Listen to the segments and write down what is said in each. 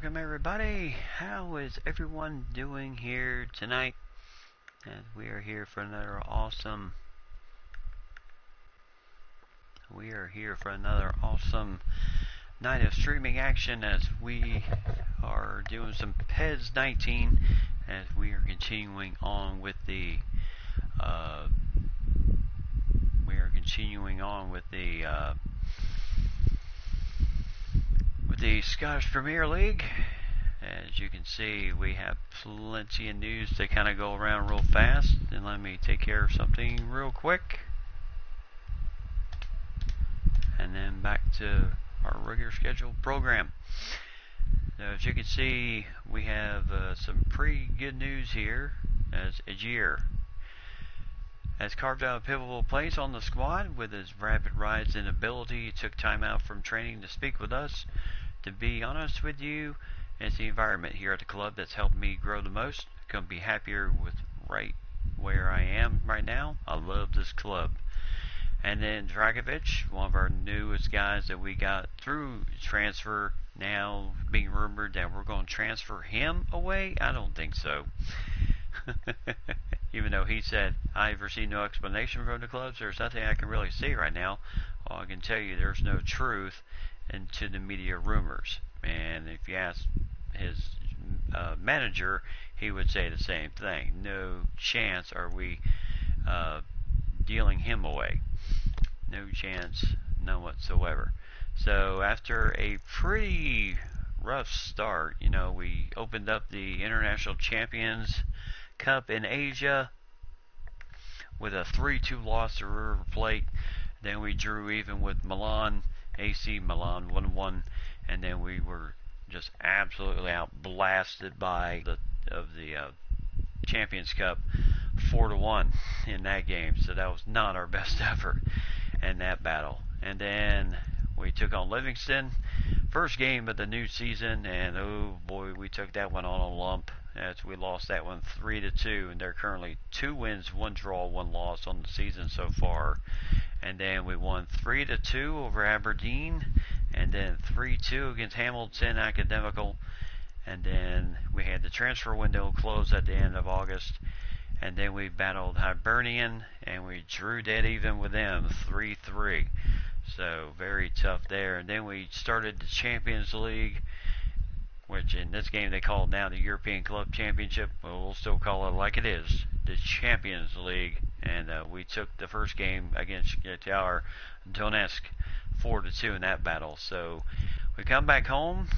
Welcome everybody. How is everyone doing here tonight? As we are here for another awesome night of streaming action as we are doing some Pes 19 as we are continuing on with the Scottish Premier League. As you can see, we have plenty of news to kind of go around real fast. And let me take care of something real quick. And then back to our regular scheduled program. Now, as you can see, we have some pretty good news here as Ajir has carved out a pivotal place on the squad with his rapid rise in ability. He took time out from training to speak with us. To be honest with you, it's the environment here at the club that's helped me grow the most. I couldn't be happier with right where I am right now. I love this club. And then Dragovic, one of our newest guys that we got through transfer, now being rumored that we're going to transfer him away. I don't think so. Even though he said, I've received no explanation from the clubs, there's nothing I can really see right now. All I can tell you, there's no truth into the media rumors. And if you ask his manager, he would say the same thing. No chance are we dealing him away. No chance, none whatsoever. So after a pretty rough start, we opened up the International Champions Cup in Asia with a 3-2 loss to River Plate. Then we drew even with Milan, AC Milan 1-1, and then we were just absolutely outblasted by the Champions Cup 4-1 in that game. So that was not our best effort in that battle. And then we took on Livingston, first game of the new season, and oh boy, we took that one on a lump as we lost that one 3-2, and they're currently 2 wins, 1 draw, 1 loss on the season so far. And then we won 3-2 over Aberdeen, and then 3-2 against Hamilton Academical. And then we had the transfer window close at the end of August. And then we battled Hibernian, and we drew dead even with them 3-3. So very tough there. And then we started the Champions League, which in this game they call it now the European Club Championship. Well, we'll still call it like it is, the Champions League. And we took the first game against our Donetsk 4-2 in that battle. So we come back home.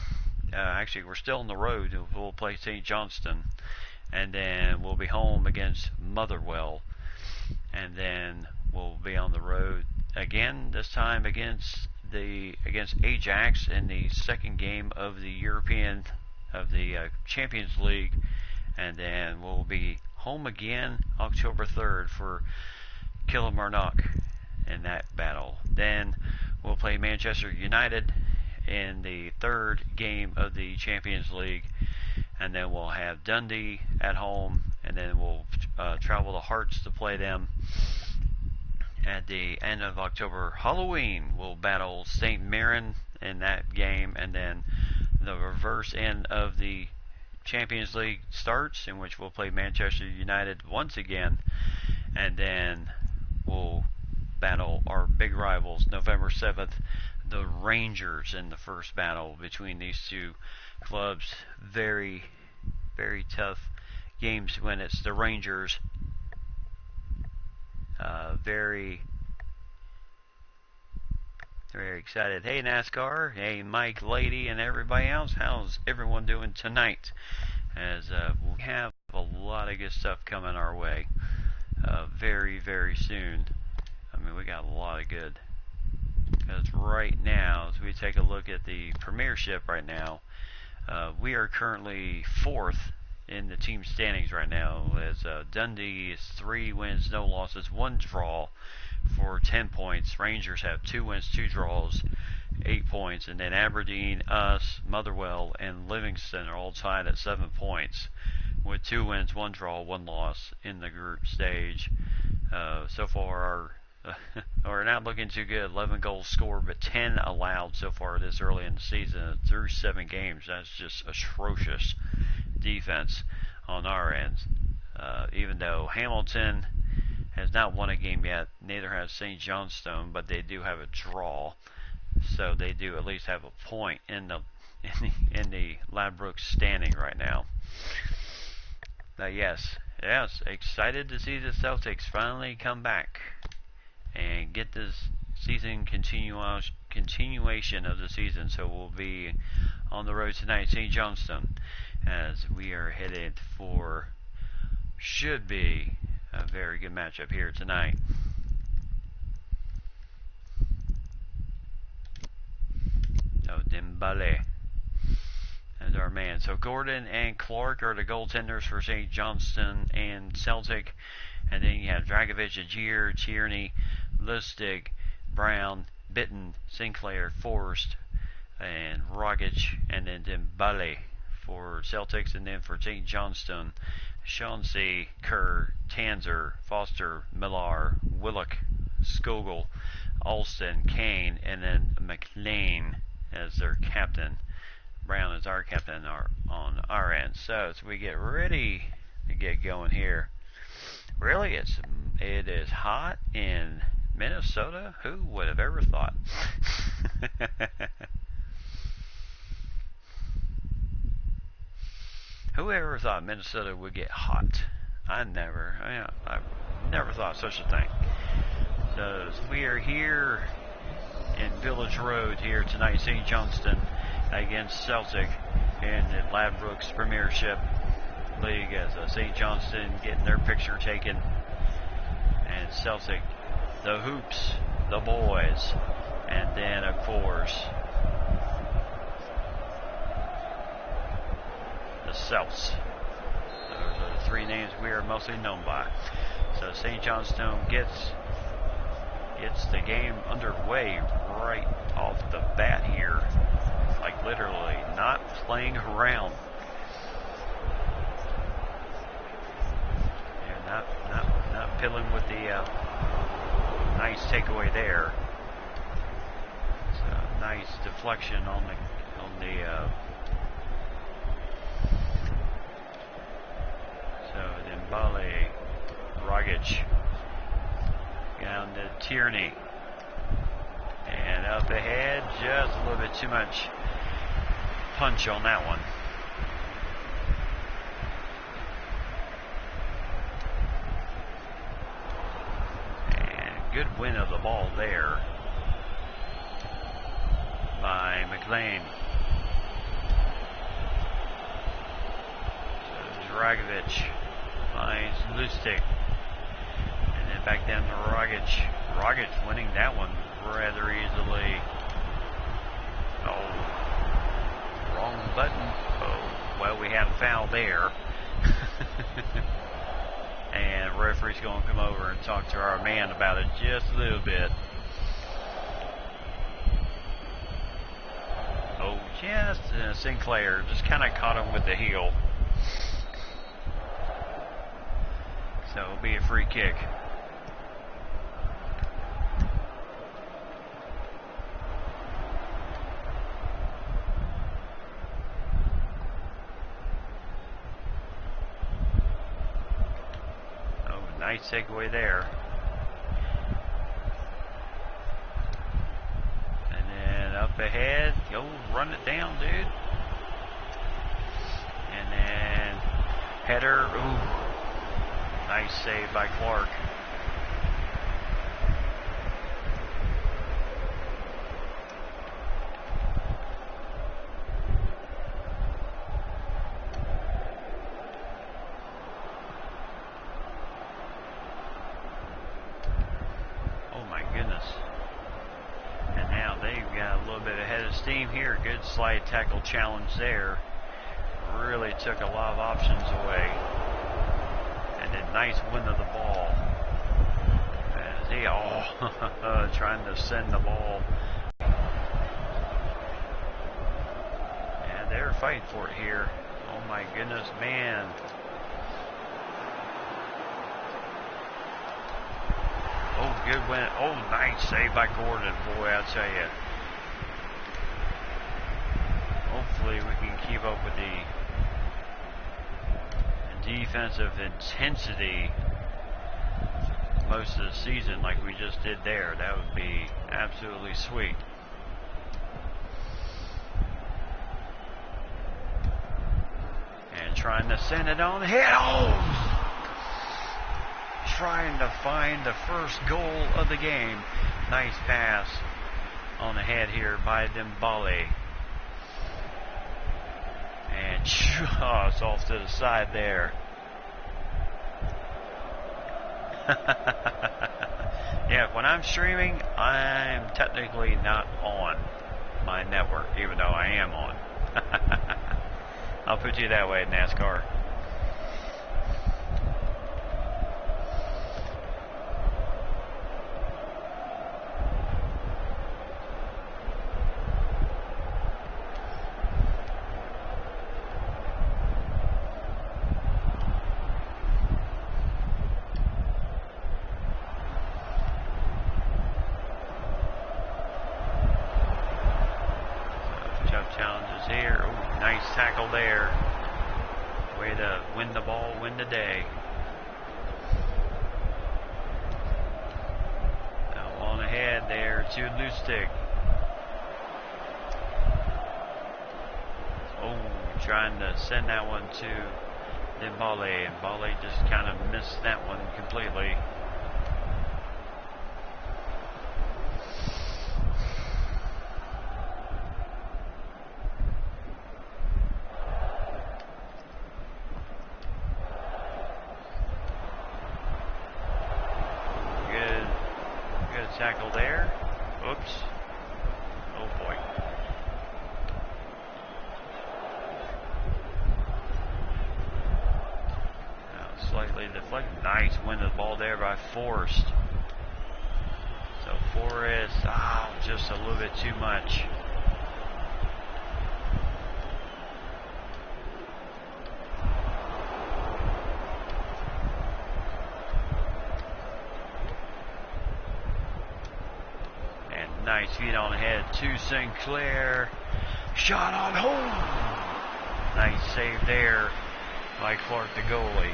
Actually, we're still on the road. We'll play St. Johnston, and then we'll be home against Motherwell, and then we'll be on the road again. This time against Ajax in the second game of the Champions League, and then we'll be home again October 3rd for Kilmarnock in that battle. Then we'll play Manchester United in the third game of the Champions League, and then we'll have Dundee at home, and then we'll travel to Hearts to play them at the end of October. Halloween, we'll battle St. Mirren in that game, and then the reverse end of the Champions League starts, in which we'll play Manchester United once again, and then we'll battle our big rivals November 7th, the Rangers, in the first battle between these two clubs. Very, very tough games when it's the Rangers. Very excited. Hey NASCAR, hey Mike, Lady, and everybody else. How's everyone doing tonight? As we have a lot of good stuff coming our way very, very soon. I mean, we got a lot of good. Because right now, as we take a look at the Premiership right now, we are currently 4th in the team standings right now, as Dundee is 3 wins, no losses, 1 draw for 10 points. Rangers have 2 wins, 2 draws, 8 points, and then Aberdeen, us, Motherwell, and Livingston are all tied at 7 points with 2 wins, 1 draw, 1 loss in the group stage. So far, our We're not looking too good. 11 goals scored, but 10 allowed so far this early in the season through 7 games. That's just atrocious defense on our end. Even though Hamilton has not won a game yet, neither has St. Johnstone, but they do have a draw, so they do at least have a point in the Ladbroke standing right now. Yes, excited to see the Celtics finally come back and get this season continuation of the season. So we'll be on the road tonight, St. Johnstone, as we are headed for should be a very good matchup here tonight. So Dembele is our man. So Gordon and Clark are the goaltenders for St. Johnston and Celtic. And then you have Dragovic, Agier, Tierney, Lustig, Brown, Bitten, Sinclair, Forrest, and Rogic, and then Dembele for Celtics. And then for St. Johnston, Chauncey, Kerr, Tanzer, Foster, Millar, Willock, Skogel, Alston, Kane, and then McLean as their captain. Brown is our captain on our end. So as we get ready to get going here, really it is hot in Minnesota. Who would have ever thought? Who ever thought Minnesota would get hot? I've never thought such a thing. So we are here in Village Road here tonight, St. Johnston against Celtic in the Ladbrokes Premiership League, as St. Johnston getting their picture taken, and Celtic, the Hoops, the boys, and then of course the Celts. Those are the 3 names we are mostly known by. So St. Johnstone gets the game underway right off the bat here. Like literally not playing around. Yeah, not piddling with the nice takeaway there. It's a nice deflection on the so Dembele, Rogic, down to Tierney, and up ahead, just a little bit too much punch on that one. And good win of the ball there by McLean. So Dragovic finds Lustig, and then back down to Rogic. Rogic winning that one rather easily. Oh, wrong button. Oh, well, we had a foul there. And referee's going to come over and talk to our man about it just a little bit. Oh, just Sinclair just kind of caught him with the heel. So it'll be a free kick. Nice takeaway there. And then up ahead, go run it down, dude. And then header, ooh, nice save by Clark. Here, good slide tackle challenge there. Really took a lot of options away. And a nice win of the ball. As he trying to send the ball. And they're fighting for it here. Oh my goodness, man. Oh, good win. Oh, nice save by Gordon. Boy, I'll tell you. Hopefully we can keep up with the defensive intensity most of the season like we just did there. That would be absolutely sweet. And trying to send it on the head. Oh! Trying to find the first goal of the game. Nice pass on the head here by Dembele. And oh, it's off to the side there. Yeah, when I'm streaming, I'm technically not on my network, even though I am on. I'll put you that way, NASCAR. Challenges here. Ooh, nice tackle there. Way to win the ball, win the day. Now on ahead there to Lustig. Oh, trying to send that one to Dembele, and Bale just kind of missed that one completely. Tackle there. Oops. Oh boy. Now slightly deflected. Nice win the ball there by Forrest. So Forrest, just a little bit too much. Nice feet on the head to Sinclair. Shot on home. Nice save there by Clark, the goalie.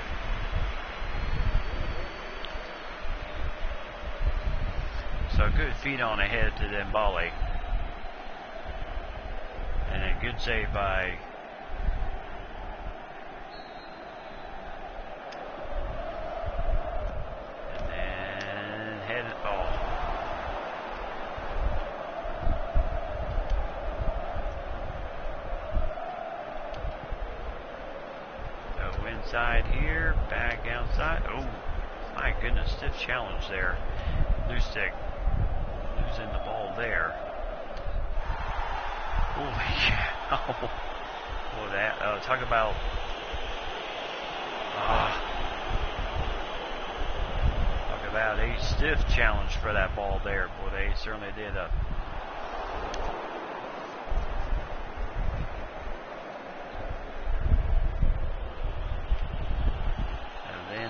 So good feet on the head to Dembele. And a good save by and then head it off. Inside here, back outside. Oh, my goodness, stiff challenge there. Lustig losing the ball there. Oh, yeah. Oh, boy, that, talk about, a stiff challenge for that ball there. Boy, they certainly did a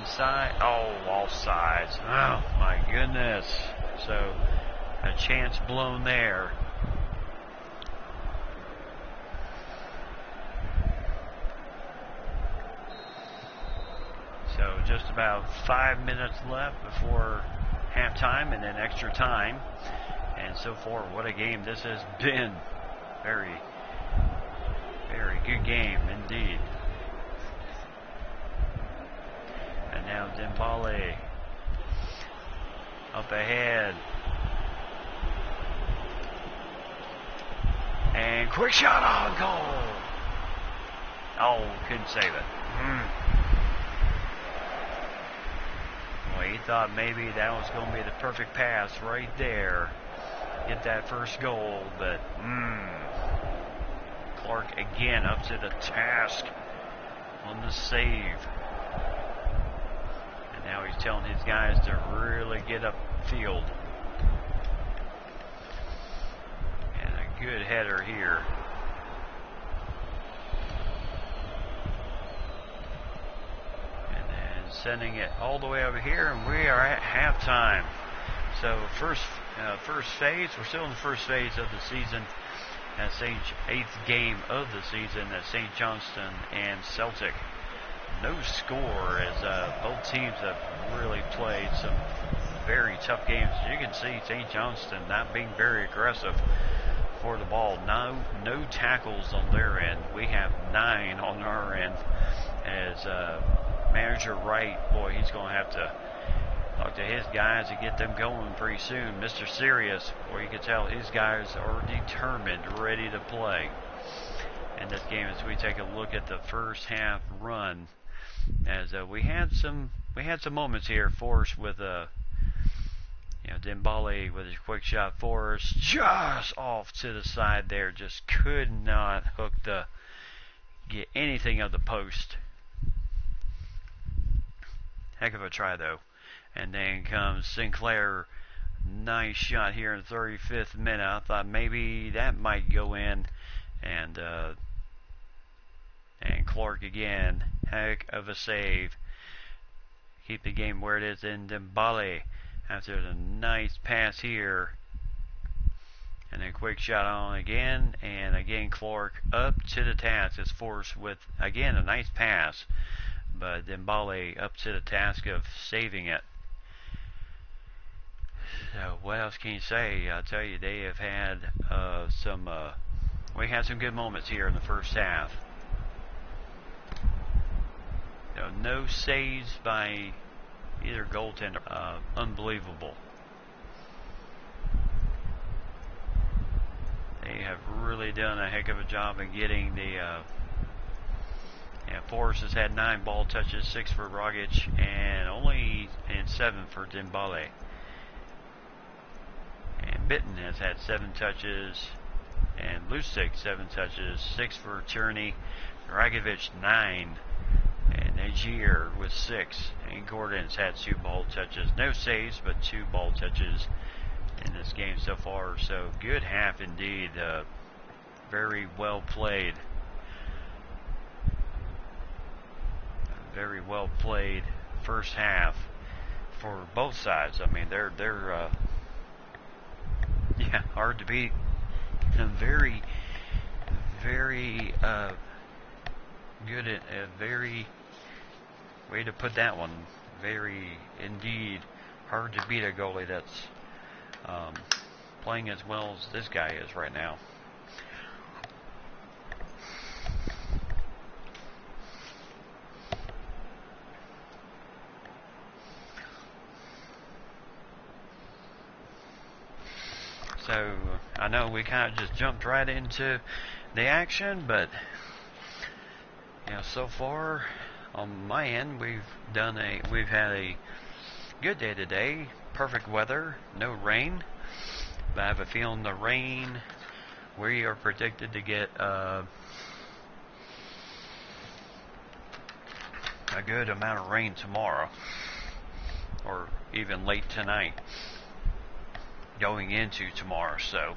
side. Oh, all sides. Oh, my goodness. So, a chance blown there. So, just about 5 minutes left before halftime and then extra time. And so far, what a game this has been. Very, very good game indeed. And now Dembele up ahead. And quick shot on goal. Oh, couldn't save it. Well, he thought maybe that was going to be the perfect pass right there. Get that first goal, but Clark again up to the task on the save. Now he's telling his guys to really get upfield. And a good header here. And then sending it all the way over here, and we are at halftime. So first phase, we're still in the first phase of the season. That's eighth game of the season at St. Johnston and Celtic. No score as both teams have really played some very tough games. As you can see, St. Johnston not being very aggressive for the ball. No tackles on their end. We have 9 on our end. As Manager Wright, boy, he's going to have to talk to his guys and get them going pretty soon. Mr. Serious, or you can tell his guys are determined, ready to play in this game. As we take a look at the first half run, as we had some moments here. Forrest with Dembele with his quick shot. Forrest just off to the side there, just could not get anything of the post. Heck of a try though. And then comes Sinclair. Nice shot here in the 35th minute. I thought maybe that might go in. And Clark again. Heck of a save. Keep the game where it is in Dembele. After the nice pass here. And then quick shot on again. And again Clark up to the task. It's forced with, again, a nice pass. But Dembele up to the task of saving it. So what else can you say? I'll tell you, they have had we had some good moments here in the first half. No saves by either goaltender. Unbelievable. They have really done a heck of a job in getting the Forrest has had 9 ball touches, 6 for Rogic, and 7 for Dembele. And Bitten has had 7 touches, and Lustig 7 touches, 6 for Tierney, Dragovic 9, and Nagier with 6, and Gordon's had 2 ball touches. No saves, but 2 ball touches in this game so far. So good half indeed. Very well played. Very well played first half for both sides. I mean, they're hard to beat. Very, very good at very way to put that one. Very indeed hard to beat a goalie that's playing as well as this guy is right now. So I know we kind of just jumped right into the action, but so far on my end we've had a good day today. Perfect weather, no rain. But I have a feeling the rain, we are predicted to get a good amount of rain tomorrow, or even late tonight, going into tomorrow. So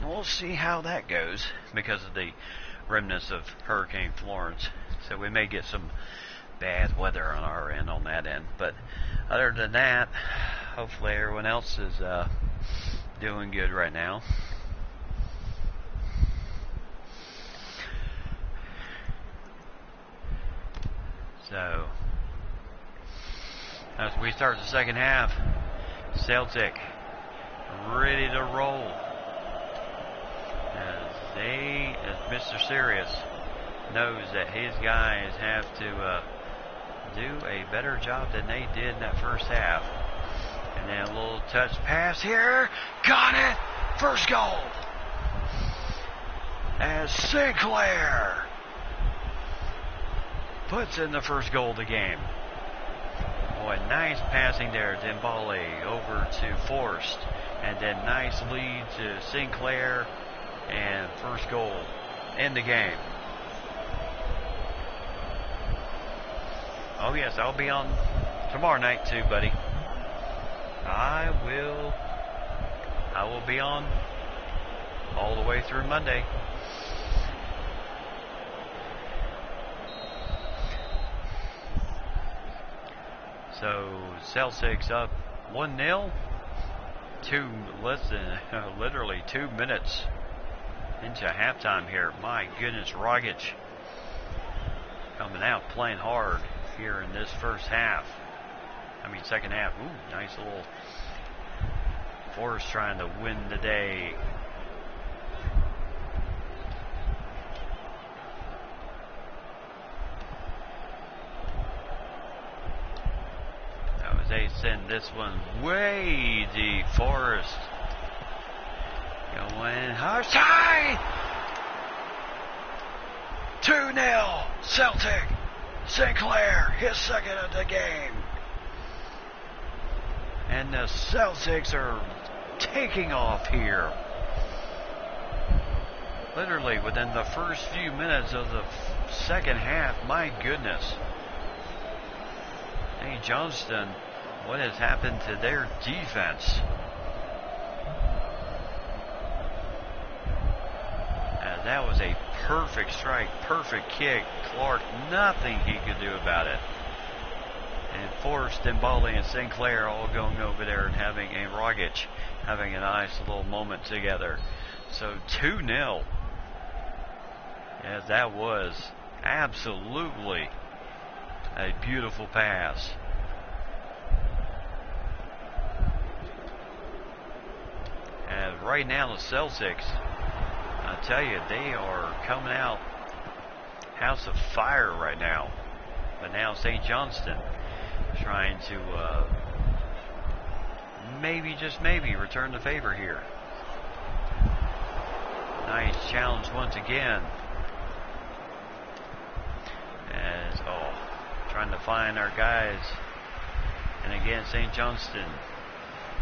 we'll see how that goes because of the remnants of Hurricane Florence. So we may get some bad weather on our end, on that end. But other than that, hopefully everyone else is doing good right now. So as we start the second half, Celtic ready to roll. As Mr. Serious knows that his guys have to do a better job than they did in that first half. And then a little touch pass here. Got it! First goal! As Sinclair puts in the first goal of the game. Boy, nice passing there. Dembele over to Forrest. And then nice lead to Sinclair. And first goal in the game. Oh yes, I'll be on tomorrow night too, buddy. I will be on all the way through Monday. So Celtics up 1-0. literally 2 minutes into halftime here. My goodness, Rogic coming out playing hard here in this second half. Ooh, nice little Forrest trying to win the day. They send this one way deep. Forrest going outside. 2-0 Celtic. Sinclair, his second of the game. And the Celtics are taking off here. Literally within the first few minutes of the second half. My goodness. Hey, Johnston, what has happened to their defense? That was a perfect strike, perfect kick. Clark, nothing he could do about it. And Forrest, Dembele, and Sinclair all going over there and having a nice little moment together. So 2-0. Yes, that was absolutely a beautiful pass. And right now the Celtics, I tell you, they are coming out house of fire right now. But now St. Johnston trying to just maybe return the favor here. Nice challenge once again. As trying to find our guys. And again, St. Johnston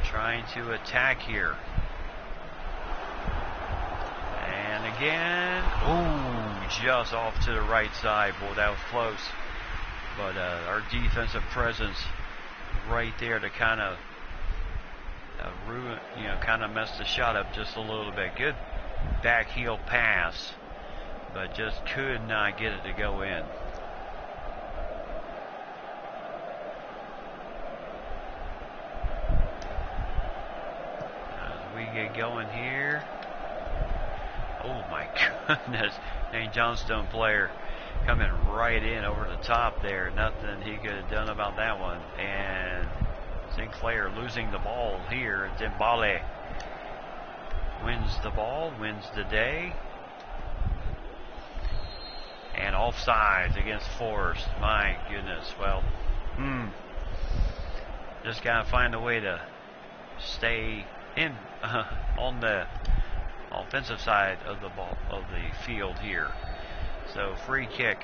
trying to attack here. And again, just off to the right side. Boy, that was close. But our defensive presence right there to kind of ruin, kind of mess the shot up just a little bit. Good back heel pass, but just could not get it to go in. As we get going here. Oh my goodness, St. Johnston player coming right in over the top there. Nothing he could have done about that one. And Sinclair losing the ball here. Dembele wins the ball, wins the day. And offsides against Forrest. My goodness. Well, just gotta find a way to stay in on the offensive side of the ball of the field here. So free kick.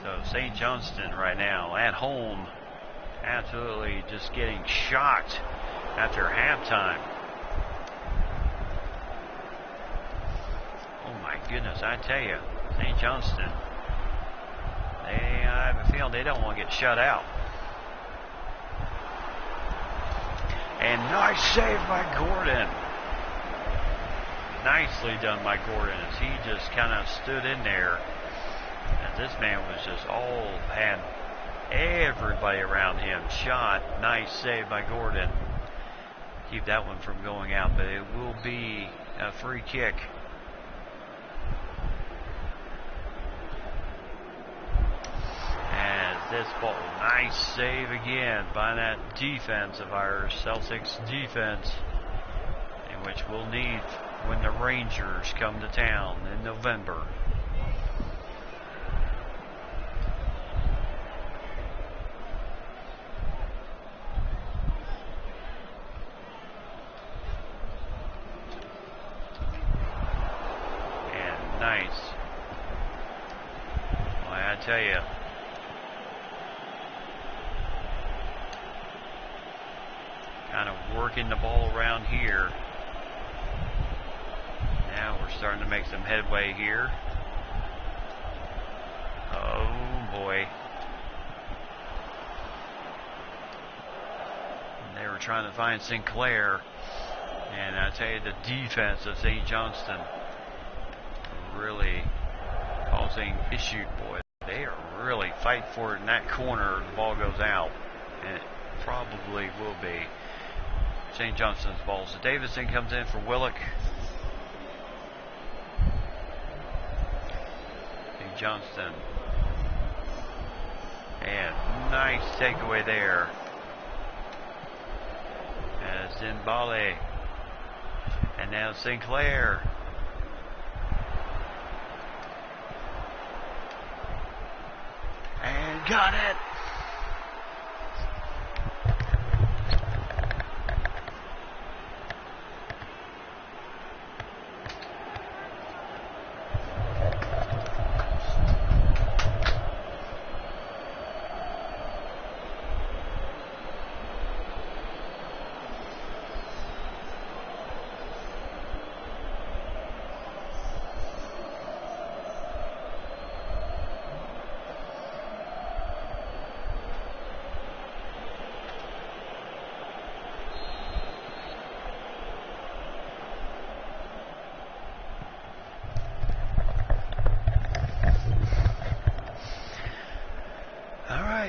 So St. Johnston right now at home, absolutely just getting shocked after halftime. Oh my goodness, I tell you, St. Johnston, I have a feeling they don't want to get shut out. And nice save by Gordon. Nicely done by Gordon as he just kind of stood in there. And this man was just had everybody around him shot. Nice save by Gordon. Keep that one from going out, but it will be a free kick. This ball, nice save again by that defense of our Celtics defense, in which we'll need when the Rangers come to town in November. And nice. Boy, I tell you. Kind of working the ball around here. Now we're starting to make some headway here. Oh boy. And they were trying to find Sinclair. And I tell you, the defense of St. Johnston really causing issue, boy. They are really fighting for it in that corner. The ball goes out, and it probably will be St. Johnston's ball. So Davidson comes in for Willock. St. Johnston. And nice takeaway there. As Zimbale. And now Sinclair. And got it.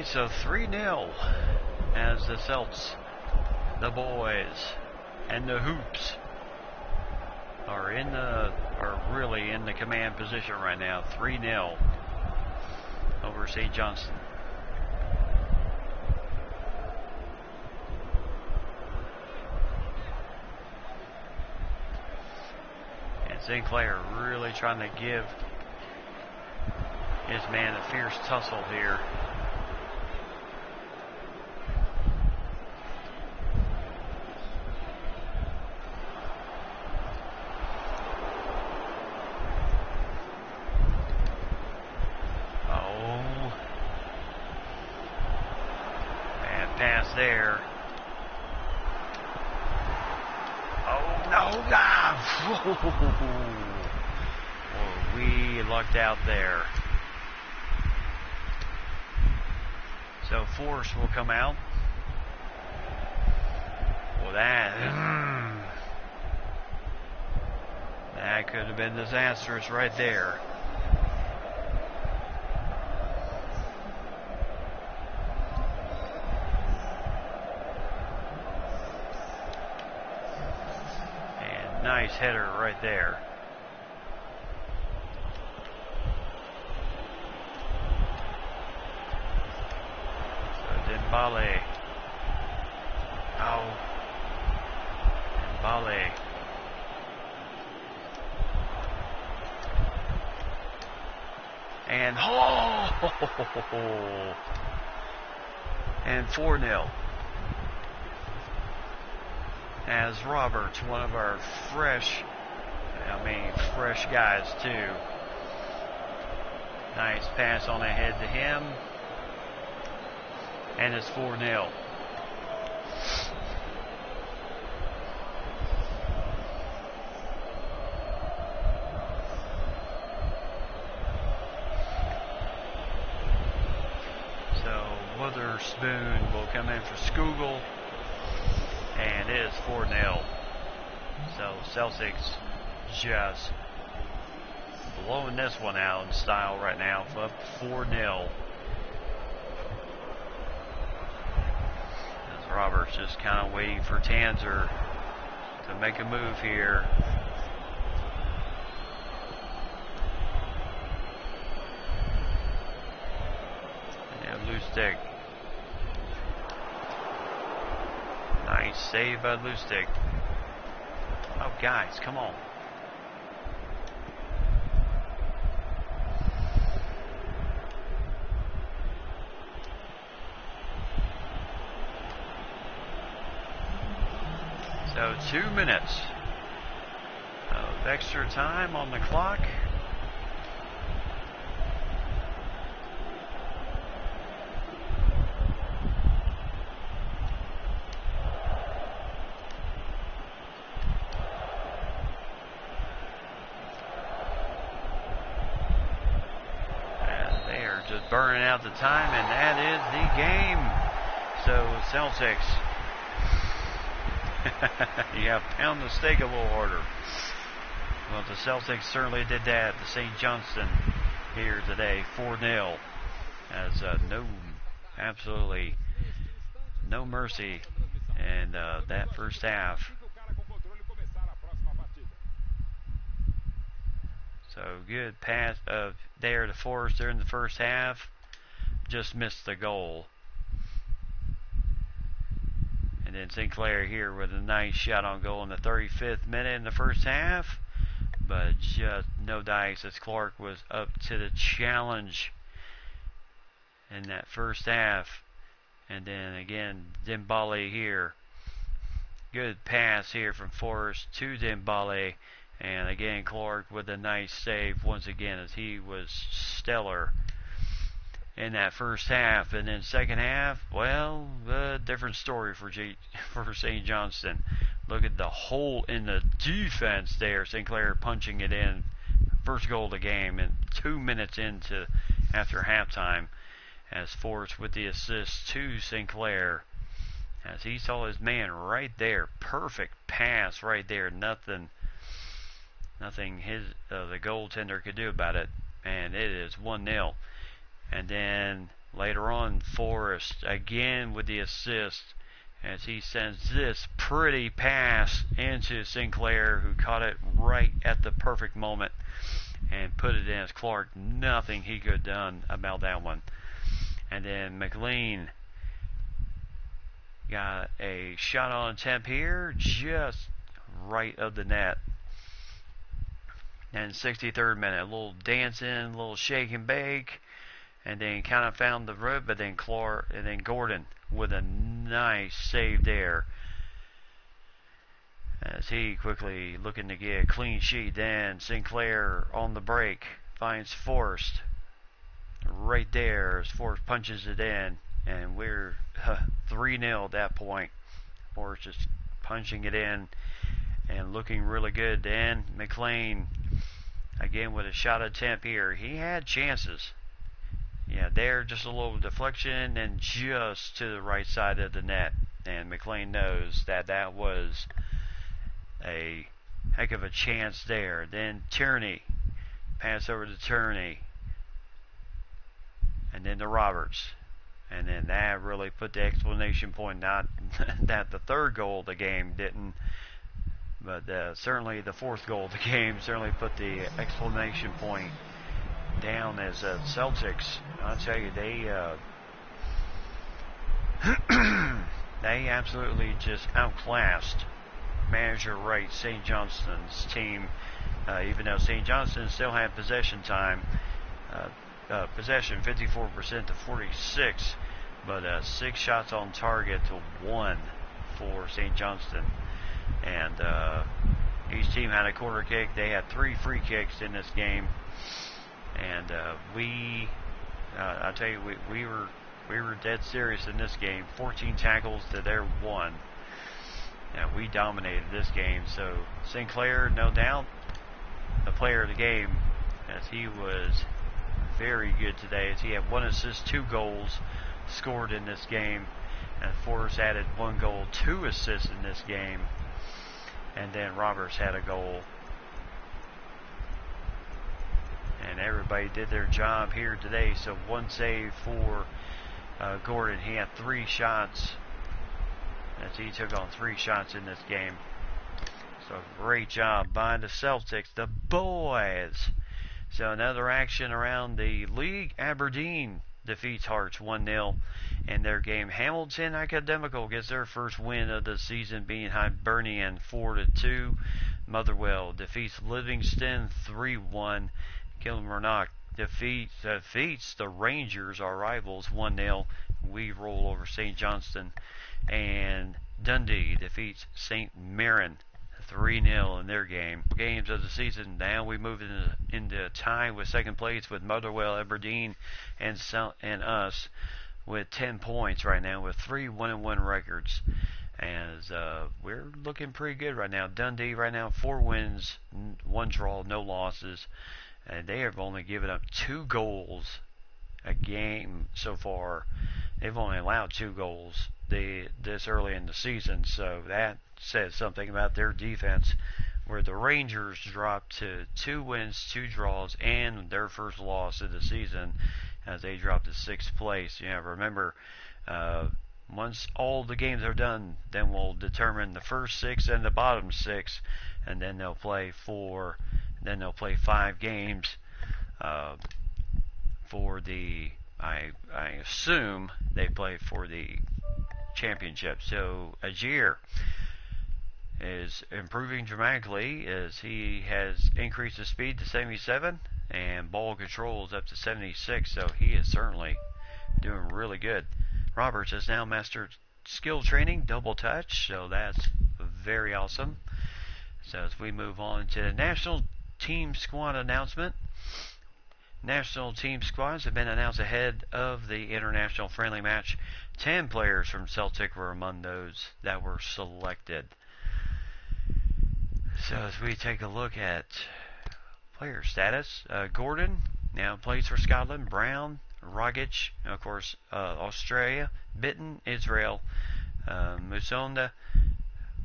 So 3-0 as the Celts, the boys, and the Hoops are really in the command position right now. 3-0 over St. Johnston. And Sinclair really trying to give his man a fierce tussle here. There. Oh no, God! Well, we lucked out there. So Force will come out. Well, that could have been disastrous right there. Nice header right there. So Dembele. Oh. Dembele. And and 4-0. As Roberts, one of our fresh guys too. Nice pass on ahead to him. And it's 4-0. So Witherspoon will come in for Skugel. And it is 4-0. So Celtics just blowing this one out in style right now, up 4-0. As Roberts just kind of waiting for Tanzer to make a move here. And loose stick. Nice save by Lustig. Oh, guys, come on. So 2 minutes of extra time on the clock. Burning out the time, and that is the game. So Celtics, yeah, pound the steak a little harder. Well, the Celtics certainly did that. The St. Johnston here today, 4-0. As absolutely no mercy in that first half. So good pass there to Forrester in the first half. Just missed the goal. And then Sinclair here with a nice shot on goal in the 35th minute in the first half. But just no dice as Clark was up to the challenge in that first half. And then again, Dembele here. Good pass here from Forrest to Dembele. And again, Clark with a nice save once again as he was stellar in that first half. And then second half, well, a different story for St. Johnston. Look at the hole in the defense there. Sinclair punching it in. First goal of the game and 2 minutes after halftime as Forrest with the assist to Sinclair. As he saw his man right there. Perfect pass right there. Nothing the goaltender could do about it. And it is 1-0. And then later on, Forrest again with the assist as he sends this pretty pass into Sinclair, who caught it right at the perfect moment and put it in as Clark. Nothing he could have done about that one. And then McLean got a shot on attempt here, just right of the net. And 63rd minute, a little dancing, a little shake and bake, and then kind of found the road, but then Gordon with a nice save there. As he quickly looking to get a clean sheet. Then Sinclair on the break finds Forrest right there as Forrest punches it in, and we're 3-0 at that point. Forrest just punching it in and looking really good. Then McLean again with a shot attempt here. He had chances. Yeah, there just a little deflection and just to the right side of the net. And McLean knows that was a heck of a chance there. Then Tierney, pass over to Tierney. And then to Roberts. And then that really put the explanation point. Not that the third goal of the game didn't, but certainly the fourth goal of the game certainly put the exclamation point down as Celtics. I'll tell you, they they absolutely just outclassed Manager Wright, St. Johnston's team. Even though St. Johnston still had possession time, possession 54% to 46, but 6 shots on target to 1 for St. Johnston. And each team had a quarter kick. They had 3 free kicks in this game. And I'll tell you, we were dead serious in this game. 14 tackles to their 1. And we dominated this game. So Sinclair, no doubt, the player of the game, as he was very good today. As he had 1 assist, 2 goals scored in this game. And Forrest added 1 goal, 2 assists in this game. And then Roberts had a goal. And everybody did their job here today. So 1 save for Gordon. He had 3 shots. As he took on 3 shots in this game. So great job by the Celtics, the boys. So another action around the league. Aberdeen defeats Hearts 1-0 in their game. Hamilton Academical gets their first win of the season, being Hibernian 4-2. Motherwell defeats Livingston 3-1. Kilmarnock defeats the Rangers, our rivals, 1-0. We roll over St. Johnston. And Dundee defeats St. Mirren 3-0 in their game. Games of the season. Now we move into tie with second place with Motherwell, Aberdeen, and us with 10 points right now with 3 1-1 records. As we're looking pretty good right now. Dundee right now 4 wins, 1 draw, no losses. And they have only given up 2 goals a game so far. They've only allowed 2 goals this early in the season, so that says something about their defense. where the Rangers dropped to 2 wins, 2 draws, and their first loss of the season as they dropped to 6th place. Remember, once all the games are done, then we'll determine the first 6 and the bottom 6, and then they'll play 5 games for the. I assume they play for the championship. So Aguirre is improving dramatically as he has increased his speed to 77 and ball control is up to 76, so he is certainly doing really good. Roberts has now mastered skill training, double touch, so that's very awesome. So as we move on to the national team squad announcement, national team squads have been announced ahead of the international friendly match. 10 players from Celtic were among those that were selected. So as we take a look at player status, Gordon now plays for Scotland, Brown, Rogic, of course, Australia, Bitten, Israel, Musonda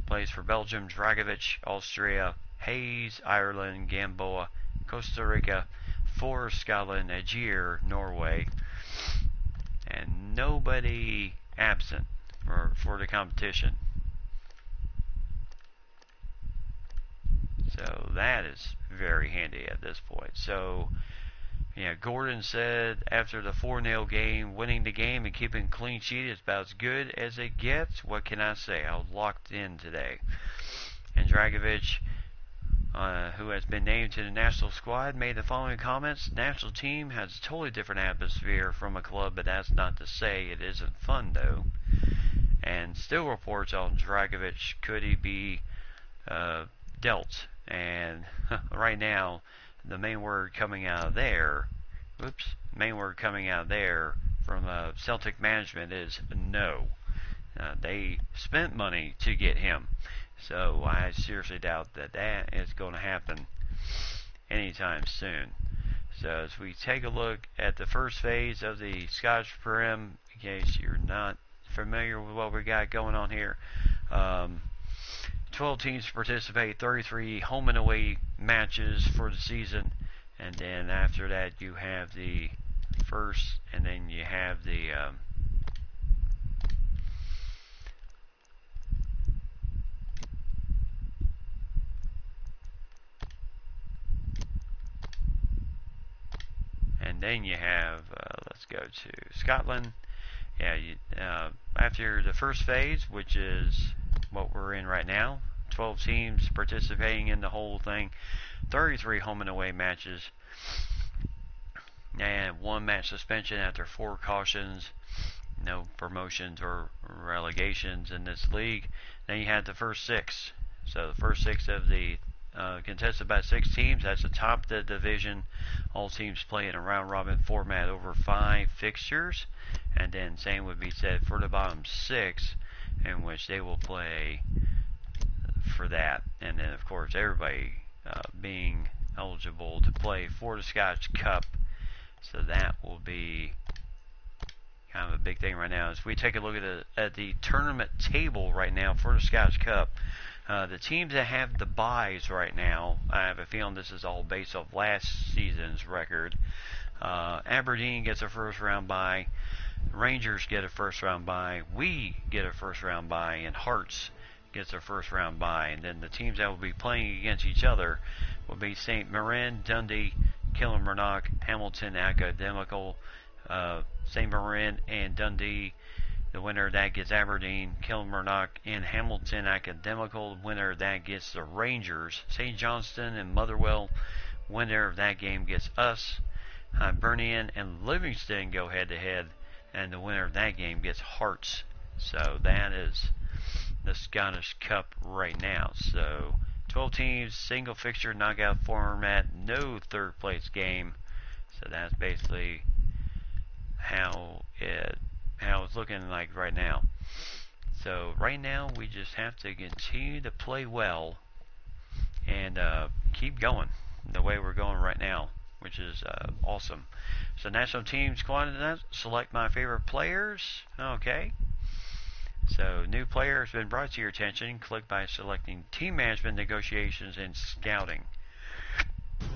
plays for Belgium, Dragovic, Austria, Hayes, Ireland, Gamboa, Costa Rica, for Scotland, Aguirre, Norway, and nobody absent for the competition. So that is very handy at this point. So, Gordon said after the 4-0 game, winning the game and keeping clean sheet is about as good as it gets. What can I say? I was locked in today. And Dragovic, who has been named to the national squad, made the following comments. National team has a totally different atmosphere from a club, but that's not to say it isn't fun, though. And still reports on Dragovic, could he be dealt? And right now, the main word coming out of there, from Celtic management is no. They spent money to get him. So I seriously doubt that is going to happen anytime soon. So as we take a look at the first phase of the Scottish Prem, in case you're not familiar with what we got going on here, 12 teams participate, 33 home and away matches for the season, and then after that you have the first, and then you have the let's go to Scotland. After the first phase, which is what we're in right now, 12 teams participating in the whole thing, 33 home and away matches, and 1 match suspension after 4 cautions. No promotions or relegations in this league. Then you had the first 6. So the first 6 of the contested by 6 teams. That's the top of the division. All teams play in a round-robin format over 5 fixtures. And then same would be said for the bottom 6, in which they will play for that. And then, of course, everybody being eligible to play for the Scottish Cup. So that will be kind of a big thing right now. As we take a look at the tournament table right now for the Scottish Cup, the teams that have the byes right now, I have a feeling this is all based off last season's record. Aberdeen gets a first round bye, Rangers get a first round bye, we get a first round bye, and Hearts gets a first round bye. And then the teams that will be playing against each other will be St. Mirren, Dundee, Kilmarnock, Hamilton Academical, St. Mirren and Dundee. The winner of that gets Aberdeen, Kilmarnock, and Hamilton Academical. The winner of that gets the Rangers. St. Johnston and Motherwell. Winner of that game gets us. Hibernian and Livingston go head-to-head, and the winner of that game gets Hearts. So that is the Scottish Cup right now. So 12 teams, single fixture knockout format, no third place game. So that's basically how it's looking like right now. So right now we just have to continue to play well and keep going the way we're going right now, which is awesome. So national team squad, select my favorite players. Okay. So, new player has been brought to your attention. Click by selecting Team Management, Negotiations, and Scouting.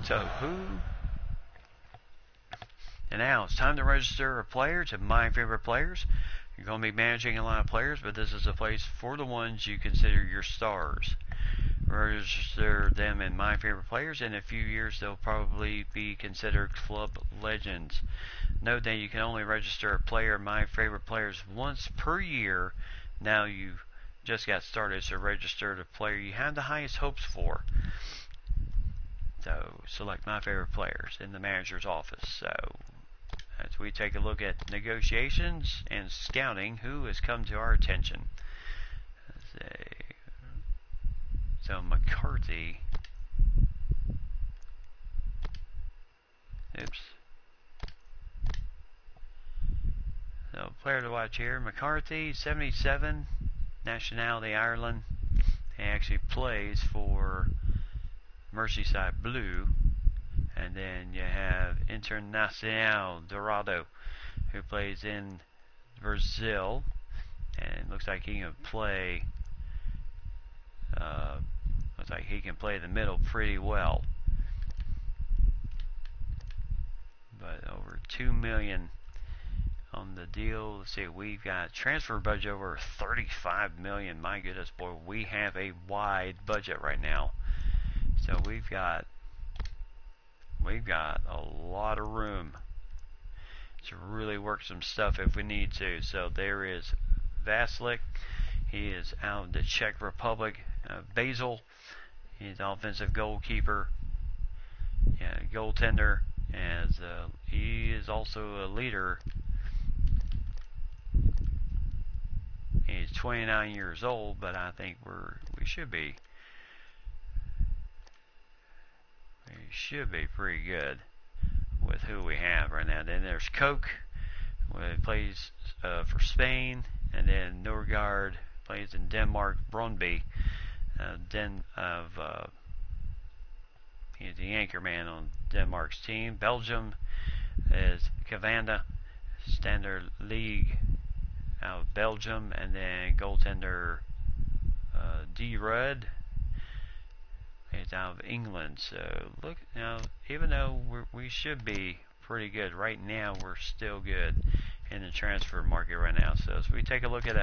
So, and now it's time to register a player to My Favorite Players. You're going to be managing a lot of players, but this is a place for the ones you consider your stars. Register them in My Favorite Players. In a few years, they'll probably be considered club legends. Note that you can only register a player in My Favorite Players once per year. Now you just got started, so register the player you have the highest hopes for. So select My Favorite Players in the manager's office. So as we take a look at negotiations and scouting, who has come to our attention? Let's see. So McCarthy. Oops. So player to watch here, McCarthy, 77, nationality Ireland. He actually plays for Merseyside Blue. And then you have Internacional Dourado, who plays in Brazil. And it looks like he can play the middle pretty well. But over $2 million on the deal. Let's see, we've got transfer budget over $35 million. My goodness, boy, we have a wide budget right now. So we've got a lot of room to really work some stuff if we need to. So there is Vaslik. He is out of the Czech Republic. Basil. He's offensive goalkeeper. Yeah, goaltender. As he is also a leader. He's 29 years old, but I think we should be pretty good with who we have right now. Then there's Koch, who plays for Spain, and then Norgard plays in Denmark. Brøndby, he's the anchor man on Denmark's team. Belgium is Cavanda, Standard League out of Belgium, and then goaltender D. Rudd is out of England. So look, even though we should be pretty good right now, we're still good in the transfer market right now. So as we take a look at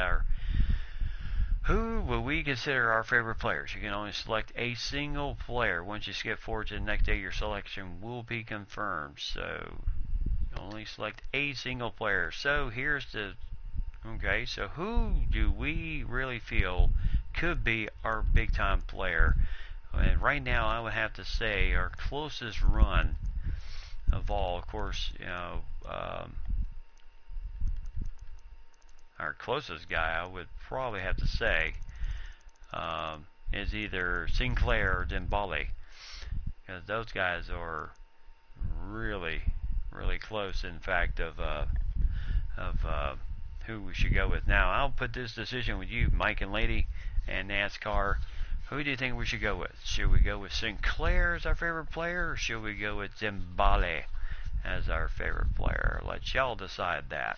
who will we consider our favorite players? You can only select a single player. Once you skip forward to the next day, your selection will be confirmed. So only select a single player. So here's okay, so who do we really feel could be our big time player? And right now I would have to say our closest run of all, of course, our closest guy, I would probably have to say, is either Sinclair or Dembele, because those guys are really, really close. In fact, of who we should go with. Now, I'll put this decision with you, Mike and Lady, and NASCAR. Who do you think we should go with? Should we go with Sinclair as our favorite player, or should we go with Dembele as our favorite player? Let y'all decide that.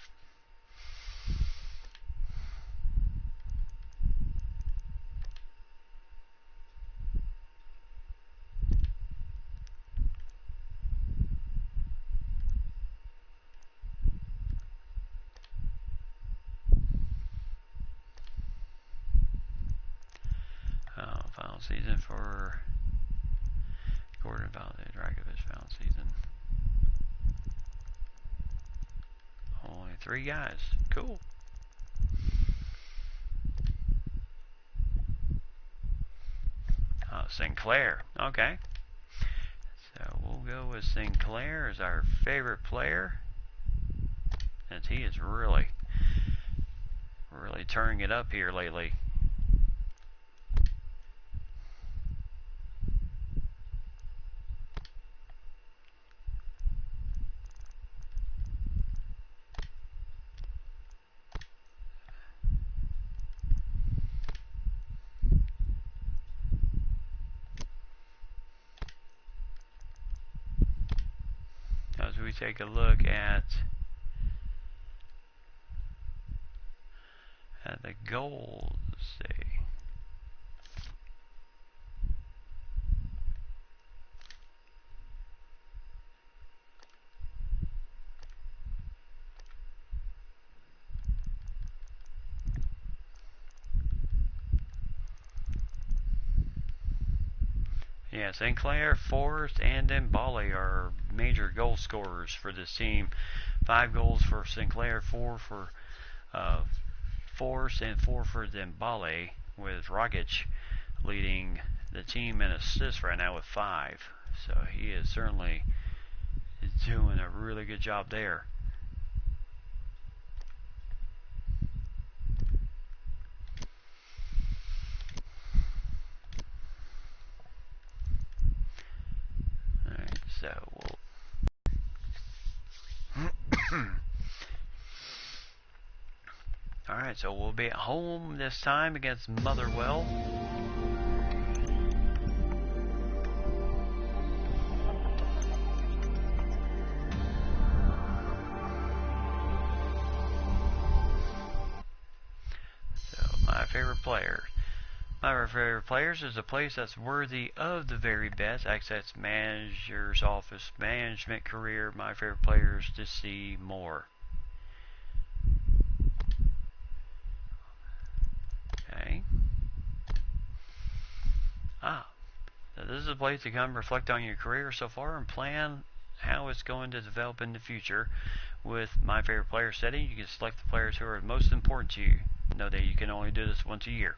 Final season for Gordon validated Rakovic. Final season. Only 3 guys. Cool. Sinclair. Okay. So we'll go with Sinclair as our favorite player, since he is really turning it up here lately. As we take a look at the the goals. Let's see. Yeah, Sinclair, Forrest, and Dembale are major goal scorers for this team. 5 goals for Sinclair, 4 for Forrest, and 4 for Dembale, with Rogic leading the team in assists right now with 5. So he is certainly doing a really good job there. Alright, so we'll Alright, so we'll be at home this time against Motherwell. So, my favorite player. My favorite players is a place that's worthy of the very best. Access manager's office management career. My favorite players to see more. Okay. So this is a place to come reflect on your career so far and plan how it's going to develop in the future. With my favorite player setting, you can select the players who are most important to you. Know that you can only do this once a year.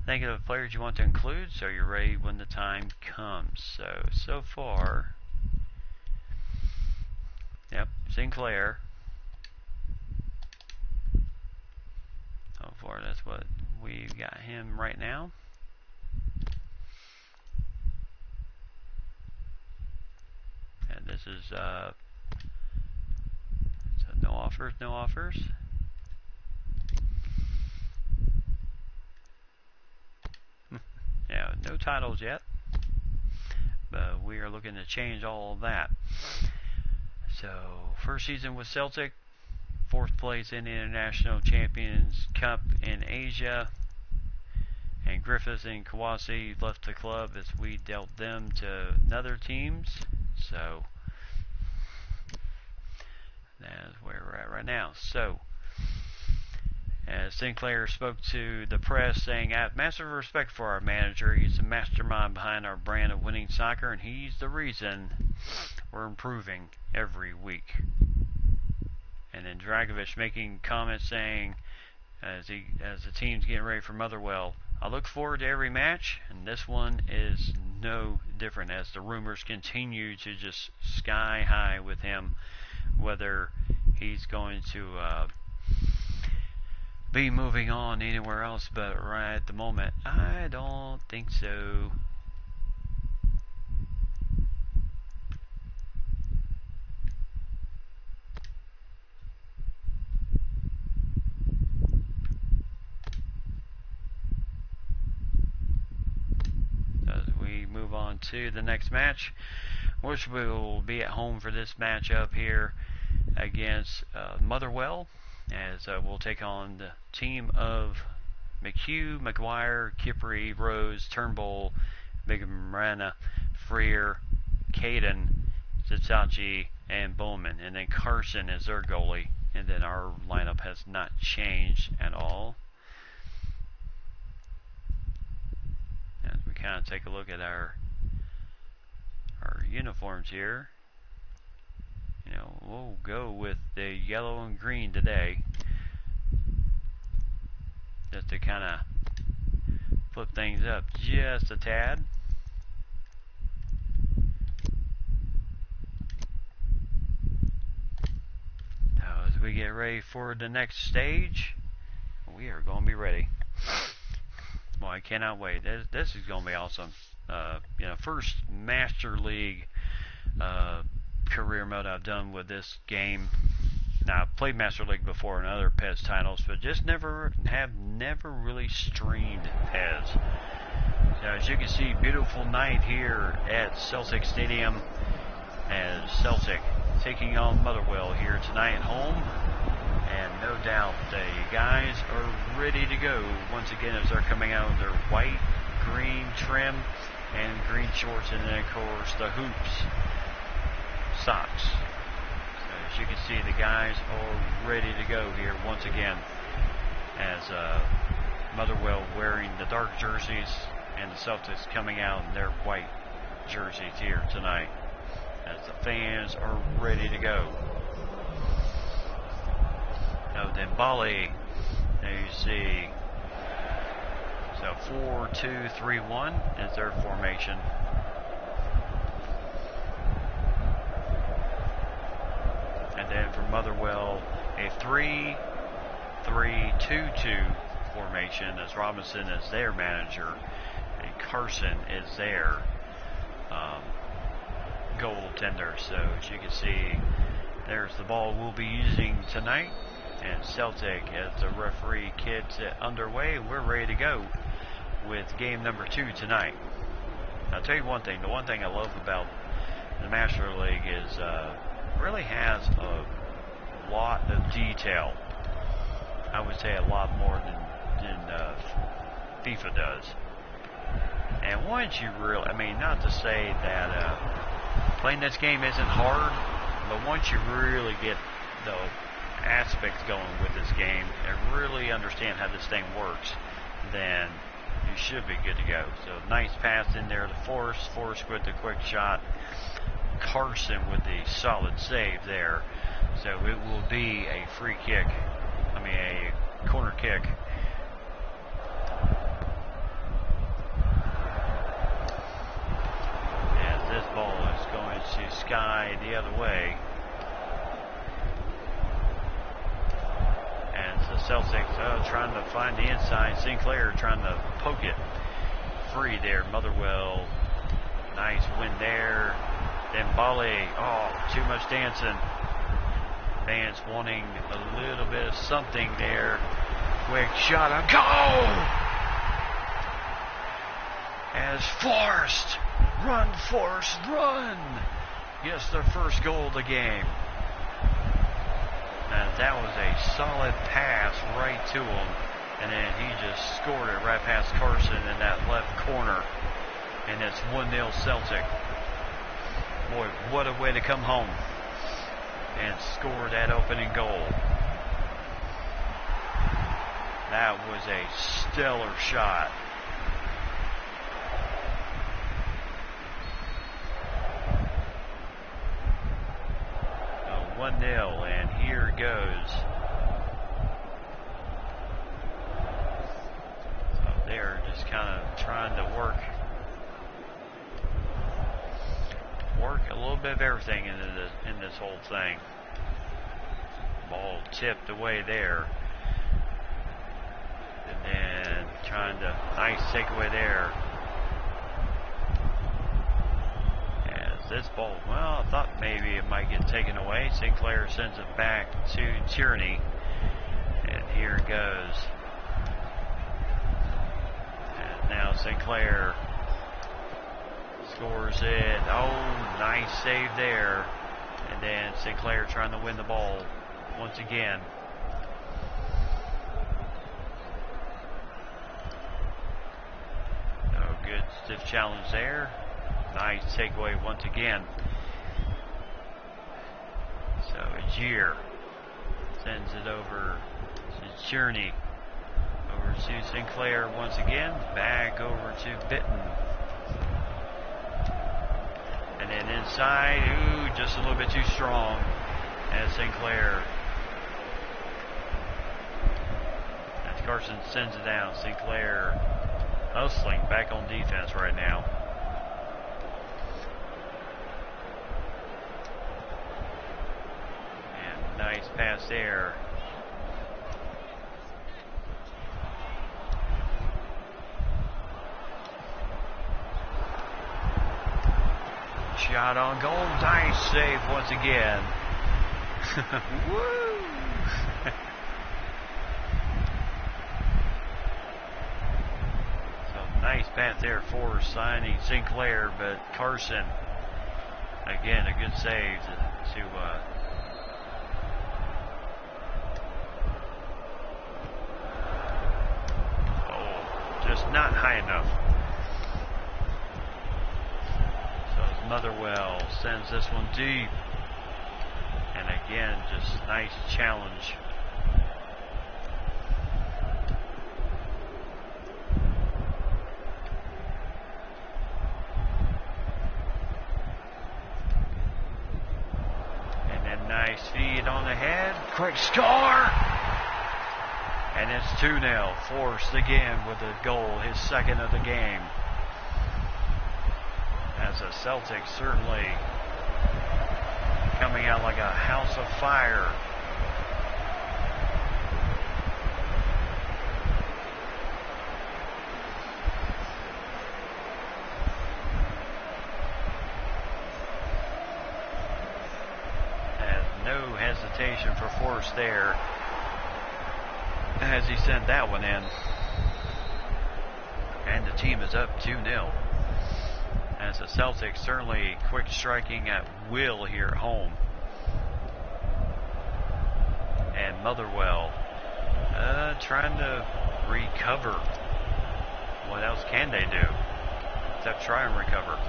Think of the players you want to include so you're ready when the time comes. So far, yep, Sinclair. So far, that's what we've got him right now. And this is, so no offers, no offers. Yeah, no titles yet, but we are looking to change all of that. So, first season with Celtic, 4th place in the International Champions Cup in Asia, and Griffiths and Kawasi left the club as we dealt them to other teams. So, that's where we're at right now. So, as Sinclair spoke to the press, saying, I have massive respect for our manager. He's the mastermind behind our brand of winning soccer, and he's the reason we're improving every week. And then Dragovic making comments saying, as the team's getting ready for Motherwell, I look forward to every match, and this one is no different as the rumors continue to just sky high with him, whether he's going to be moving on anywhere else. But right at the moment, I don't think so. As we move on to the next match, which will be at home for this matchup here against Motherwell, as we'll take on the team of McHugh, McGuire, Kipri, Rose, Turnbull, Bigmarana, Freer, Caden, Zitsachi, and Bowman. And then Carson is their goalie. And then our lineup has not changed at all. As we kind of take a look at our uniforms here. You know, we'll go with the yellow and green today, just to kind of flip things up just a tad. Now, as we get ready for the next stage, we are going to be ready. Well, I cannot wait. This is going to be awesome. You know, first Master League career mode I've done with this game. Now, I've played Master League before in other PES titles, but just never really streamed PES. So as you can see, beautiful night here at Celtic Stadium, as Celtic taking on Motherwell here tonight at home. And no doubt the guys are ready to go once again as they're coming out in their white, green trim and green shorts, and then of course the hoops, socks. So as you can see, the guys are ready to go here once again as Motherwell wearing the dark jerseys and the Celtics coming out in their white jerseys here tonight as the fans are ready to go. Now then Bali, there you see, so 4-2-3-1 is their formation. And then for Motherwell, a 3-3-2-2 formation as Robinson is their manager and Carson is their goaltender. So as you can see, there's the ball we'll be using tonight. And Celtic, as the referee gets it underway, we're ready to go with game number 2 tonight. I'll tell you one thing. The one thing I love about the Master League is really has a lot of detail. I would say a lot more than FIFA does. And once you really, I mean, not to say that playing this game isn't hard, but once you really get the aspects going with this game and really understand how this thing works, then you should be good to go. So nice pass in there to Forrest with the quick shot, Carson with the solid save there. So it will be a free kick, a corner kick. As this ball is going to sky the other way. The Celtics trying to find the inside. Sinclair trying to poke it free there. Motherwell, nice win there. Then Bali, too much dancing. Fans wanting a little bit of something there. Quick shot, a goal! As Forrest, run Forrest, run! Gets the first goal of the game. And that was a solid pass right to him. And then he just scored it right past Carson in that left corner. And it's 1-0 Celtic. Boy, what a way to come home and score that opening goal. That was a stellar shot. 1-0, and here it goes. So they're just kind of trying to work a little bit of everything in this whole thing. Ball tipped away there, and then trying to nice takeaway there. This ball, well, I thought maybe it might get taken away. Sinclair sends it back to Tierney, and here it goes. And now Sinclair scores it. Oh, nice save there. And then Sinclair trying to win the ball once again. Oh, good stiff challenge there. Nice takeaway once again. So Agier sends it over to Tierney. Over to Sinclair once again. Back over to Bitten. And then inside. Ooh, just a little bit too strong. As Sinclair. As Carson sends it down. Sinclair hustling back on defense right now. Nice pass there. Shot on goal. Nice save once again. Woo! So nice pass there for signing Sinclair, but Carson, again, a good save to just not high enough. So Motherwell sends this one deep. And again, just nice challenge. And then nice feed on the head. Quick score! And it's 2-0. Forced again with a goal, his second of the game. As the Celtics certainly coming out like a house of fire. Has no hesitation for force there as he sent that one in. And the team is up 2-0. As the Celtics certainly quick striking at will here at home. And Motherwell trying to recover. What else can they do except try and recover?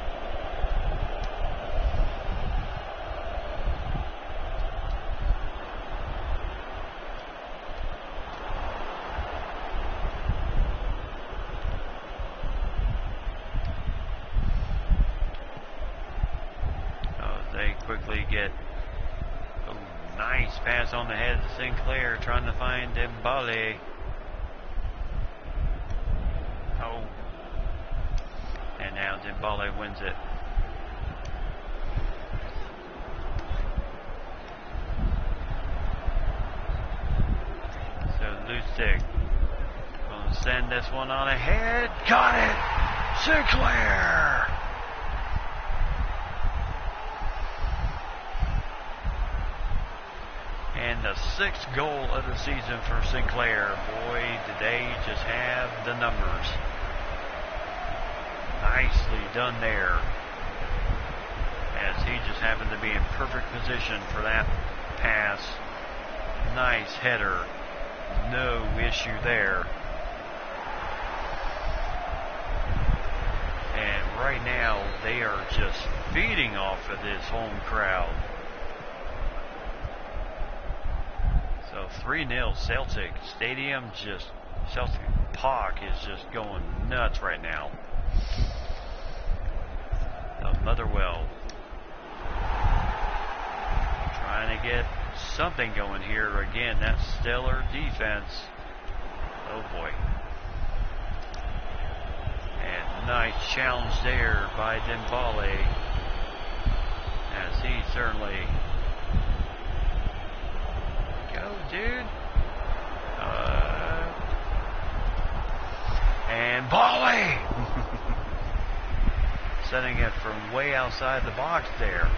Quickly get a nice pass on the head to Sinclair, trying to find Dembele. Oh, and now Dembele wins it. So Lustig will send this one on ahead. Got it, Sinclair. And the 6th goal of the season for Sinclair. Boy, did they just have the numbers. Nicely done there. As he just happened to be in perfect position for that pass. Nice header. No issue there. And right now, they are just feeding off of this home crowd. So 3-0 Celtic Stadium, just Celtic Park is just going nuts right now. Motherwell trying to get something going here. Again, that stellar defense. Oh boy. And nice challenge there by Dembele, as he certainly... Go, dude. And volley! Setting it from way outside the box there.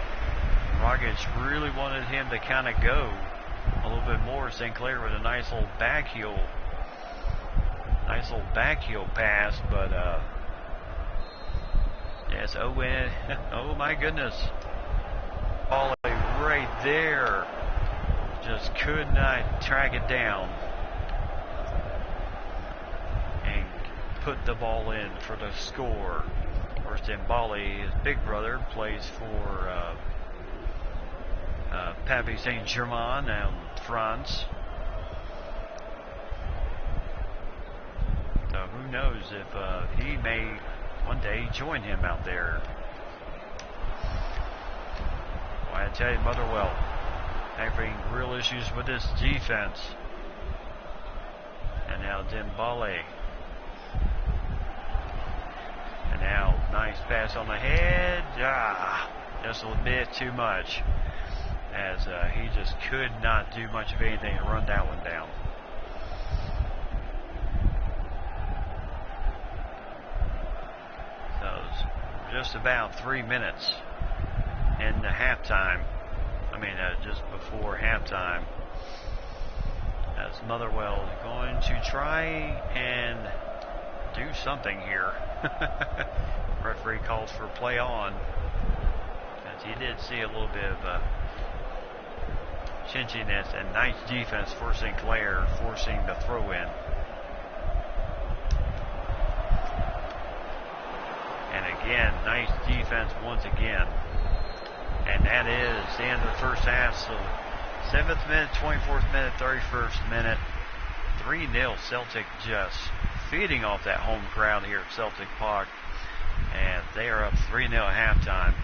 Rogic really wanted him to kind of go a little bit more. Sinclair with a nice little back heel pass, but yes, oh my goodness. Volley right there. Just could not track it down and put the ball in for the score. Of course, Dembele, his big brother, plays for Paris Saint-Germain and France. So who knows if he may one day join him out there. Well, I tell you, Motherwell having real issues with this defense. And now Dembele. And now nice pass on the head. Just a bit too much. As he just could not do much of anything to run that one down. So it's just about 3 minutes into halftime. Just before halftime, as Motherwell is going to try and do something here. Referee calls for play on, as he did see a little bit of chinchiness and nice defense for Sinclair, forcing the throw in. again, nice defense once again. And that is the end of the first half. So 7th minute, 24th minute, 31st minute. 3-0 Celtic, just feeding off that home crowd here at Celtic Park. And they are up 3-0 at halftime.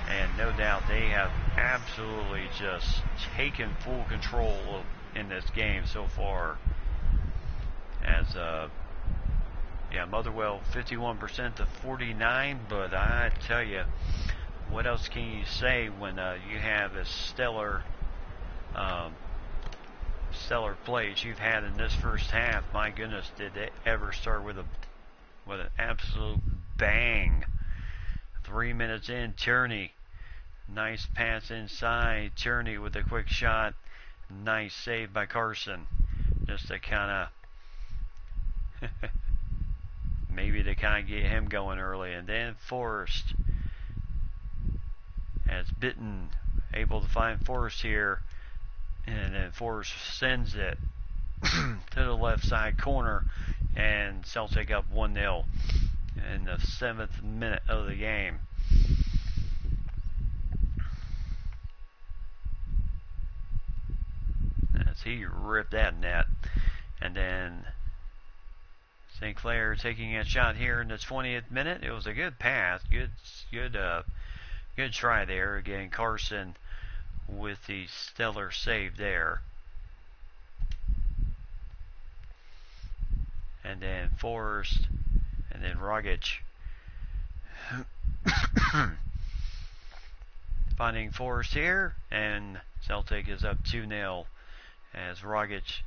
And no doubt they have absolutely just taken full control in this game so far. As Motherwell 51% to 49, but I tell you, what else can you say when you have as stellar plays you've had in this first half? My goodness, did it ever start with an absolute bang? 3 minutes in, Tierney, nice pass inside. Tierney with a quick shot, nice save by Carson, just to kind of maybe to kind of get him going early. And then Forrest, as Bitten able to find Forrest here, and then Forrest sends it to the left side corner, and Celtic up 1-0 in the 7th minute of the game. As he ripped that net. And then St. Clair taking a shot here in the 20th minute. It was a good pass, good try there. Again, Carson with the stellar save there. And then Forrest, and then Rogic. Finding Forrest here, and Celtic is up 2-0 as Rogic,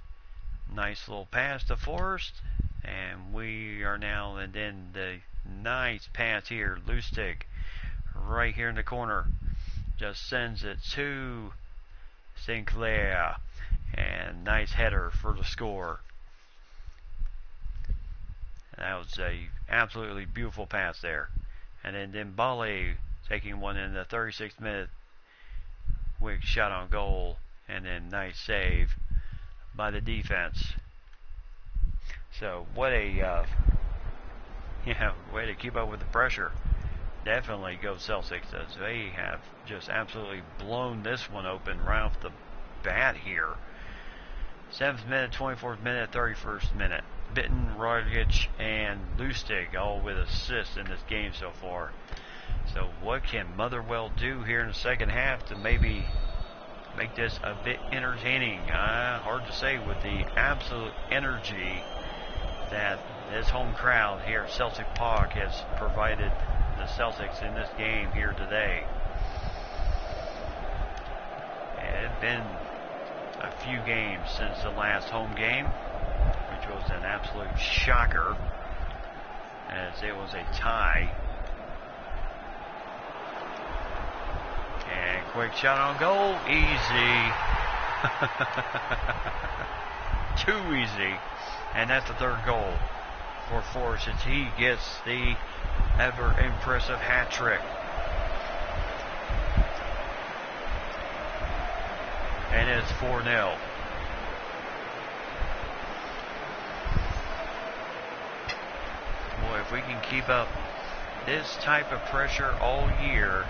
nice little pass to Forrest, and we are now, and then the nice pass here, Lustig, right here in the corner, just sends it to St. Clair, and nice header for the score. That was a absolutely beautiful pass there. And then Dembele taking one in the 36th minute, quick shot on goal, and then nice save by the defense. So what a way to keep up with the pressure. Definitely go Celtics, as they have just absolutely blown this one open right off the bat here. 7th minute, 24th minute, 31st minute. Bitten, Rogic, and Lustig all with assists in this game so far. So what can Motherwell do here in the second half to maybe make this a bit entertaining? Hard to say with the absolute energy that this home crowd here at Celtic Park has provided the Celtics in this game here today. It had been a few games since the last home game, which was an absolute shocker, as it was a tie. And quick shot on goal, easy. Too easy. And that's the third goal for Forrest, as he gets the ever impressive hat trick. And it's 4-0. Boy, if we can keep up this type of pressure all year,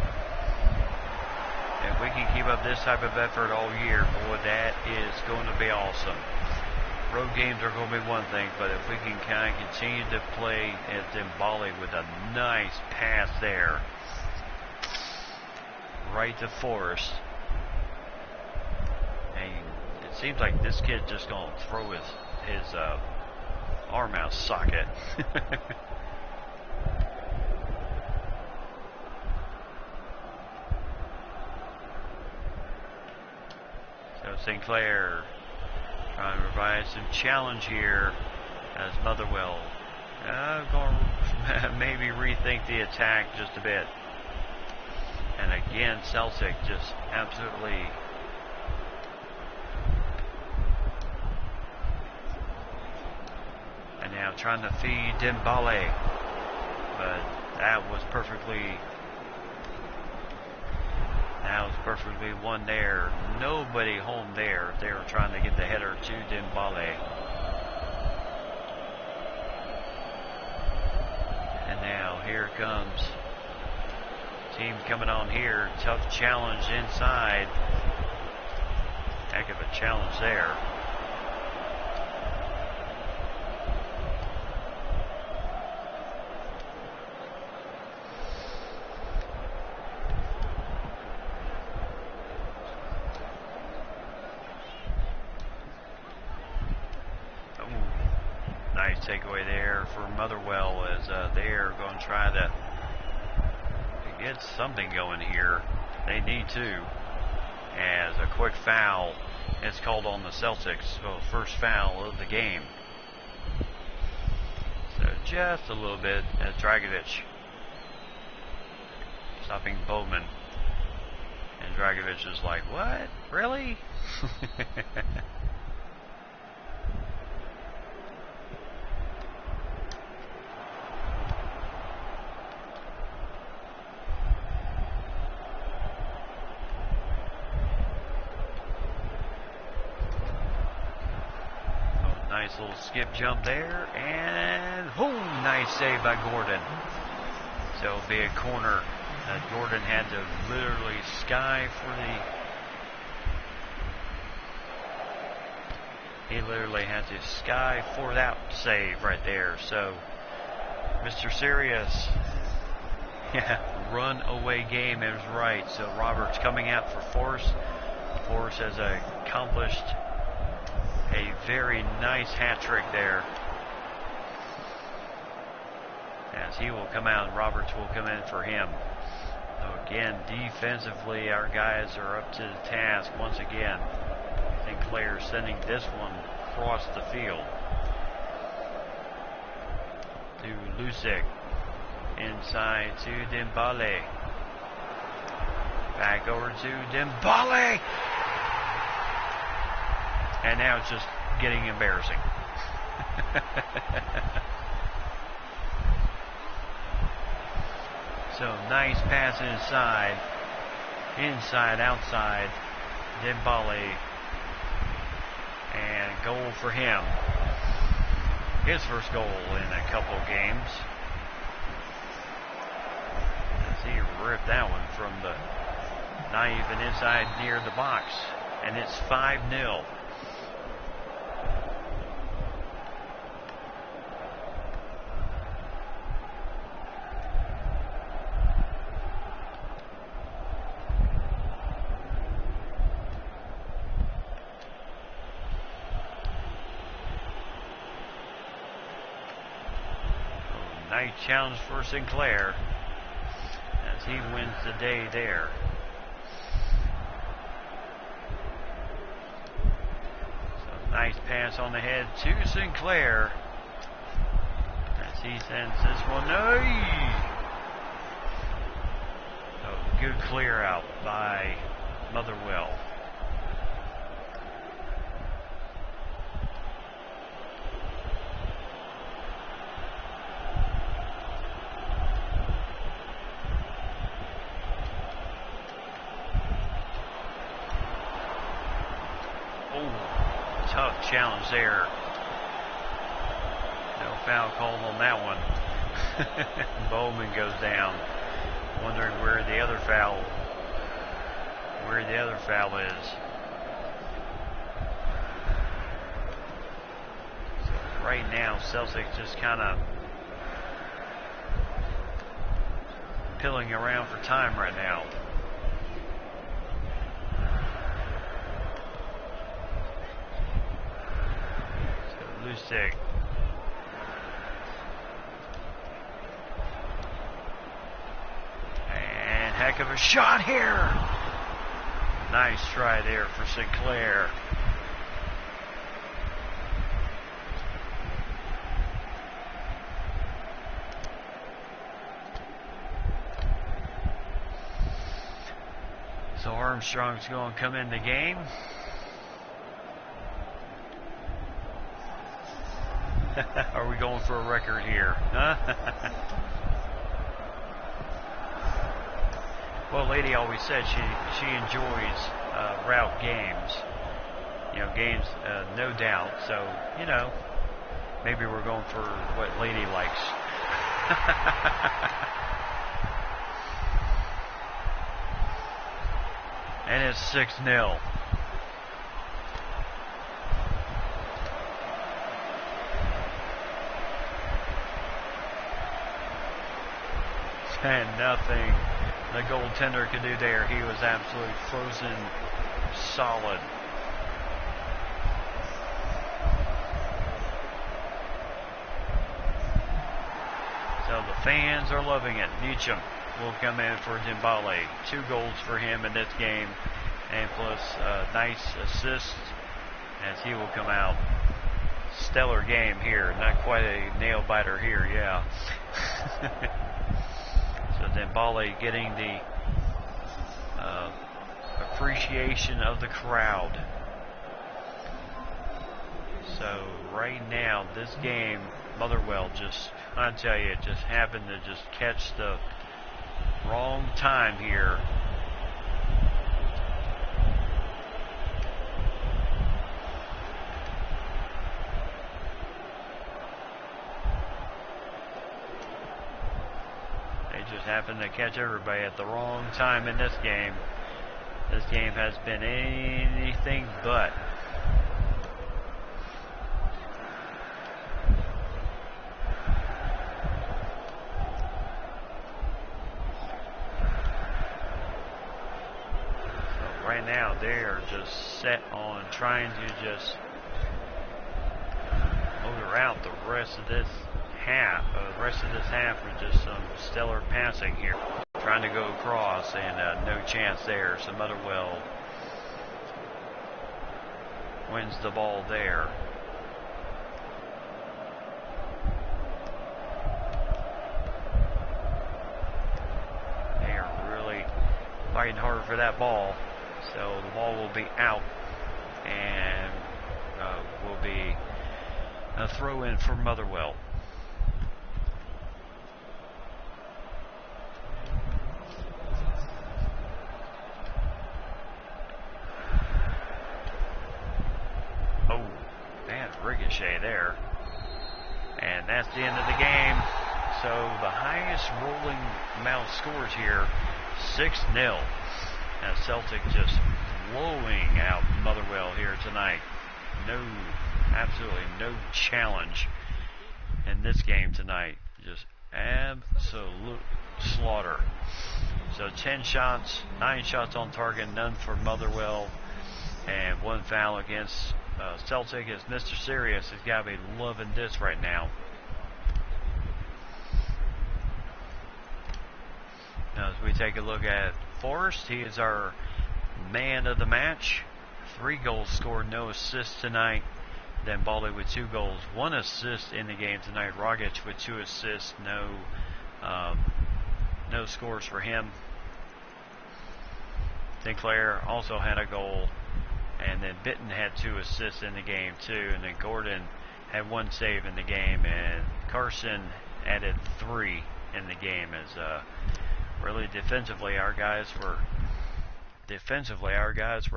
if we can keep up this type of effort all year, boy, that is going to be awesome. Road games are going to be one thing, but if we can kind of continue to play at Dembele with a nice pass there, right to Forrest, and it seems like this kid's just going to throw his arm out socket. So St. Clair trying to provide some challenge here as Motherwell going to maybe rethink the attack just a bit. And again, Celtic just absolutely and now trying to feed Dembele, but that was perfectly won there. Nobody home there. They were trying to get the header to Dembele. And now here comes Team coming on here. Tough challenge inside. Heck of a challenge there. Nice takeaway there for Motherwell as they're going to try to get something going here. They need to. As a quick foul is called on the Celtics. So first foul of the game. So just a little bit as Dragic stopping Bowman. And Dragic is like, what? Really? Nice little skip jump there, and nice save by Gordon. So it'll be a corner that Gordon had to literally sky for he literally had to sky for that save right there. So Mr. Serious, run away game is right. So Roberts coming out for Force. Force has accomplished a very nice hat trick there. As he will come out, Roberts will come in for him. So again, defensively, our guys are up to the task once again. Sinclair sending this one across the field to Lusik. Inside to Dembele. Back over to Dembele. And now it's just getting embarrassing. So nice pass inside. Inside, outside. Dembele. And goal for him. His first goal in a couple of games. As he ripped that one from the not even inside near the box. And it's 5-0. Nice challenge for Sinclair as he wins the day there. So nice pass on the head to Sinclair as he sends this one. So good clear out by Motherwell. Tough challenge there. No foul called on that one. Bowman goes down. Wondering where the other foul is. So right now, Celtics just kind of pilling around for time right now. Lusik. And heck of a shot here. Nice try there for Sinclair. So Armstrong's going to come in the game. Are we going for a record here? Huh? Well, Lady always said she enjoys route games. Games, no doubt. So, maybe we're going for what Lady likes. And it's 6-0. And nothing the goaltender could do there. He was absolutely frozen solid. So the fans are loving it. Meacham will come in for Dembele. 2 goals for him in this game, and plus a nice assist as he will come out. Stellar game here. Not quite a nail biter here, yeah. So Dembele getting the appreciation of the crowd. So right now, this game, Motherwell just, I tell you, just happened to just catch the wrong time here. They just happened to catch everybody at the wrong time in this game. This game has been anything but. Right now, they are just set on trying to just motor out the rest of this half. The rest of this half with just some stellar passing here. Trying to go across, and no chance there. So Motherwell wins the ball there. They are really fighting hard for that ball. So the ball will be out, and will be a throw in for Motherwell. Oh, bad ricochet there. And that's the end of the game. So the highest rolling amount of scores here, 6-0. And Celtic just blowing out Motherwell here tonight. Absolutely no challenge in this game tonight. Just absolute slaughter. So 10 shots, 9 shots on target, none for Motherwell, and 1 foul against Celtic. As Mr. Sirius has got to be loving this right now. Now, as we take a look at Forrest, he is our man of the match. 3 goals scored, no assists tonight. Then Dembele with 2 goals, 1 assist in the game tonight. Rogic with 2 assists, no scores for him. Sinclair also had a goal, and then Bitton had 2 assists in the game too. And then Gordon had 1 save in the game, and Carson added 3 in the game. As really defensively, our guys were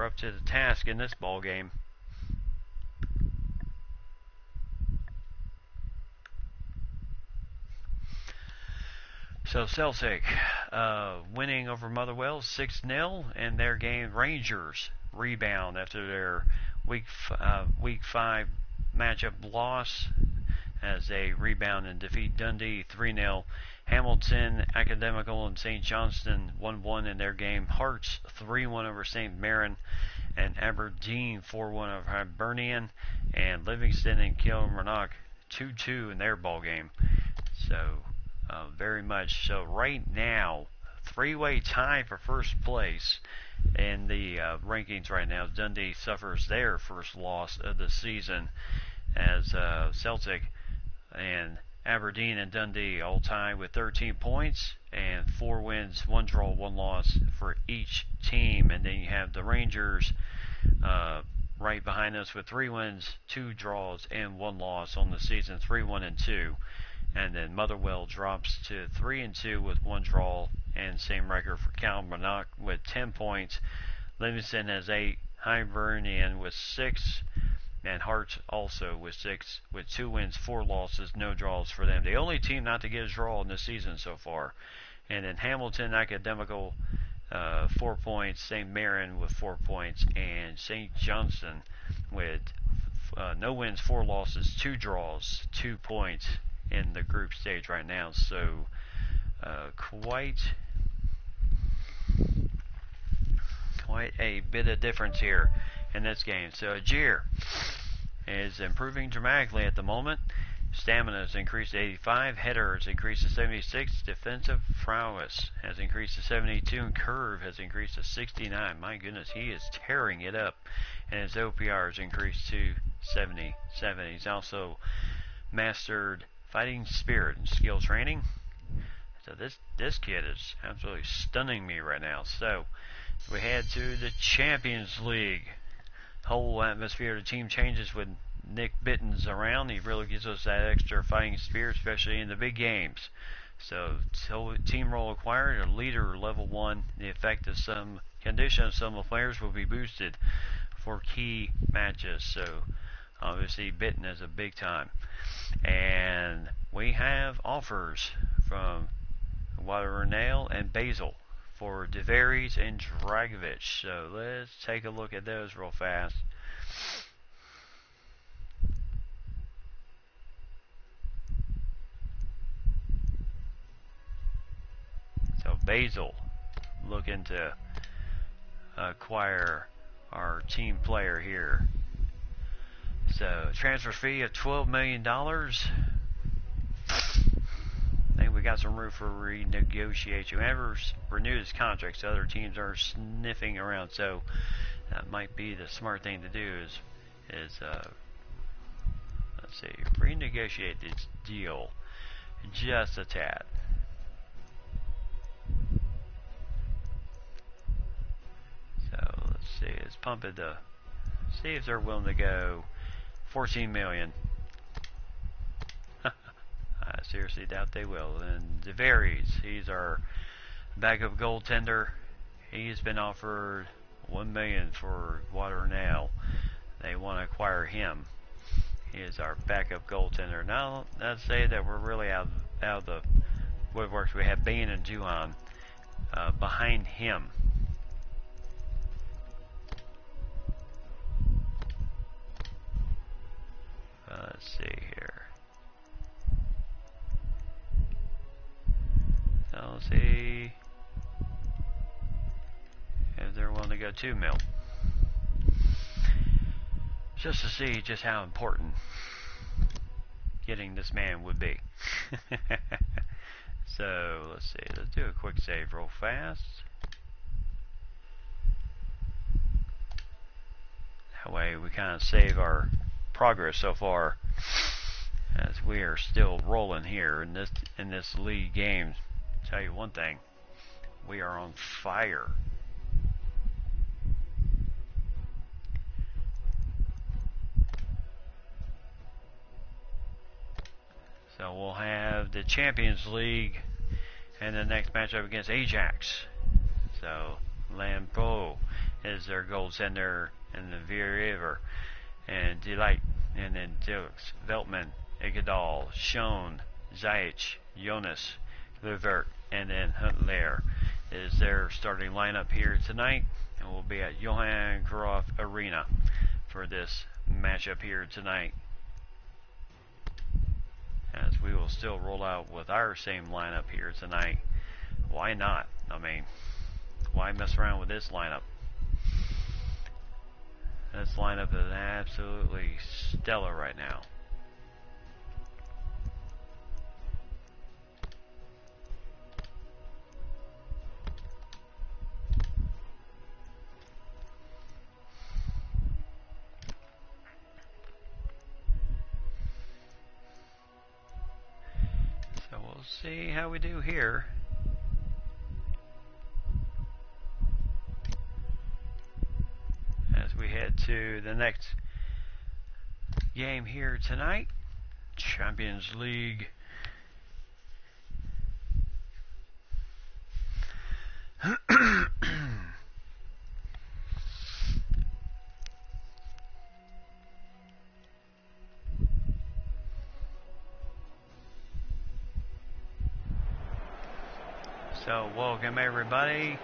up to the task in this ball game. So Celtic winning over Motherwell 6-0, and their game. Rangers rebound after their week 5 matchup loss as they rebound and defeat Dundee 3-0. Hamilton, Academical, and St. Johnston 1-1 in their game. Hearts 3-1 over St. Mirren, and Aberdeen 4-1 over Hibernian, and Livingston and Kilmarnock 2-2 in their ball game. So very much so. Right now, 3-way tie for first place in the rankings right now. Dundee suffers their first loss of the season, as Celtic and Aberdeen and Dundee all tied with 13 points and 4 wins, 1 draw, 1 loss for each team. And then you have the Rangers right behind us with 3 wins, 2 draws, and 1 loss on the season, 3-1-2. And then Motherwell drops to 3-2 with 1 draw, and same record for Kilmarnock with 10 points. Livingston has 8, Hibernian with 6, and Hearts also with 6, with 2 wins, 4 losses, no draws for them. The only team not to get a draw in this season so far. And then Hamilton, Academical, 4 points, St. Marin with 4 points, and St. Johnston with no wins, 4 losses, 2 draws, 2 points in the group stage right now. So quite a bit of difference here in this game. So Ajir is improving dramatically at the moment. Stamina has increased to 85, header has increased to 76, defensive prowess has increased to 72, and curve has increased to 69. My goodness, he is tearing it up. And his OPR has increased to 77. He's also mastered fighting spirit and skill training. So this kid is absolutely stunning me right now. So we head to the Champions League. Whole atmosphere of the team changes with Nick Bittens around. He really gives us that extra fighting spirit, especially in the big games. So team role acquired, a leader level 1. The effect of some condition of some of the players will be boosted for key matches. So obviously Bitten is a big time. And we have offers from Waternail and Basil for DeVaries and Dragovic. So let's take a look at those real fast. So Basil looking to acquire our team player here. So transfer fee of $12 million. I think we got some room for renegotiation. Whoever renewed his contract, so other teams are sniffing around. So that might be the smart thing to do is let's see, renegotiate this deal just a tad. So let's see, let's pump it to see if they're willing to go 14 million. I seriously doubt they will. And DeVaries, he's our backup goaltender. He's been offered $1 million for Waternail. They want to acquire him. He is our backup goaltender. Now, let's say that we're really out of the woodworks. We have Bain and Juhan behind him. Let's see here. So let's see if they're willing to go 2 mil. Just to see just how important getting this man would be. So let's see. Let's do a quick save real fast. That way we kind of save our progress so far, as we are still rolling here in this league game. Tell you one thing, we are on fire. So we'll have the Champions League and the next matchup against Ajax. So Lampo is their goaltender in the River, and Delight, and then Dux, Veltman, Iguodala, Schoen, Zajic, Jonas, Levert, and then Huntlair is their starting lineup here tonight, and we'll be at Johan Cruyff Arena for this matchup here tonight, as we will still roll out with our same lineup here tonight. Why not? I mean, why mess around with this lineup? This lineup is absolutely stellar right now. So we'll see how we do here. As we head to the next game here tonight, Champions League. So welcome everybody.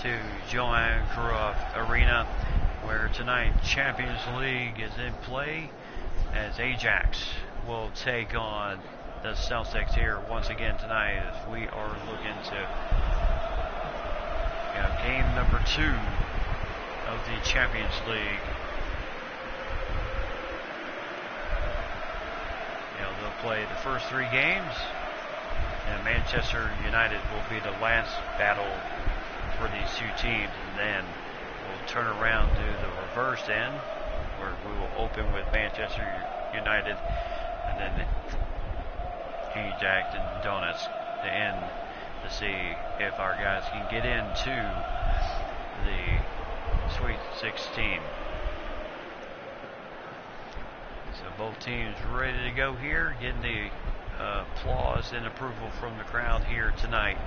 to Johan Cruyff Arena, where tonight Champions League is in play as Ajax will take on the Celtics here once again tonight, as we are looking to game number 2 of the Champions League. They'll play the first 3 games, and Manchester United will be the last battle for these 2 teams, and then we'll turn around to the reverse end, where we will open with Manchester United and then Ajax and Donetsk to end, to see if our guys can get into the Sweet 16. So both teams ready to go here, getting the applause and approval from the crowd here tonight.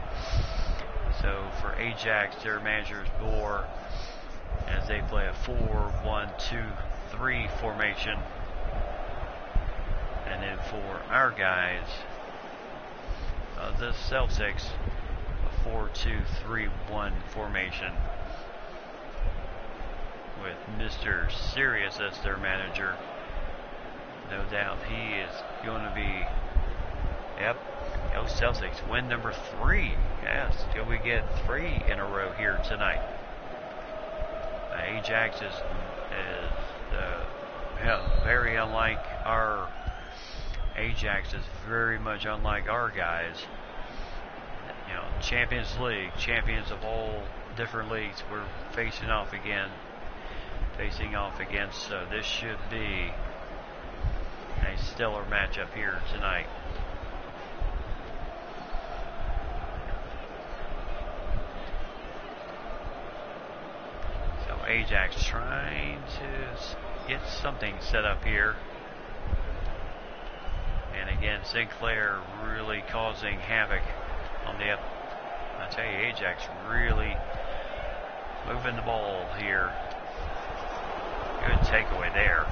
So for Ajax, their manager's Boer, as they play a 4-1-2-3 formation. And then for our guys, the Celtics, a 4-2-3-1 formation, with Mr. Sirius as their manager. No doubt he is going to be, Celtics win number 3. Yes, till we get 3 in a row here tonight. Ajax is very unlike our. Ajax is very much unlike our guys. Champions League, champions of all different leagues, we're facing off against. So this should be a stellar matchup here tonight. So Ajax trying to get something set up here. And again, Sinclair really causing havoc on the up. I tell you, Ajax really moving the ball here. Good takeaway there.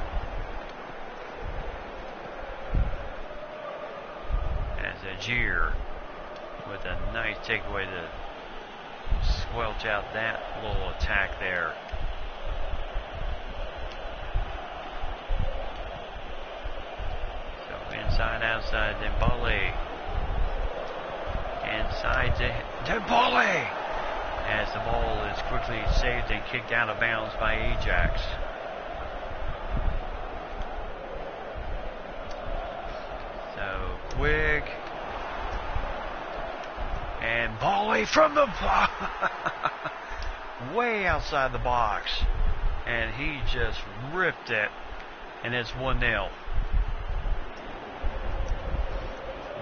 As Agier with a nice takeaway to squelch out that little attack there. Inside, outside, Dembele. Inside to Dembele, as the ball is quickly saved and kicked out of bounds by Ajax. So quick, and volley from the box, way outside the box, and he just ripped it, and it's 1-0.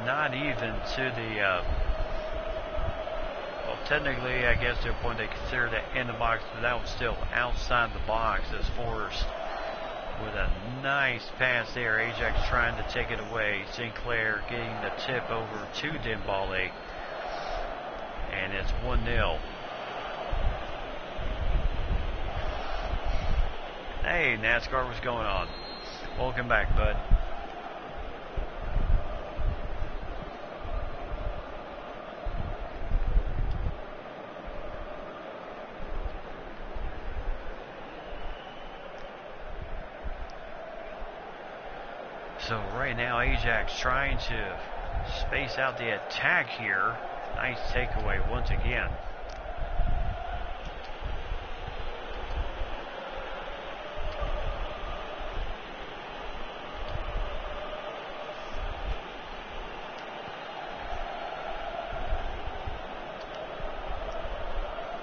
Not even to the, technically, I guess to a point they consider that in the box, but that was still outside the box as Forrest with a nice pass there. Ajax trying to take it away. Sinclair getting the tip over to Dembele, and it's 1-0. Hey, NASCAR, what's going on? Welcome back, bud. So right now Ajax trying to space out the attack here. Nice takeaway once again.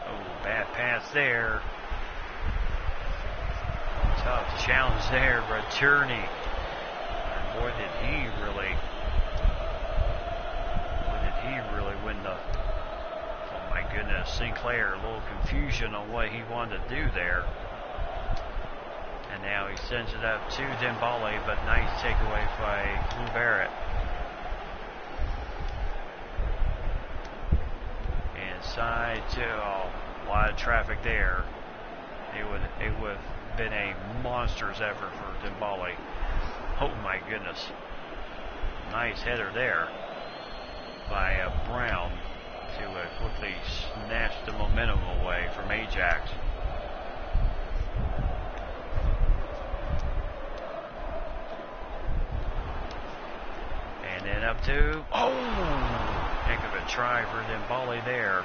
Oh, bad pass there. Tough challenge there, but Tierney. Boy, did he really win the. Oh my goodness, Sinclair, a little confusion on what he wanted to do there. And now he sends it up to Dembele, but nice takeaway by Lou Barrett. Inside to a lot of traffic there. It would have been a monster's effort for Dembele. Oh my goodness. Nice header there by Brown. to quickly snatch the momentum away from Ajax. And then up to, heck of a try for Dembele there.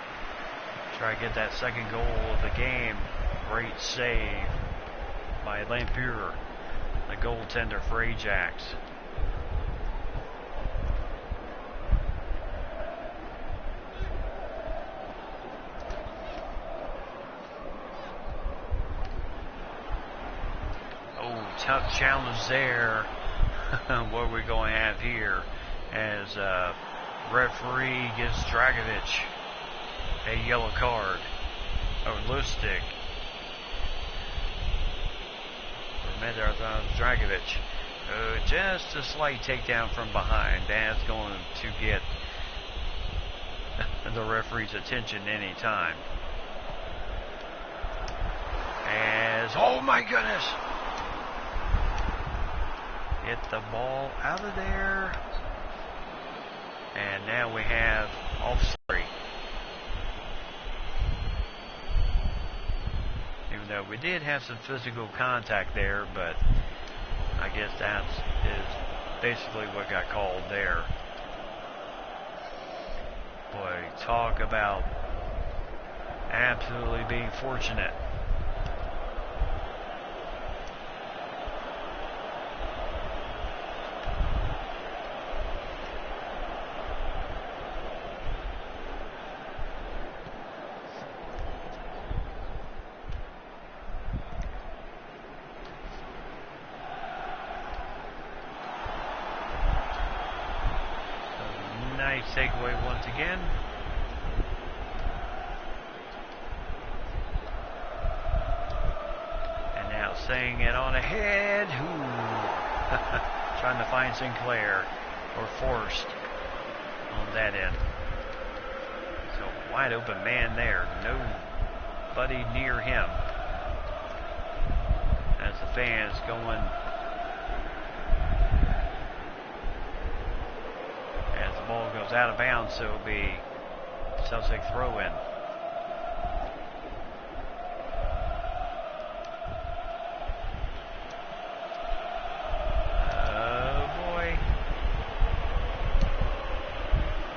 Try to get that second goal of the game. Great save by Lampure, the goaltender for Ajax. Tough challenge there. What are we going to have here as referee gives Dragovic a yellow card. Lustig. Dragovic. Just a slight takedown from behind. That's going to get the referee's attention anytime. As, oh my goodness! Get the ball out of there. And now we have offside. Even though we did have some physical contact there, but I guess that is basically what got called there. Boy, talk about absolutely being fortunate. Nice takeaway once again. And now saying it on ahead. Trying to find Sinclair, or Forrest on that end. So wide open man there. Nobody near him. As the fans going. Ball goes out of bounds, so it'll be Celtic throw in. Oh boy.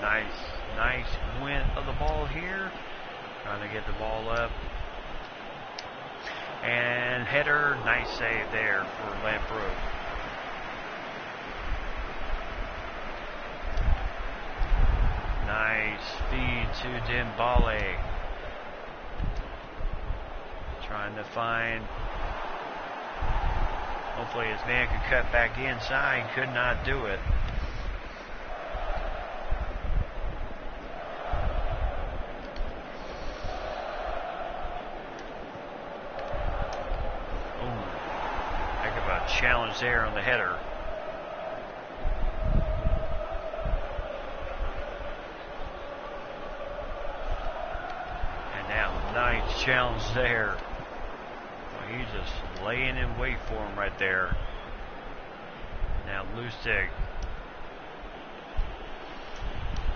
Nice win of the ball here. Trying to get the ball up. And header, nice save there for Lampro. Nice feed to Dembele. Trying to find. Hopefully his man could cut back inside. Could not do it. Heck of a challenge there on the header. Nice challenge there. Well, he's just laying in wait for him right there. Now Lustig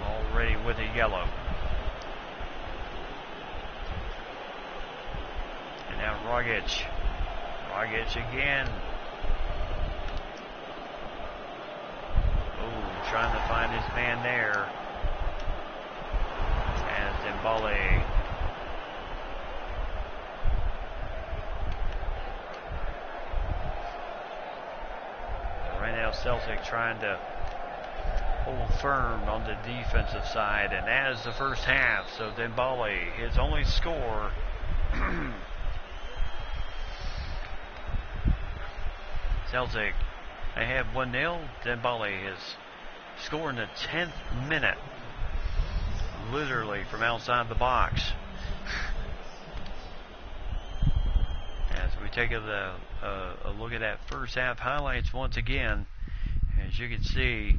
already with a yellow. And now Rogic. Rogic again. Trying to find his man there. As Dembele. Celtic trying to hold firm on the defensive side, and that is the first half. So Dembele, his only score. Celtic, they have 1-0. Dembele is scoring the 10th minute, literally from outside the box. As we take a look at that first half highlights once again. As you can see,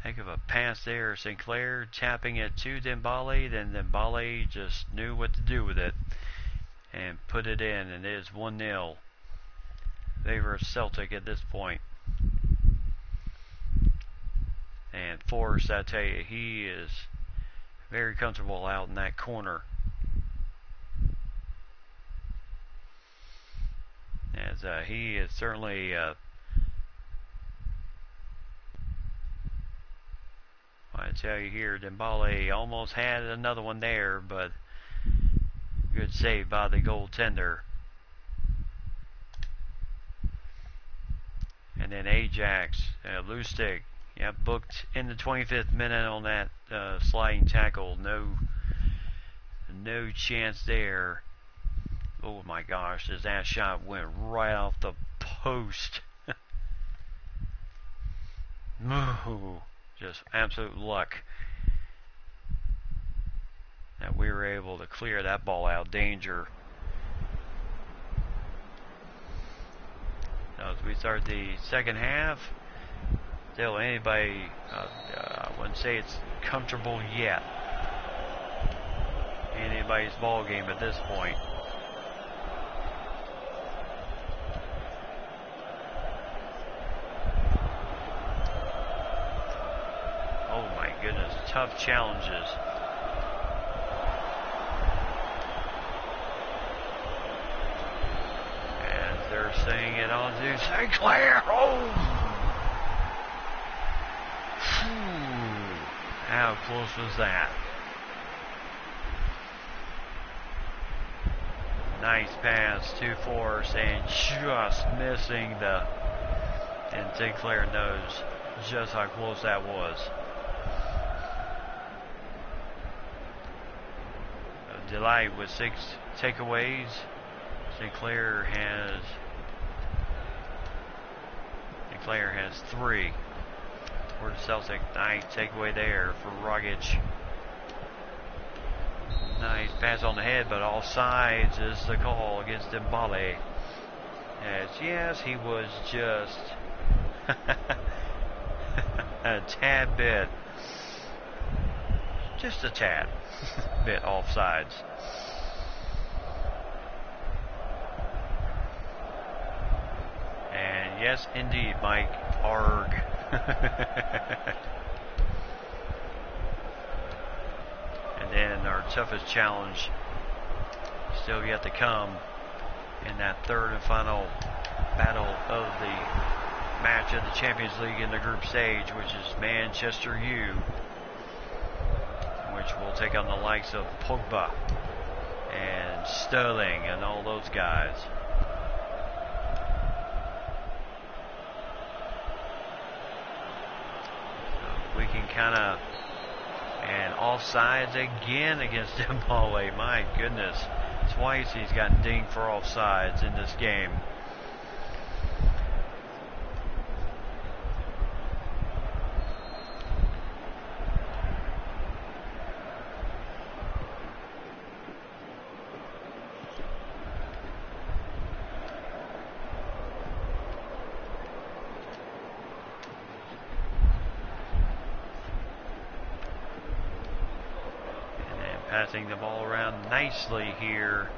heck of a pass there. Sinclair tapping it to Dembele. Then Dembele just knew what to do with it and put it in. And it is 1-0 favor of Celtic at this point. And Forrest, I tell you, he is very comfortable out in that corner. As he is certainly I tell you here, Dembele almost had another one there, but good save by the goaltender. And then Ajax, loose stick, booked in the 25th minute on that sliding tackle. No chance there. Oh my gosh, that shot went right off the post. Just absolute luck that we were able to clear that ball out. Danger. So as we start the second half, still anybody, I wouldn't say it's comfortable yet. Anybody's ball game at this point. Oh my goodness, tough challenges. As they're saying it on to St. Clair. Oh! Whew. How close was that? Nice pass to Force and just missing the, and St. Clair knows just how close that was. Delight with 6 takeaways. St. Clair has 3. For the Celtic, nice takeaway there for Rogic. Nice pass on the head, but offsides is the call against Dembele. Yes, he was just a tad bit, just a tad bit offsides. And yes, indeed, Mike, arg. And then our toughest challenge still yet to come in that third and final battle of the match of the Champions League in the group stage, which is Manchester U, which will take on the likes of Pogba and Sterling and all those guys. So we can kind of, and offsides again against Dembele. My goodness, twice he's gotten dinged for offsides in this game. Passing the ball around nicely here.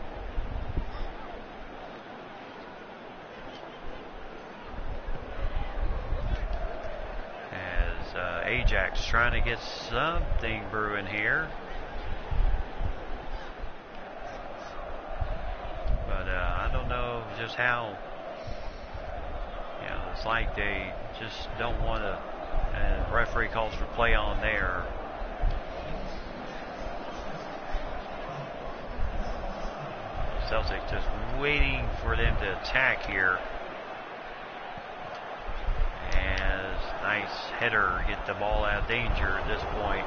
As Ajax trying to get something brewing here. But I don't know just how, it's like they just don't want to, and referee calls for play on there. Celtic just waiting for them to attack here. As nice header, get the ball out of danger at this point.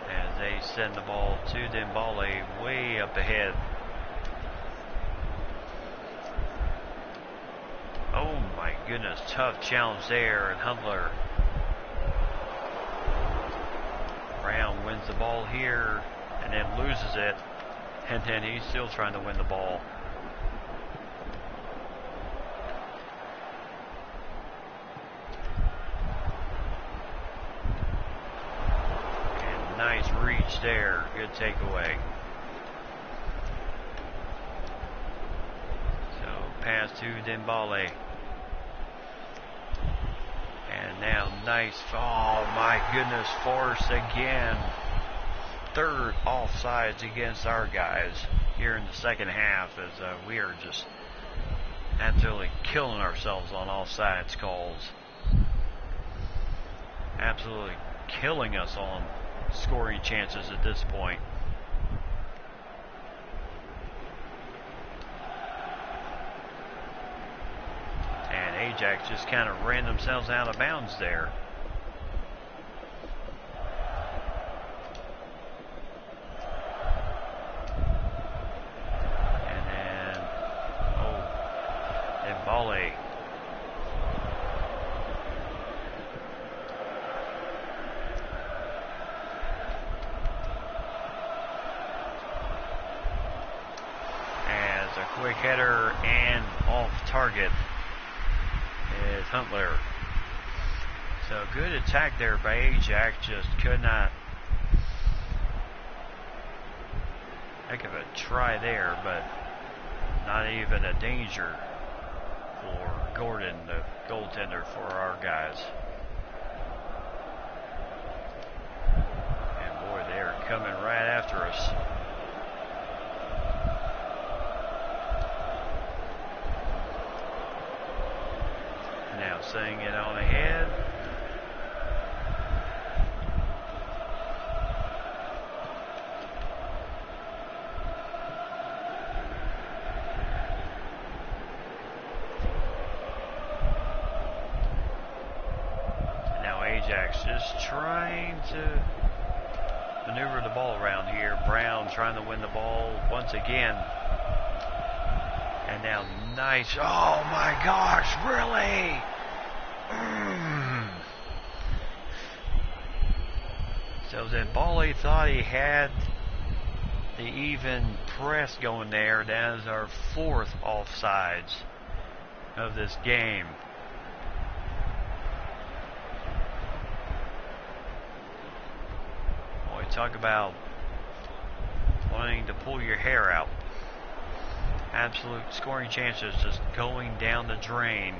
As they send the ball to Dembele way up ahead. Oh my goodness, tough challenge there, and Hundler. Brown wins the ball here. And then loses it, and then he's still trying to win the ball. And nice reach there, good takeaway. So pass to Dembele. And now nice, oh my goodness, force again. Third offsides against our guys here in the second half, as we are just absolutely killing ourselves on offsides calls. Absolutely killing us on scoring chances at this point. And Ajax just kind of ran themselves out of bounds there. And then, Dembele. As a quick header and off target is Huntler. So good attack there by Ajax, just could not. Heck of a try there, but not even a danger for Gordon, the goaltender for our guys. And boy, they are coming right after us. Now setting it on ahead. Now Ajax just trying to maneuver the ball around here. Brown trying to win the ball once again. And now nice, oh my gosh, really? So Dembele thought he had the even press going there. That is our fourth offsides of this game. Boy, talk about wanting to pull your hair out. Absolute scoring chances just going down the drain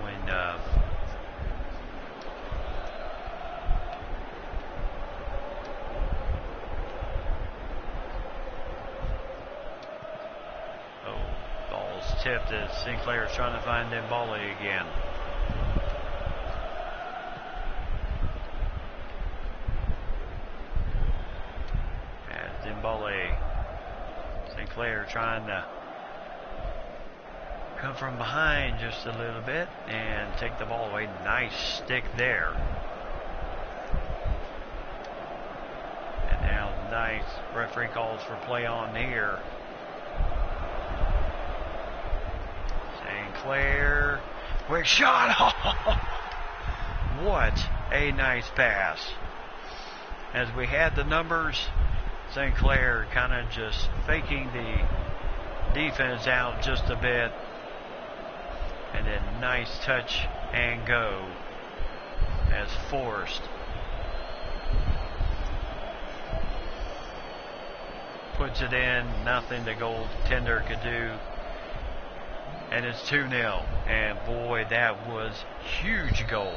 when ball's tipped as Sinclair's trying to find Dembele again. As Dembele, Sinclair trying to come from behind just a little bit and take the ball away. Nice stick there. And now nice referee calls for play on here. Sinclair, quick shot. What a nice pass. As we had the numbers, Sinclair kind of just faking the defense out just a bit. And then nice touch and go as Forrest puts it in. Nothing the goaltender could do. And it's 2-0. And boy, that was huge goal.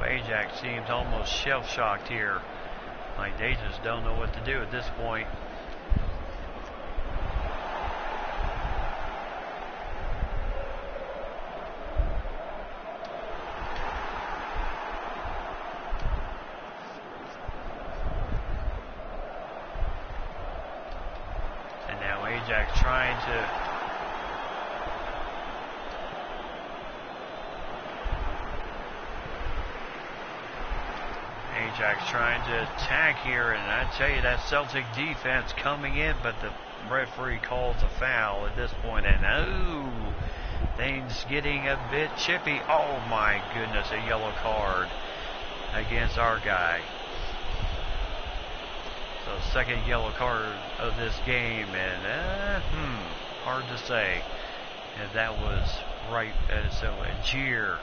Ajax seems almost shell-shocked here. Like they just don't know what to do at this point. And now Ajax trying to trying to attack here, and I tell you, that Celtic defense coming in, but the referee calls a foul at this point, and things getting a bit chippy. Oh my goodness, a yellow card against our guy. So second yellow card of this game, and hard to say if that was right. So a jeer.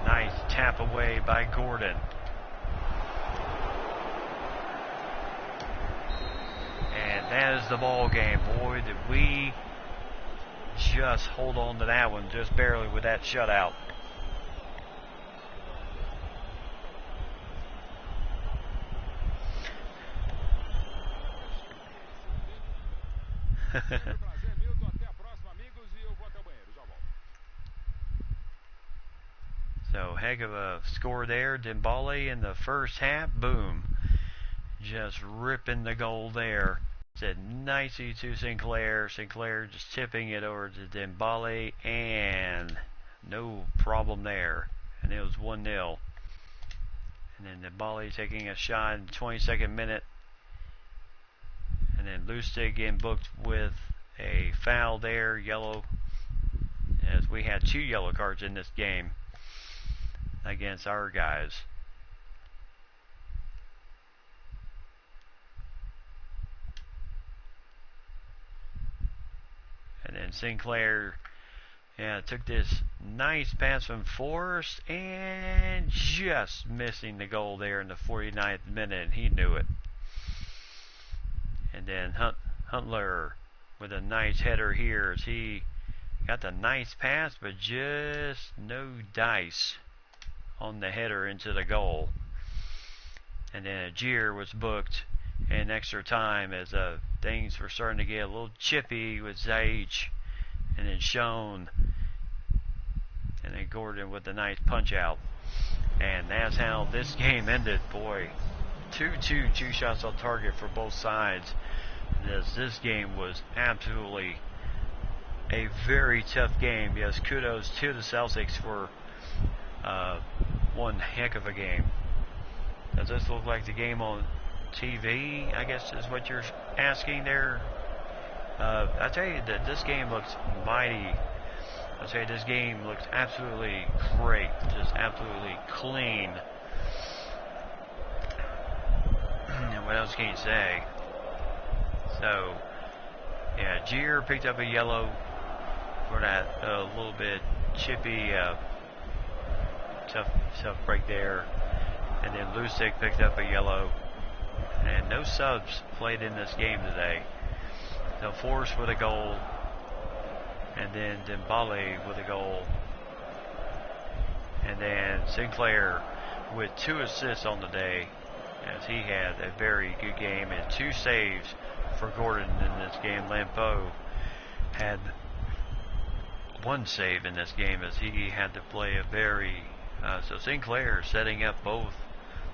Nice tap away by Gordon. And that is the ball game. Boy, did we just hold on to that one just barely with that shutout. So heck of a score there. Dembele in the first half. Boom. Just ripping the goal there. Said nicely to Sinclair. Sinclair just tipping it over to Dembele, and no problem there. And it was 1-0. And then Dembele taking a shot in the 22nd minute. And then Lustig getting booked with a foul there, yellow, as we had 2 yellow cards in this game against our guys. And then Sinclair took this nice pass from Forrest and just missing the goal there in the 49th minute, and he knew it. And then Huntler with a nice header here as he got the nice pass, but just no dice on the header into the goal. And then a jeer was booked in extra time as things were starting to get a little chippy with Zaich, and then Schoen, and then Gordon with a nice punch out. And that's how this game ended. Boy, 2-2, 2 shots on target for both sides. This game was absolutely a very tough game. Yes, kudos to the Celtics for one heck of a game. Does this look like the game on TV, I guess is what you're asking there? I tell you that this game looks mighty. I tell you, this game looks absolutely great. Just absolutely clean. What else can you say? So, yeah, Jeer picked up a yellow for that little bit chippy, tough break there. And then Lustig picked up a yellow. And no subs played in this game today. So Forrest with a goal. And then Dembele with a goal. And then Sinclair with 2 assists on the day, as he had a very good game, and 2 saves for Gordon in this game. Lampeau had 1 save in this game as he had to play a very so Sinclair setting up both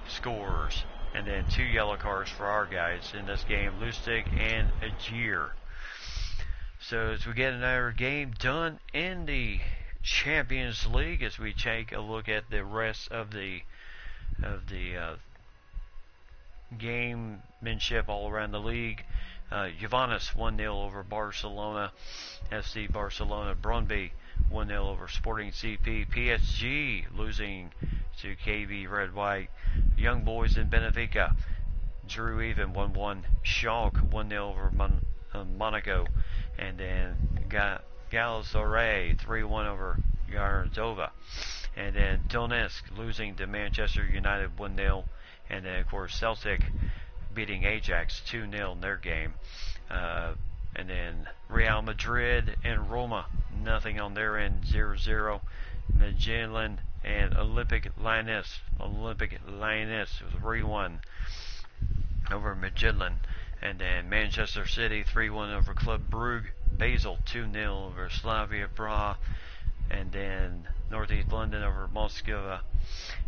scores, and then 2 yellow cards for our guys in this game, Lustig and Agier. So as we get another game done in the Champions League, as we take a look at the rest of the gamemanship all around the league. Juventus 1-0 over Barcelona. FC Barcelona. Brøndby 1-0 over Sporting CP. PSG losing to KB Red White. Young Boys in Benfica drew even 1-1. Schalke 1-0 over Monaco. And then Galatasaray 3-1 over Yarzova. And then Donetsk losing to Manchester United 1-0. And then, of course, Celtic beating Ajax 2-0 in their game. And then Real Madrid and Roma, nothing on their end, 0-0. Midtjylland and Olympic Lioness was 3-1 over Midtjylland. And then Manchester City 3-1 over Club Brugge. Basel 2-0 over Slavia Prague. And then Northeast London over Moscow.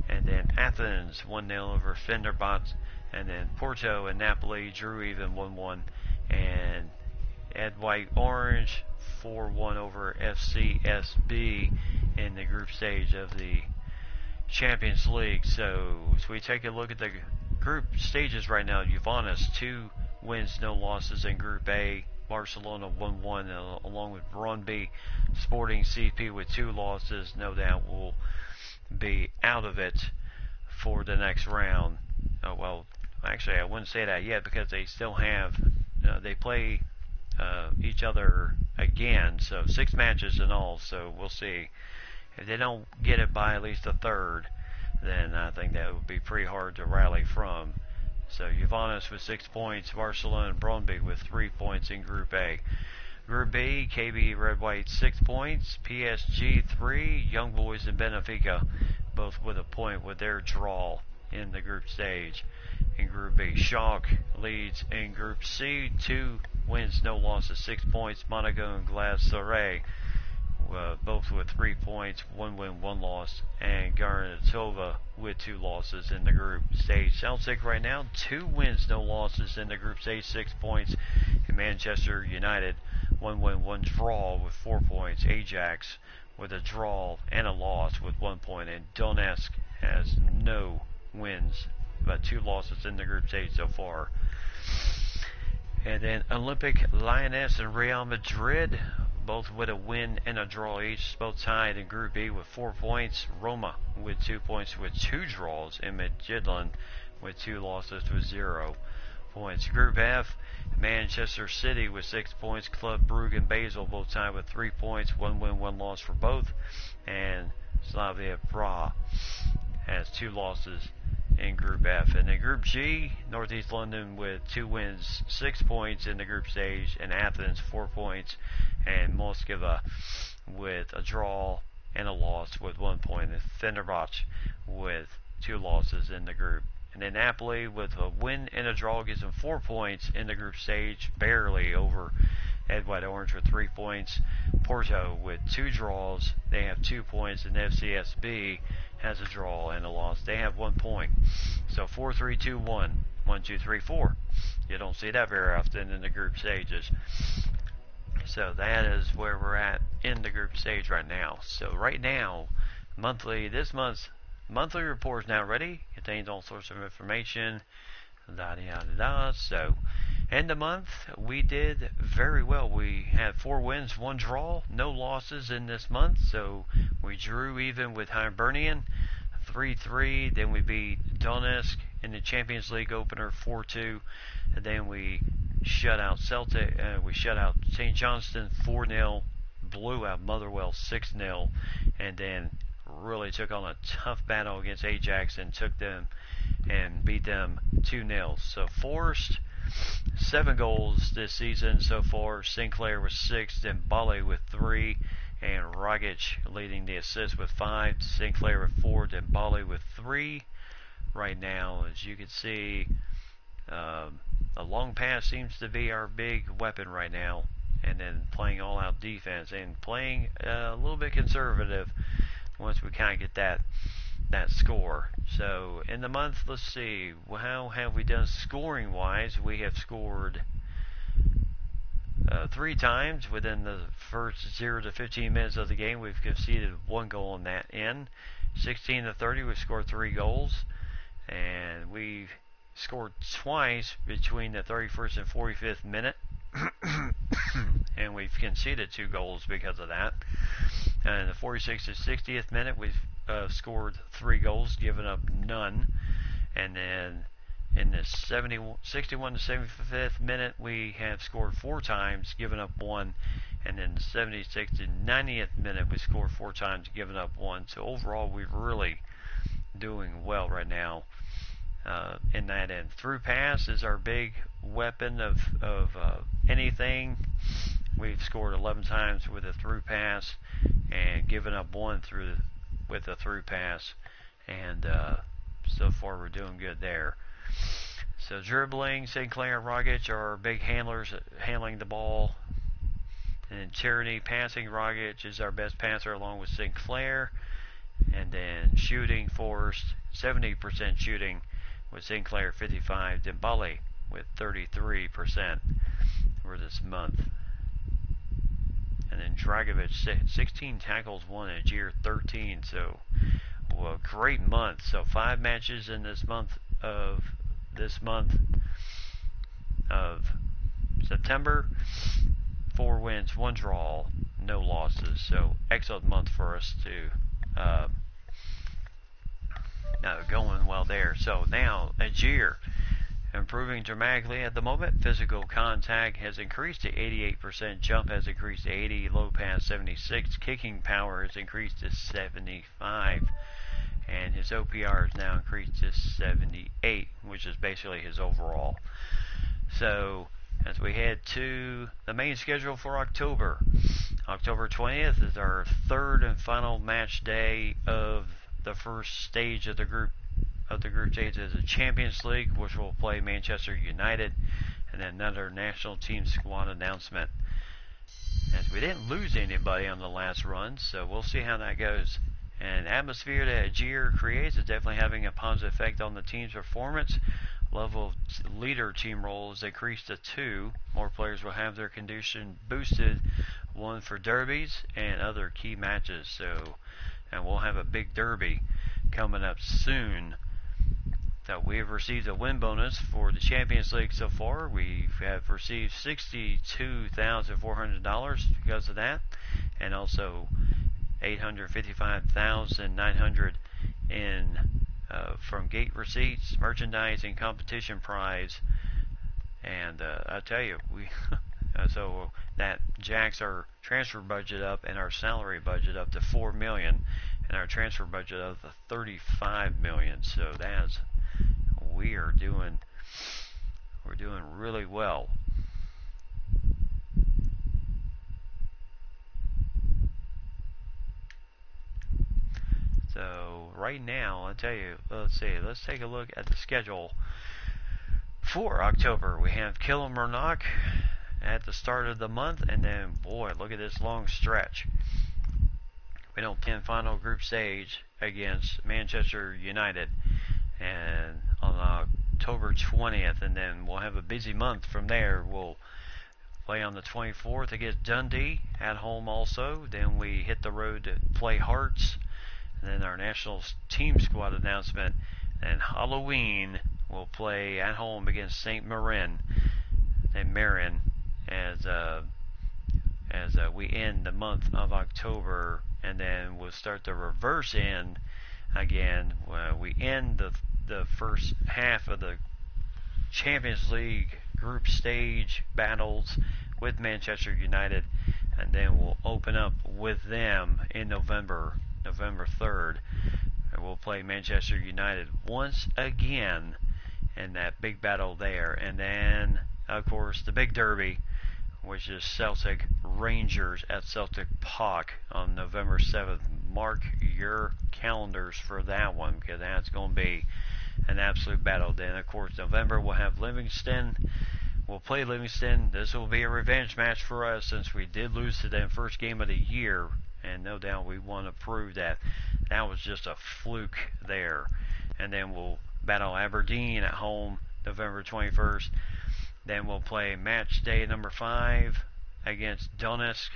And then Athens 1-0 over Fenerbahce. And then Porto and Napoli drew even 1-1. And Ed White Orange 4-1 over FCSB in the group stage of the Champions League. So as we take a look at the group stages right now, Juventus 2 wins, no losses in Group A. Barcelona 1-1 along with Brøndby. Sporting CP with 2 losses, no doubt will be out of it for the next round. Well, actually, I wouldn't say that yet because they still have they play each other again. So 6 matches in all. So we'll see. If they don't get it by at least the third, then I think that would be pretty hard to rally from. So Juventus with 6 points, Barcelona and Brøndby with 3 points in Group A. Group B, KB Red White 6 points, PSG 3, Young Boys and Benfica both with a point with their draw in the group stage. In Group B, Schalke leads in Group C, 2 wins, no losses, 6 points, Monaco and Galatasaray both with 3 points, 1 win, 1 loss, and Garnatova with 2 losses in the group stage. Celtic right now, 2 wins, no losses in the group stage, 6 points. And Manchester United, 1 win, 1 draw with 4 points. Ajax with a draw and a loss with 1 point. And Donetsk has no wins, but 2 losses in the group stage so far. And then Olympic Lioness and Real Madrid, both with a win and a draw each, both tied in Group B with 4 points. Roma with 2 points with 2 draws, and Midtjylland with 2 losses with 0 points. Group F, Manchester City with 6 points. Club Brugge and Basel both tied with 3 points, 1 win, 1 loss for both. And Slavia Prague has 2 losses in Group F. And in Group G, Northeast London with 2 wins, 6 points in the group stage, and Athens 4 points, and Moskva with a draw and a loss with 1 point, and Fenerbahce with 2 losses in the group. And then Napoli with a win and a draw gives them 4 points in the group stage, barely over Ed White Orange with 3 points. Porto with 2 draws, they have 2 points, and FCSB has a draw and a loss. They have 1 point. So 4-3-2-1. 1, 2, 3, 4. You don't see that very often in the group stages. So that is where we're at in the group stage right now. So right now, this month's monthly report is now ready. Contains all sorts of information. So, end the month, we did very well. We had 4 wins, 1 draw, no losses in this month. So we drew even with Hibernian 3-3. Then we beat Donetsk in the Champions League opener 4-2. And then we shut out Celtic. We shut out St. Johnston 4-0. Blew out Motherwell 6-0. And then really took on a tough battle against Ajax and took them and beat them 2-0. So Forest 7 goals this season so far. Sinclair with 6, then Bali with 3, and Rogic leading the assists with 5. Sinclair with 4, then Bali with 3. Right now, as you can see, a long pass seems to be our big weapon right now, and then playing all-out defense and playing a little bit conservative once we kind of get that score. So in the month, let's see, how have we done scoring wise? We have scored 3 times within the first 0 to 15 minutes of the game. We've conceded 1 goal in that end. 16 to 30, we've scored 3 goals, and we've scored twice between the 31st and 45th minute. And we've conceded 2 goals because of that. And in the 46th to 60th minute, we've scored 3 goals, given up none. And then in the 61 to 75th minute, we have scored 4 times, given up 1. And in the 76th to 90th minute, we scored 4 times, given up 1. So overall, we're really doing well right now in that end. Through pass is our big weapon of anything. We've scored 11 times with a through pass and given up 1 with a through pass, and so far we're doing good there. So dribbling, Sinclair and Rogic are our big handlers handling the ball, and then Tyranny passing, Rogic is our best passer along with Sinclair, and then shooting, Forrest 70% shooting with Sinclair 55, Dembele with 33% for this month. And then Dragovic 16 tackles, 1, and Aguirre 13. So a great month. So 5 matches in this month of September. 4 wins, 1 draw, no losses. So excellent month for us to going well there. So now Aegir improving dramatically at the moment. Physical contact has increased to 88%. Jump has increased to 80. Low pass 76. Kicking power has increased to 75. And his OPR is now increased to 78, which is basically his overall. So as we head to the main schedule for October, October 20th is our third and final match day of the first stage of the group stage is the Champions League, which will play Manchester United, and then another national team squad announcement. As we didn't lose anybody on the last run, so we'll see how that goes. And atmosphere that Aegir creates is definitely having a positive effect on the team's performance. Level of leader team role is increased to 2. More players will have their condition boosted, 1 for derbies and other key matches. And we'll have a big derby coming up soon. That we have received a win bonus for the Champions League so far. We have received $62,400 because of that, and also $855,900 in from gate receipts, merchandise, and competition prize. And I tell you, we so that jacks our transfer budget up and our salary budget up to $4 million, and our transfer budget up to $35 million. So that's we're doing really well. So right now, I'll tell you, let's take a look at the schedule for October. We have Kilmarnock at the start of the month, and then boy, look at this long stretch. We don't play final group stage against Manchester United, and on October 20th, and then we'll have a busy month from there. We'll play on the 24th against Dundee at home also. Then we hit the road to play Hearts, and then our national team squad announcement. And Halloween we'll play at home against St. Mirren as we end the month of October, and then we'll start the reverse end again. We end the first half of the Champions League group stage battles with Manchester United, and then we'll open up with them in November 3rd. And we'll play Manchester United once again in that big battle there. And then, of course, the big derby, which is Celtic Rangers at Celtic Park on November 7th. Mark your calendars for that one, because that's going to be an absolute battle. Then, of course, November we'll have Livingston. We'll play Livingston. This will be a revenge match for us since we did lose to them first game of the year, and no doubt we want to prove that that was just a fluke there. And then we'll battle Aberdeen at home November 21st. Then we'll play match day number 5 against Donetsk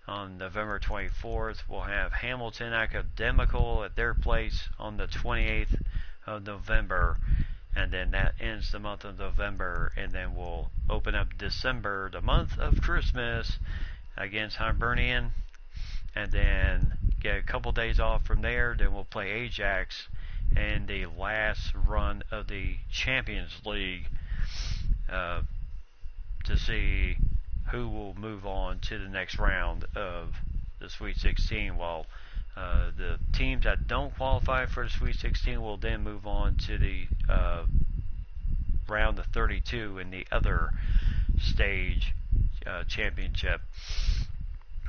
on November 24th. We'll have Hamilton Academical at their place on the 28th of November, and then that ends the month of November. And then we'll open up December, the month of Christmas, against Hibernian, and then get a couple days off from there. Then we'll play Ajax in the last run of the Champions League to see who will move on to the next round of the Sweet 16, while the teams that don't qualify for the Sweet 16 will then move on to the round of 32 in the other stage championship.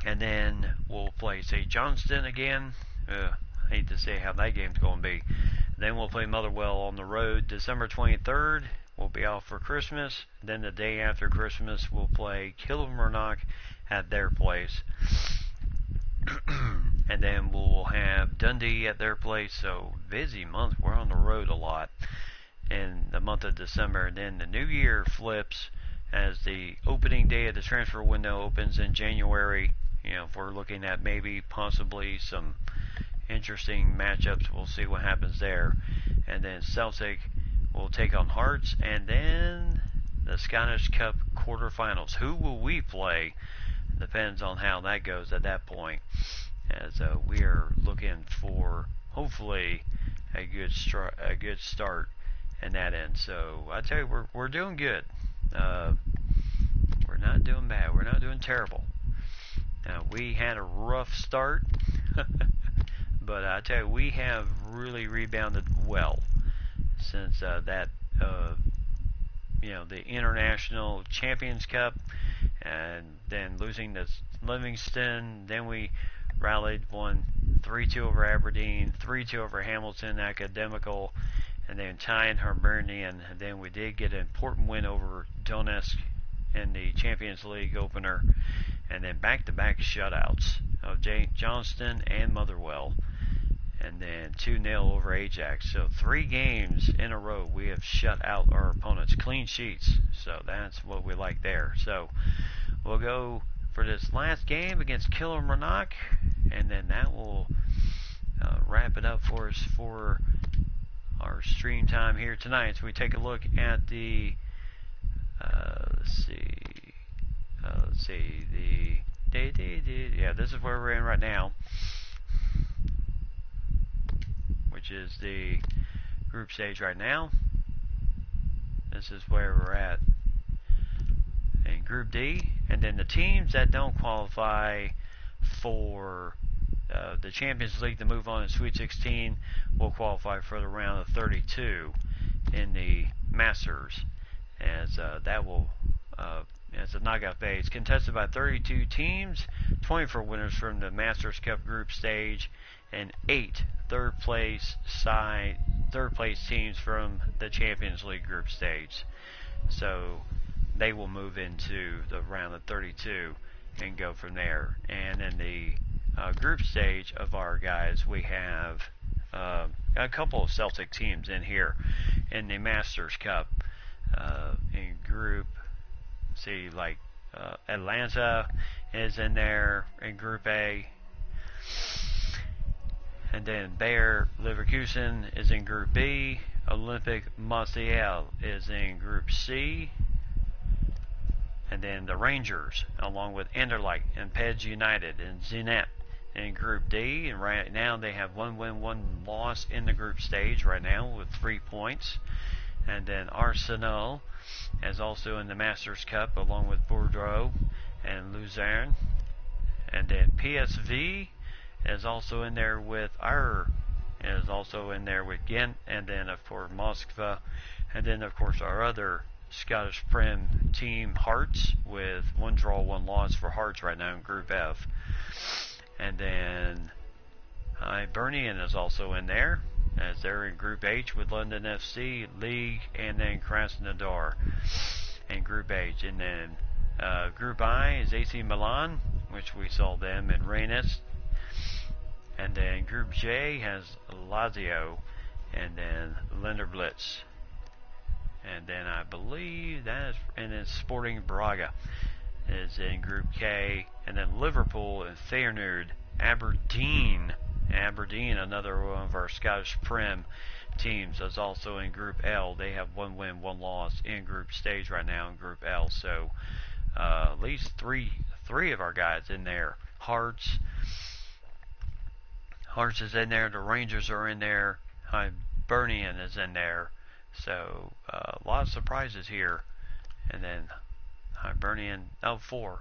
And then we'll play St. Johnston again. Hate to say how that game's going to be. Then we'll play Motherwell on the road December 23rd. We'll be off for Christmas. Then the day after Christmas, we'll play Kilmarnock at their place. And then we'll have Dundee at their place. So busy month. We're on the road a lot in the month of December. And then the new year flips as the opening day of the transfer window opens in January. You know, if we're looking at maybe possibly some interesting matchups, we'll see what happens there. And then Celtic will take on Hearts, and then the Scottish Cup quarterfinals. Who will we play? Depends on how that goes at that point, as we are looking for hopefully a good start in that end. So I tell you, we're doing good. We're not doing bad. We're not doing terrible. We had a rough start, but I tell you, we have really rebounded well since that the International Champions Cup, and then losing to Livingston. Then we rallied, won 3-2 over Aberdeen, 3-2 over Hamilton Academical, and then tying Hibernian. And then we did get an important win over Donetsk in the Champions League opener, and then back-to-back shutouts of Johnston and Motherwell, and then 2-0 over Ajax. So 3 games in a row we have shut out our opponents, clean sheets. So that's what we like there. So we'll go for this last game against Kilmarnock, and then that will wrap it up for us for our stream time here tonight. So we take a look at the this is where we're in right now, which is the group stage right now. This is where we're at in Group D, and then the teams that don't qualify for the Champions League to move on in Sweet 16 will qualify for the round of 32 in the Masters, as that will as a knockout phase contested by 32 teams, 24 winners from the Masters Cup group stage, and 8 third place teams from the Champions League group stage. So they will move into the round of 32 and go from there. And in the group stage of our guys, we have a couple of Celtic teams in here in the Masters Cup. In group, Atlanta is in there in Group A, and then Bayer Leverkusen is in Group B. Olympic Marseille is in Group C, and then the Rangers, along with Anderlecht and Peds United and Zenit in Group D. And right now they have 1 win, 1 loss in the group stage right now with 3 points. And then Arsenal is also in the Masters Cup along with Bordeaux and Luzerne. And then PSV is also in there with Ghent, and then of course Moskva, and then of course our other Scottish Prem team, Hearts, with 1 draw, 1 loss for Hearts right now in Group F. And then Hibernian is also in there, as they're in Group H with London FC, League, and then Krasnodar in Group H. And then Group I is AC Milan, which we saw them in Rennes. And then Group J has Lazio, and then Lenderblitz. And then I believe and then Sporting Braga is in Group K, and then Liverpool and Feyenoord, Aberdeen, another one of our Scottish Prem teams, is also in Group L. They have 1 win, 1 loss in group stage right now in Group L. So at least three of our guys in there. Hearts is in there. The Rangers are in there. Hibernian is in there. So a lot of surprises here. And then Hibernian, 4.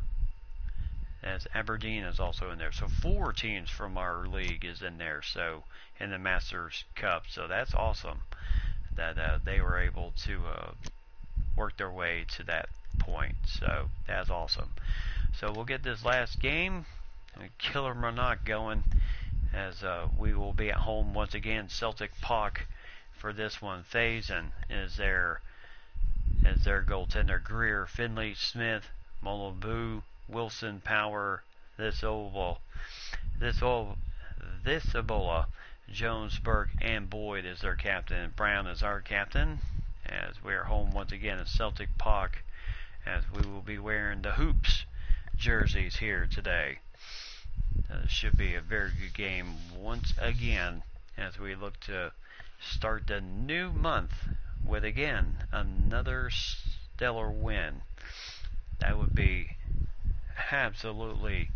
As Aberdeen is also in there. So 4 teams from our league is in there. So in the Masters Cup. So that's awesome that they were able to work their way to that point. So that's awesome. So we'll get this last game, Kilmarnock, going, as we will be at home once again. Celtic Park for this one. Faison is their goaltender. Greer, Finley, Smith, Molabu, Wilson, Power, this Ebola, Jones, Burke, and Boyd is their captain. Brown is our captain, as we are home once again at Celtic Park, as we will be wearing the Hoops jerseys here today. This should be a very good game once again, as we look to start the new month with, again, another stellar win. That would be absolutely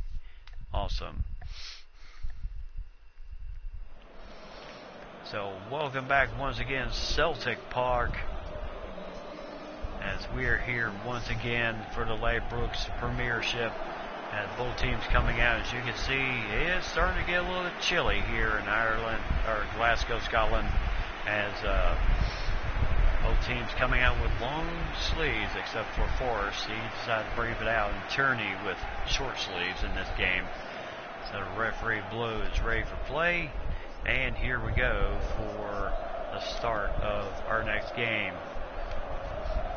awesome. So welcome back once again, Celtic Park, as we are here once again for the Ladbrokes Premiership. As both teams coming out, as you can see, it's starting to get a little bit chilly here in Ireland, or Glasgow, Scotland, as both teams coming out with long sleeves, except for Forrest. He decided to brave it out, and Tierney with short sleeves in this game. So the referee blows ready for play, and here we go for the start of our next game.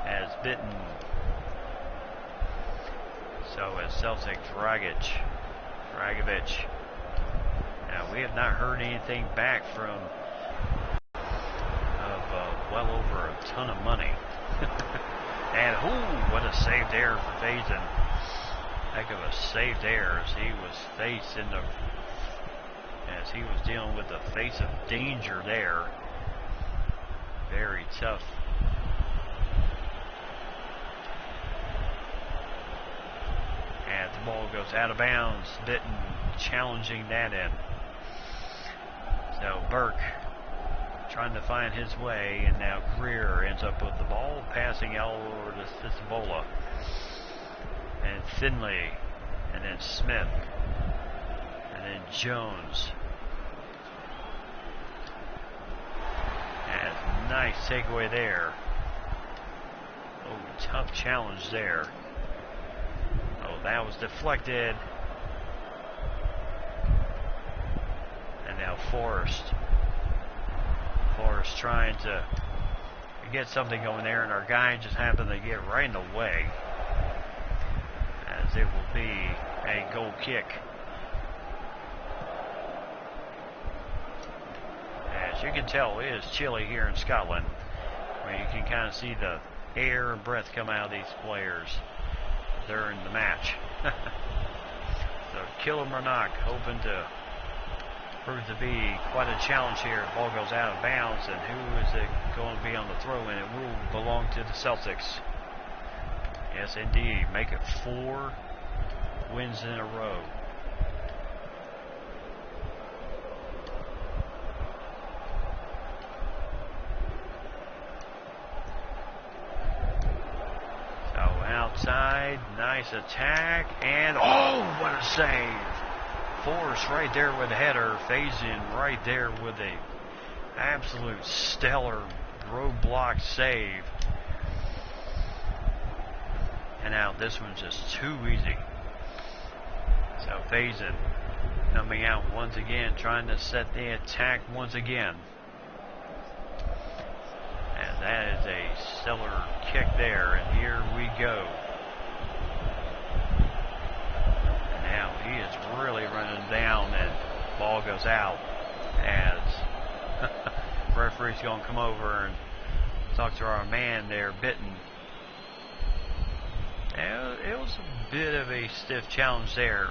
As Bitten. So as Celtic Dragic. Now we have not heard anything back from well over a ton of money. And what a save there for Faison. Heck of a save there, as he was dealing with the face of danger there. Very tough. And the ball goes out of bounds. Bitten challenging that in. So Burke trying to find his way, and now Greer ends up with the ball, passing out over to Cibola. And Finley, and then Smith, and then Jones. And nice takeaway there. Oh, tough challenge there. Oh, that was deflected. And now Forrest trying to get something going there, and our guy just happened to get right in the way, as it will be a goal kick. As you can tell, it is chilly here in Scotland, where you can kind of see the air and breath come out of these players during the match. So Kilmarnock hoping to prove to be quite a challenge here. The ball goes out of bounds, and who is it going to be on the throw? And it will belong to the Celtics. Yes, indeed. Make it 4 wins in a row. So outside, nice attack, and oh, what a save! Forrest right there with a header. Faison right there with a absolute stellar roadblock save. And now this one's just too easy. So Faison coming out once again, trying to set the attack once again. And that is a stellar kick there. And here we go. Now he is really running down, and ball goes out, as referee's going to come over and talk to our man there, Bitten. And it was a bit of a stiff challenge there,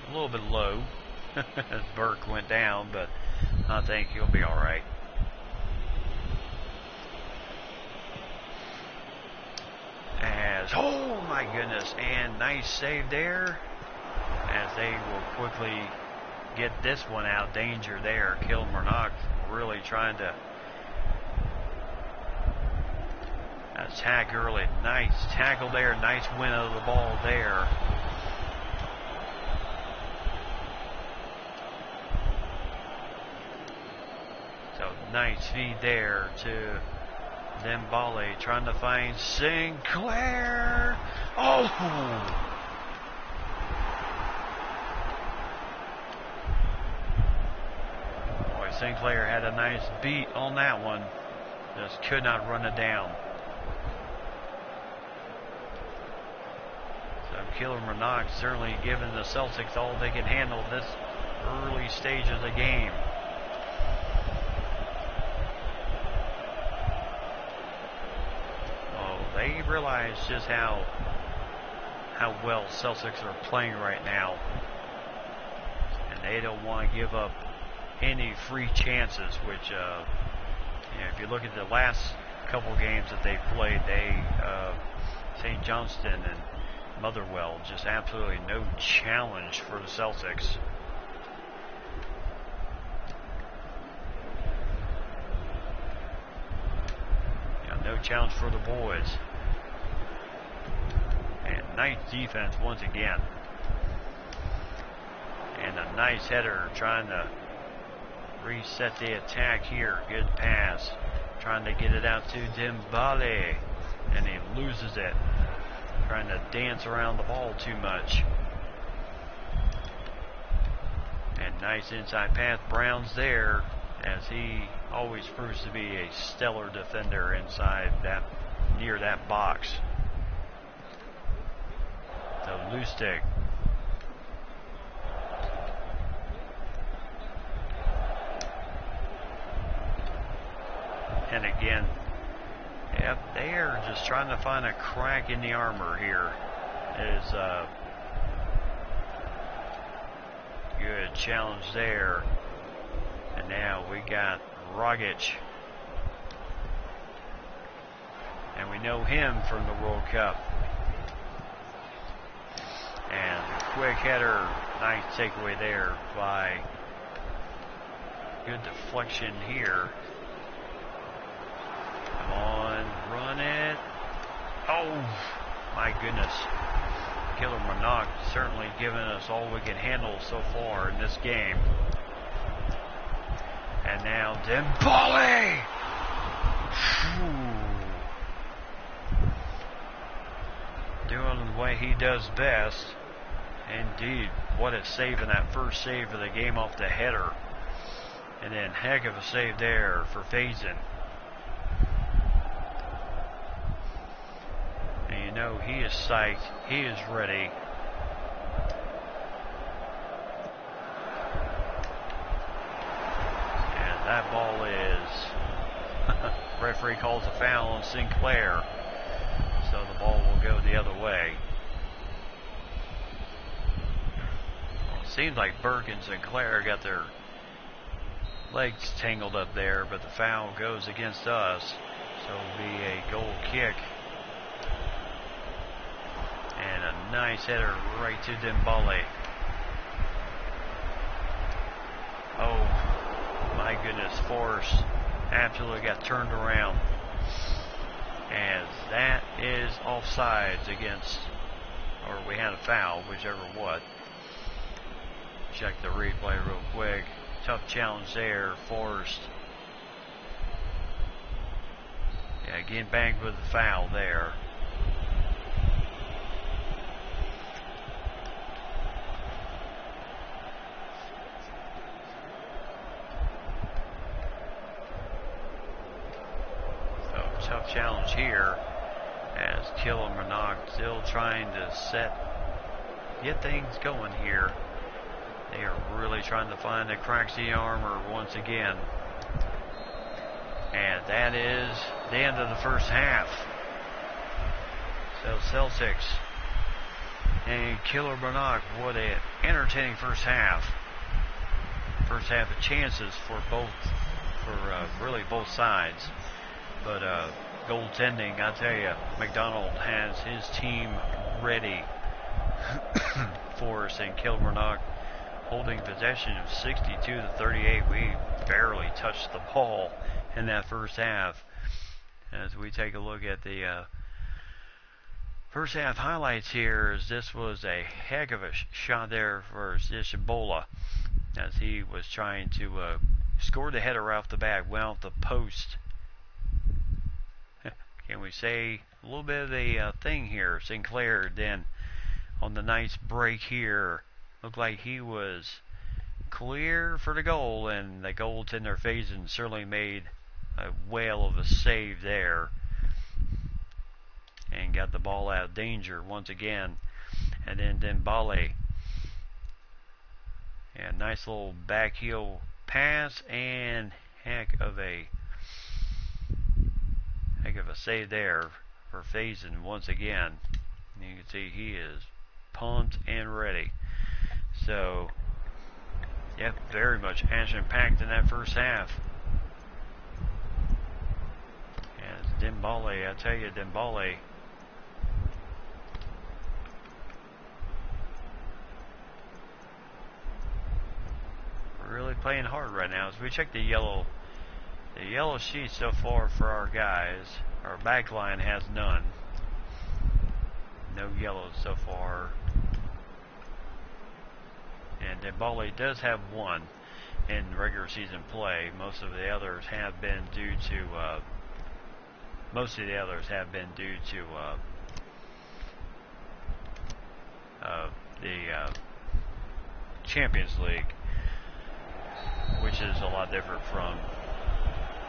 a little bit low as Burke went down, but I think he'll be all right. As, oh my goodness, and nice save there, as they will quickly get this one out. Danger there. Kilmarnock really trying to attack early. Nice tackle there. Nice win of the ball there. So nice feed there to Dembele, trying to find Sinclair. Oh! Sinclair had a nice beat on that one. Just could not run it down. So Kilmarnock certainly giving the Celtics all they can handle this early stage of the game. Oh, they realize just how well Celtics are playing right now. And they don't want to give up any free chances, which if you look at the last couple games that they played, St. Johnston and Motherwell, just absolutely no challenge for the Celtics. challenge for the boys. And nice defense once again. And a nice header trying to reset the attack here. Good pass. Trying to get it out to Dembele. And he loses it. Trying to dance around the ball too much. And nice inside pass. Brown's there, as he always proves to be a stellar defender inside that, near that box. The loose stick. And again, yep, they are just trying to find a crack in the armor here. Is good challenge there. And now we got Rogic. And we know him from the World Cup. And quick header, nice takeaway there by, good deflection here. Come on, run it. Oh, my goodness. Killer Manock certainly giving us all we can handle so far in this game. And now Dembele! Doing the way he does best. Indeed, what a save in that first save of the game off the header. And then heck of a save there for Faison. And you know he is psyched. He is ready. And that ball is... referee calls a foul on Sinclair. So the ball will go the other way. Well, it seems like Burke and Sinclair got their legs tangled up there, but the foul goes against us. So it'll be a goal kick. And a nice header right to Dembele. Oh, my goodness, Forrest absolutely got turned around. As that is offsides against, or we had a foul, whichever what. Check the replay real quick. Tough challenge there, Forrest. Yeah, getting banged with the foul there. Tough challenge here, as Killer Manock still trying to get things going here. They are really trying to find the cracks in the armor once again. And that is the end of the first half. So Celtics and Killer Manock, what an entertaining first half. First half of chances for really both sides. But goaltending, I tell you, McDonald has his team ready for us, and Kilmarnock holding possession of 62-38. We barely touched the ball in that first half. As we take a look at the first half highlights here, as this was a heck of a shot there for Zishibola, as he was trying to score the header off the bat, went off the post. Can we say a little bit of the thing here? Sinclair then on the nice break here looked like he was clear for the goal, and the goaltender Faison certainly made a whale of a save there and got the ball out of danger once again. And then Dembele, yeah, nice little back heel pass, and heck of a save there for Faison once again. And you can see he is pumped and ready. So, yeah, very much action-packed in that first half. As Dembele, I tell you, Dembele really playing hard right now. As we check the yellow sheet so far for our guys. Our back line has none. No yellows so far. And Dembele does have one in regular season play. Most of the others have been due to the Champions League, which is a lot different from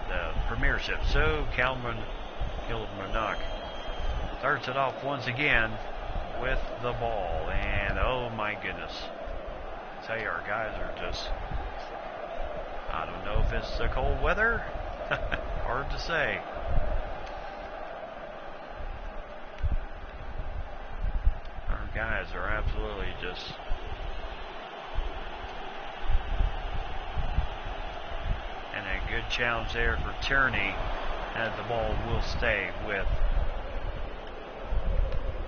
the Premiership. So Kilmarnock starts it off once again with the ball, and oh my goodness, I tell you, our guys are just, I don't know if it's the cold weather, hard to say. Our guys are absolutely just and a good challenge there for Tierney, as the ball will stay with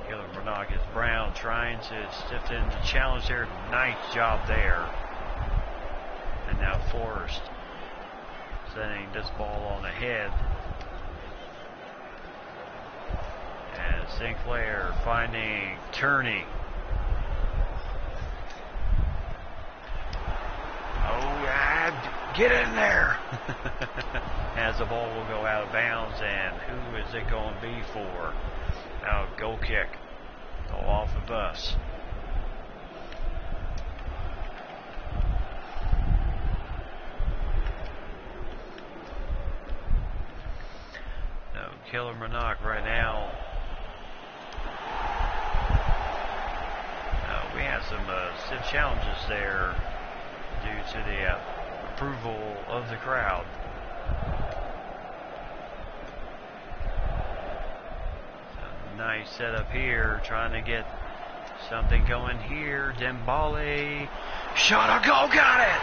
Kilmarnock. Is Brown trying to stiff in the challenge there. Nice job there. And now Forrest sending this ball on ahead. And Sinclair finding Tierney. Oh yeah, get in there. As the ball will go out of bounds, and who is it going to be for? Now, goal kick. Go off of us. No, Kilmarnock right now. We had some stiff challenges there due to the approval of the crowd. So nice setup here, trying to get something going here. Dembele shot a goal, got it!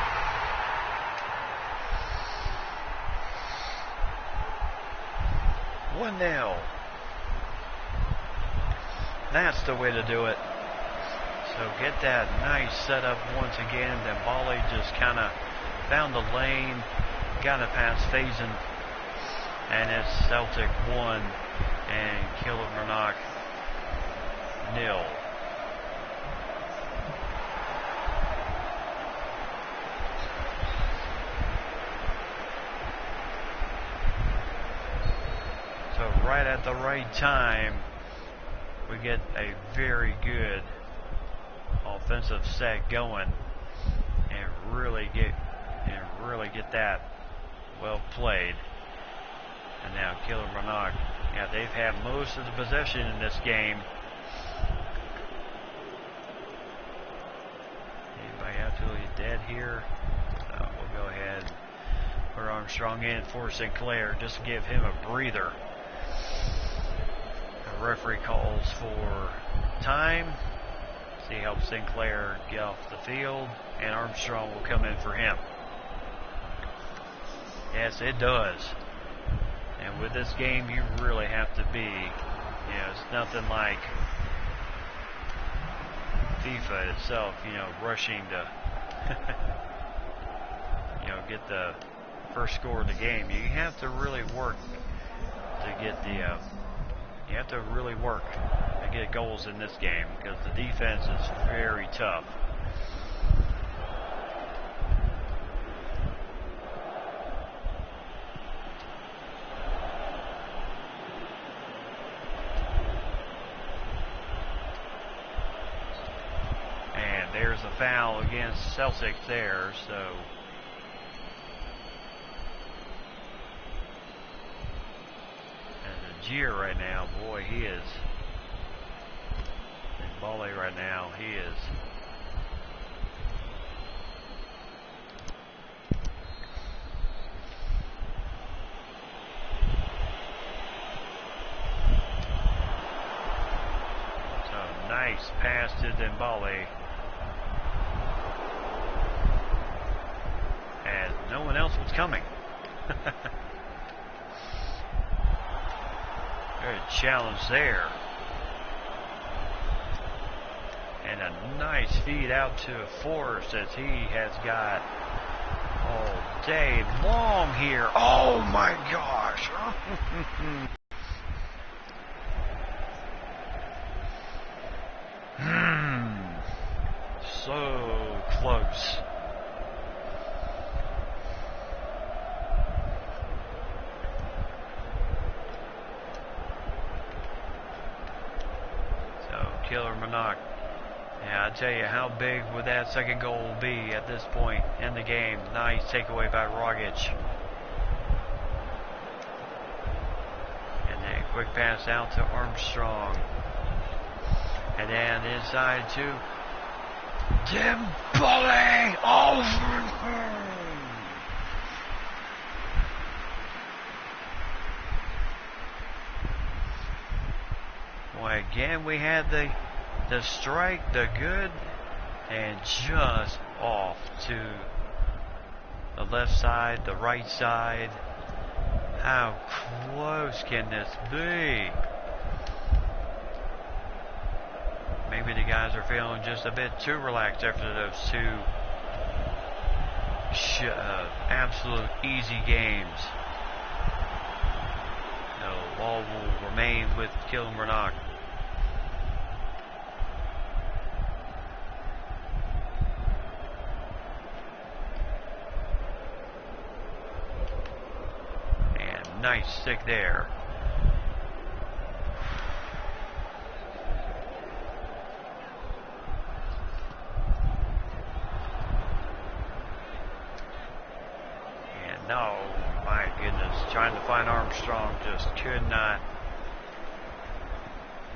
One 0. That's the way to do it. So get that nice setup once again. Dembele just kind of found the lane, got it past Faison, and it's Celtic 1 and Kilmarnock 0. So right at the right time, we get a very good offensive set going, and really get that well played. And now Kilmarnock, yeah, they've had most of the possession in this game. Anybody absolutely dead here? We'll go ahead and put Armstrong in for Sinclair just to give him a breather. The referee calls for time. He helps Sinclair get off the field, and Armstrong will come in for him. Yes, it does. And with this game, you really have to be, it's nothing like FIFA itself, rushing to, get the first score of the game. You have to really work to get you have to really work to get goals in this game, because the defense is very tough. And there's a foul against Celtic there, so Gier right now, boy, he is. Dembele right now, he is. So nice pass to Dembele. As no one else was coming. Good challenge there. And a nice feed out to Forrest, as he has got all day long here. Oh my gosh. so close. So Killer Monarch. Yeah, I tell you, how big would that second goal be at this point in the game? Nice takeaway by Rogic. And then quick pass out to Armstrong. And then inside to Dembele. Oh! Boy, again we had the strike, the good, and just off to the left side, the right side. How close can this be? Maybe the guys are feeling just a bit too relaxed after those two absolute easy games. The ball will remain with Kilmarnock. And nice stick there. No, my goodness, trying to find Armstrong, just could not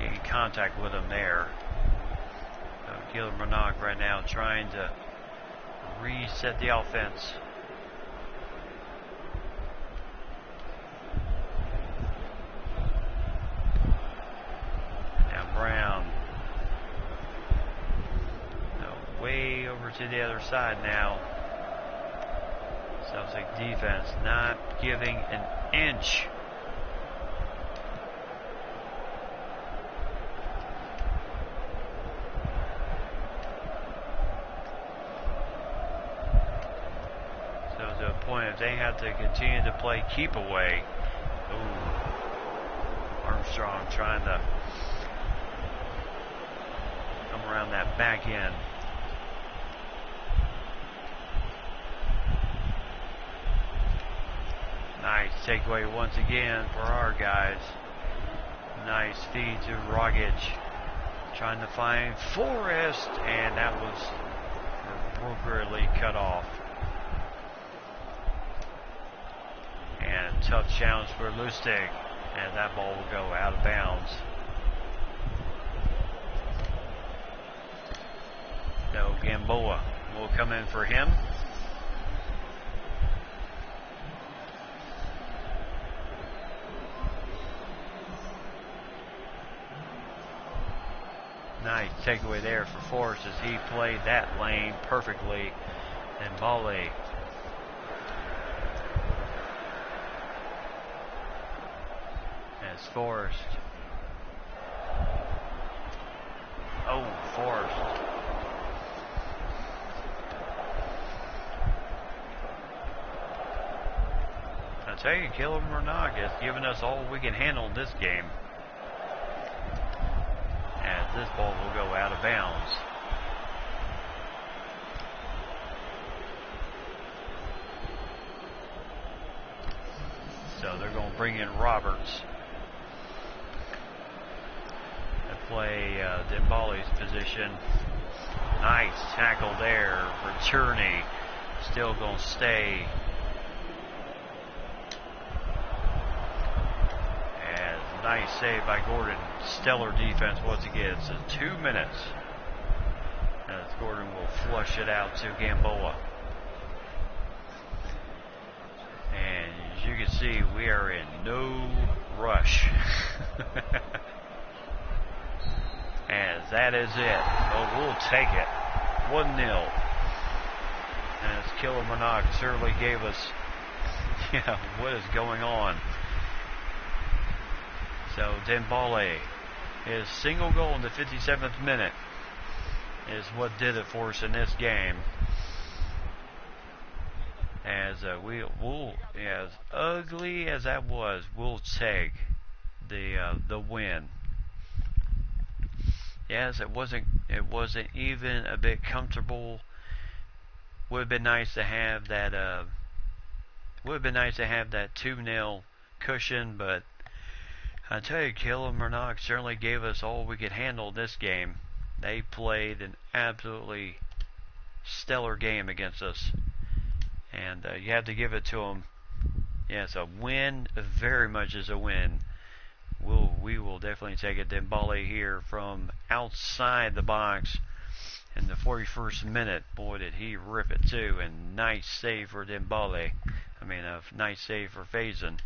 get in contact with him there. Kilmarnock right now trying to reset the offense. Now Brown. Way over to the other side now. Celtic defense not giving an inch. So to a point, if they have to continue to play keep away. Ooh. Armstrong trying to come around that back end. Nice takeaway once again for our guys. Nice feed to Rogic. Trying to find Forrest, and that was appropriately cut off. And tough challenge for Lustig, and that ball will go out of bounds. So Gamboa will come in for him. Nice takeaway there for Forrest as he played that lane perfectly. And Bali. As Forrest. Oh, Forrest. I tell you, Kilmarnock has given us all we can handle in this game. As this ball will go out of bounds. So they're going to bring in Roberts to play Dembele's position. Nice tackle there for Tierney. Still going to stay. Nice save by Gordon. Stellar defense once again. So 2 minutes. As Gordon will flush it out to Gamboa. And as you can see, we are in no rush. As that is it. Oh, we'll take it. 1-0. As Kilmarnock certainly gave us, what is going on. So Dembele, his single goal in the 57th minute is what did it for us in this game. As as ugly as that was, we'll take the win. Yes, it wasn't even a bit comfortable. Would have been nice to have that. Would have been nice to have that 2-0 cushion, but I tell you, Caleb Murdoch certainly gave us all we could handle this game. They played an absolutely stellar game against us, and you have to give it to them. Yes, a win very much is a win. We will definitely take it. Dembele here from outside the box in the 41st minute. Boy, did he rip it too, and nice save for Dembele. I mean, a nice save for Faison,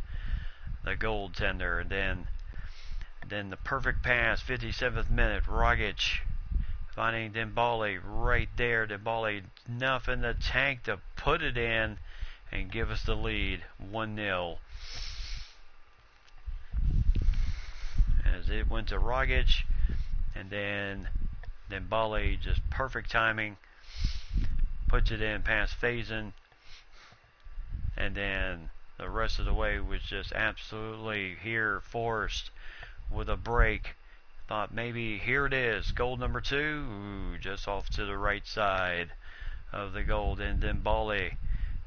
the goaltender. And then the perfect pass, 57th minute, Rogic finding Dembele right there. Dembele enough in the tank to put it in and give us the lead, 1-0. As it went to Rogic, and then Dembele, just perfect timing, puts it in past Faison, and then the rest of the way was just absolutely here forced with a break. Thought maybe here it is, goal number 2. Ooh, just off to the right side of the goal. And Dembele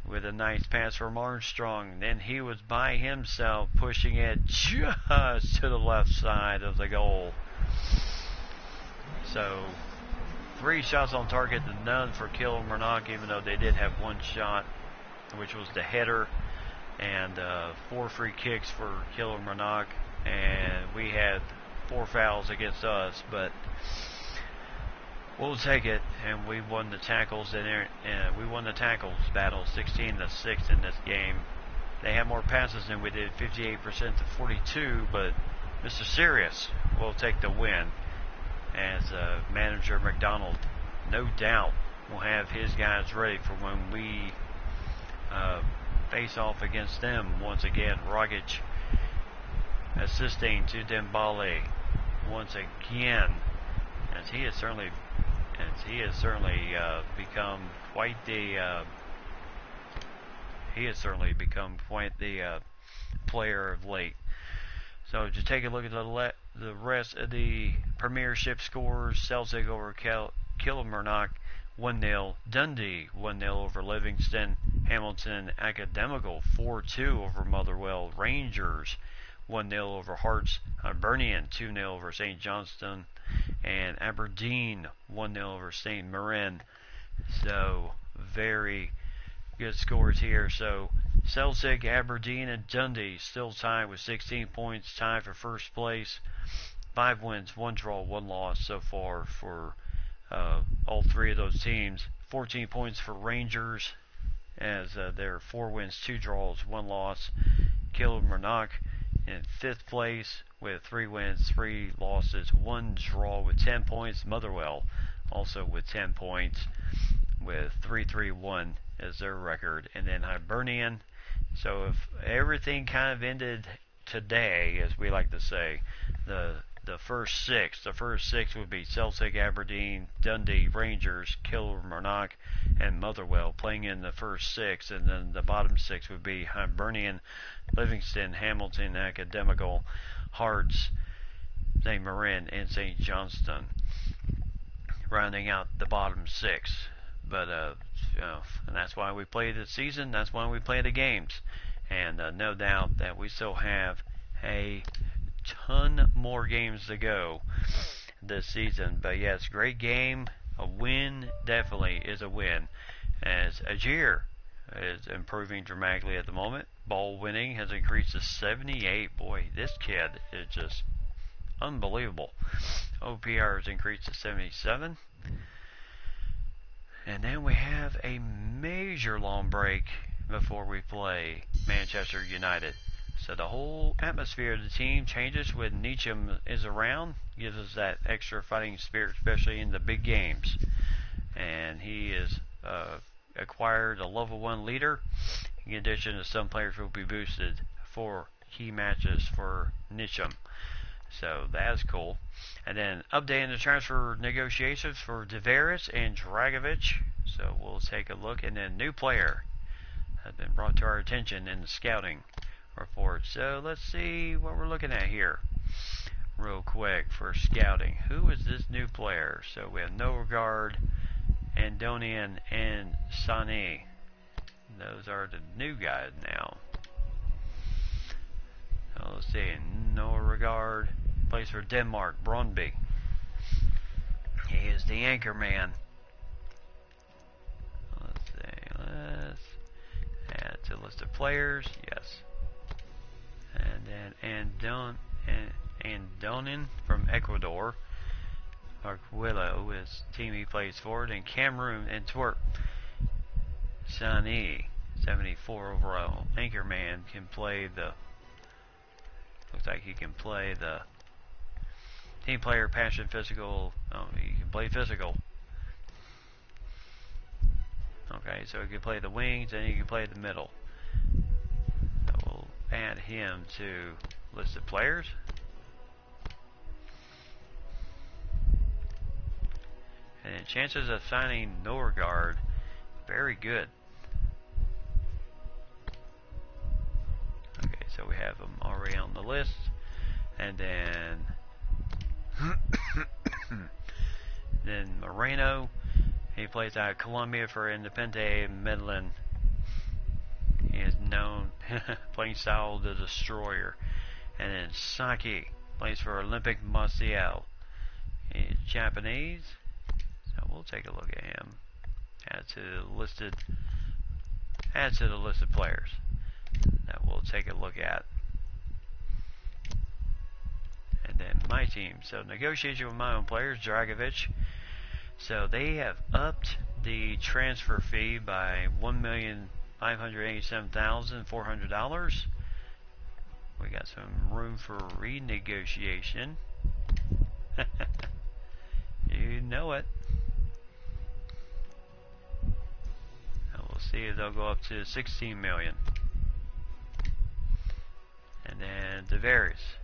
with a nice pass from Armstrong. Then he was by himself, pushing it just to the left side of the goal. So 3 shots on target to none for Caleb Murdoch, even though they did have 1 shot, which was the header, and 4 free kicks for Caleb Murdoch, and we had 4 fouls against us, but we'll take it. And we won the tackles we won the tackles battle 16-6 in this game. They had more passes than we did, 58% to 42, but Mr. Serious will take the win, as manager McDonald no doubt will have his guys ready for when we face off against them once again. Rogic assisting to Dembele once again, as he has certainly become quite the player of late. So to take a look at the rest of the Premiership scores: Celtic over Kilmarnock 1-0, Dundee 1-0 over Livingston, Hamilton Academical 4-2 over Motherwell, Rangers 1-0 over Hearts, Hibernian 2-0 over St. Johnstone, and Aberdeen 1-0 over St. Mirren. So very good scores here. So Celtic, Aberdeen, and Dundee still tied with 16 points, tied for first place. 5 wins, 1 draw, 1 loss so far for all 3 of those teams. 14 points for Rangers, as there are 4 wins, 2 draws, 1 loss. Kilmarnock in 5th place with 3 wins, 3 losses, 1 draw with 10 points. Motherwell also with 10 points with 3-3-1 as their record. And then Hibernian. So if everything kind of ended today, as we like to say, the first six would be Celtic, Aberdeen, Dundee, Rangers, Kilmarnock, and Motherwell playing in the first 6, and then the bottom 6 would be Hibernian, Livingston, Hamilton Academical, Hearts, St. Mirren, and St. Johnstone, rounding out the bottom 6. But and that's why we play the season. That's why we play the games, and no doubt that we still have a ton more games to go this season. But yes, great game. A win definitely is a win, as Ajir is improving dramatically at the moment. Ball winning has increased to 78. Boy, this kid is just unbelievable. OPR has increased to 77. And then we have a major long break before we play Manchester United. So the whole atmosphere of the team changes when Neacham is around. Gives us that extra fighting spirit, especially in the big games. And he is acquired a level 1 leader. In addition to some players who will be boosted for key matches for Neacham. So that's cool. And then updating the transfer negotiations for Deveris and Dragovic. So we'll take a look. And then new player has been brought to our attention in the scouting report. So let's see what we're looking at here. real quick for scouting. Who is this new player? So we have No Regard, Andonian, and Sani. Those are the new guys now. So let's see. No Regard plays for Denmark, Brøndby. He is the anchor man. Let's see. Let's add to list of players. Yes. And then Andonin from Ecuador. Arguello is team he plays for. And Cameroon and Twerp. Sani, 74 overall anchorman, can play the. Looks like he can play the team player, passion, physical. Oh, he can play physical. Okay, so he can play the wings and he can play the middle. So we'll add him to list of players. And chances of signing Norgard, very good. Okay, so we have him already on the list. And then then Moreno, he plays out of Colombia for Independiente Medellin. He is known playing style the destroyer. And then Saki plays for Olympic Marseille. He's Japanese. So we'll take a look at him. Add to the listed players that we'll take a look at. And then my team. So negotiation with my own players, Dragovic. So they have upped the transfer fee by $1,587,400. We got some room for renegotiation. You know it. And we'll see if they'll go up to 16 million. And then Tavares,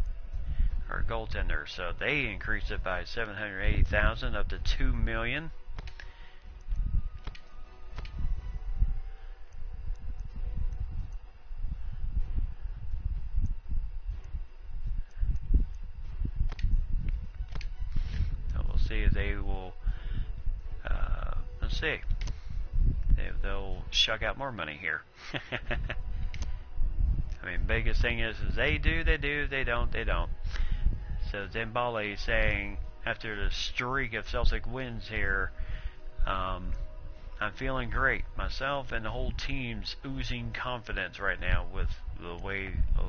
our goaltender, so they increased it by 780,000 up to 2 million. So we'll see if they will. Let's see if they'll shuck out more money here. I mean, biggest thing is they do, they don't, they don't. So Dembele is saying, after the streak of Celtic wins here, I'm feeling great. Myself and the whole team's oozing confidence right now with the way a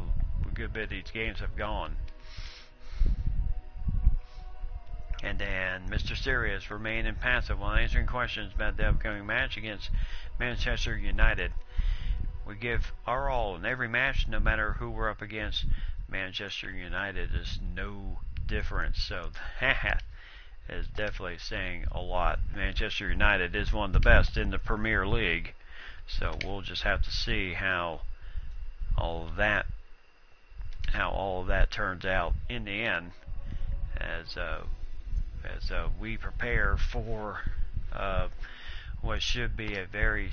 good bit of these games have gone. And then Mr. Sirius remained impassive while answering questions about the upcoming match against Manchester United. We give our all in every match, no matter who we're up against. Manchester United is no different, so that is definitely saying a lot. Manchester United is one of the best in the Premier League, so we'll just have to see how all of that turns out in the end, as we prepare for what should be a very,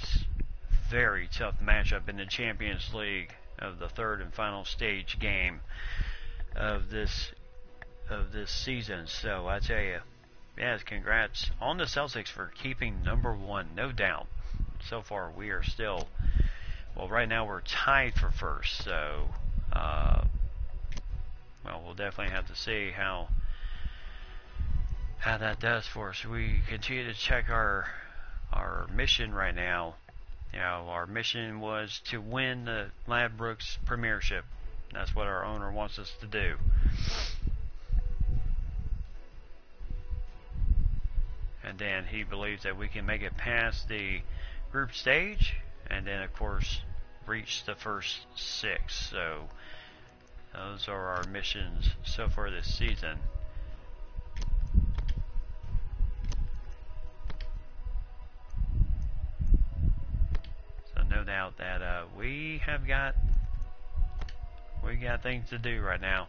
very tough matchup in the Champions League of the third and final stage game of this season. So I tell you, yes, congrats on the Celtics for keeping number one, no doubt. So far we are still, well, right now we're tied for first. So well, we'll definitely have to see how that does for us. We continue to check our mission right now. You know, our mission was to win the Ladbrokes Premiership. That's what our owner wants us to do. And then he believes that we can make it past the group stage, and then of course reach the first six. So those are our missions so far this season. No doubt that we got things to do right now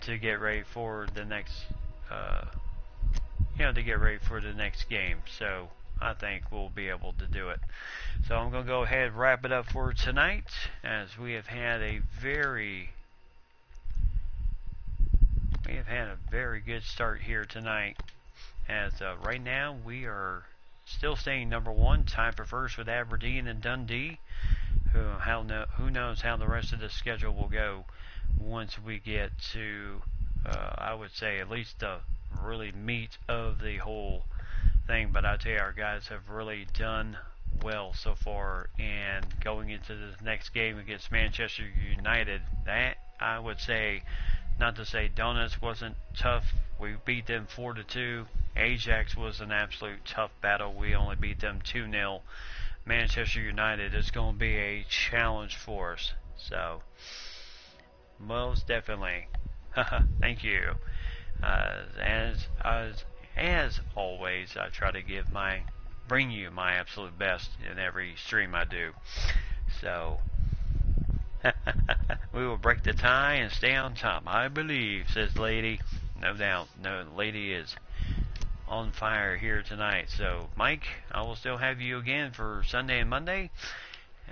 to get ready for the next game. So I think we'll be able to do it. So I'm going to go ahead and wrap it up for tonight, as we have had a very we have had a very good start here tonight. As right now we are still staying number one, tied for first with Aberdeen and Dundee. Who knows how the rest of the schedule will go once we get to, I would say, at least the really meat of the whole thing. But I tell you, our guys have really done well so far, and going into the next game against Manchester United, that I would say, not to say Donuts wasn't tough, we beat them 4-2. Ajax was an absolute tough battle, we only beat them 2-0. Manchester United is going to be a challenge for us, so most definitely. Thank you. As always, I try to bring you my absolute best in every stream I do. So we will break the tie and stay on top, I believe, says Lady. No doubt. No, Lady is on fire here tonight. So, Mike, I will still have you again for Sunday and Monday.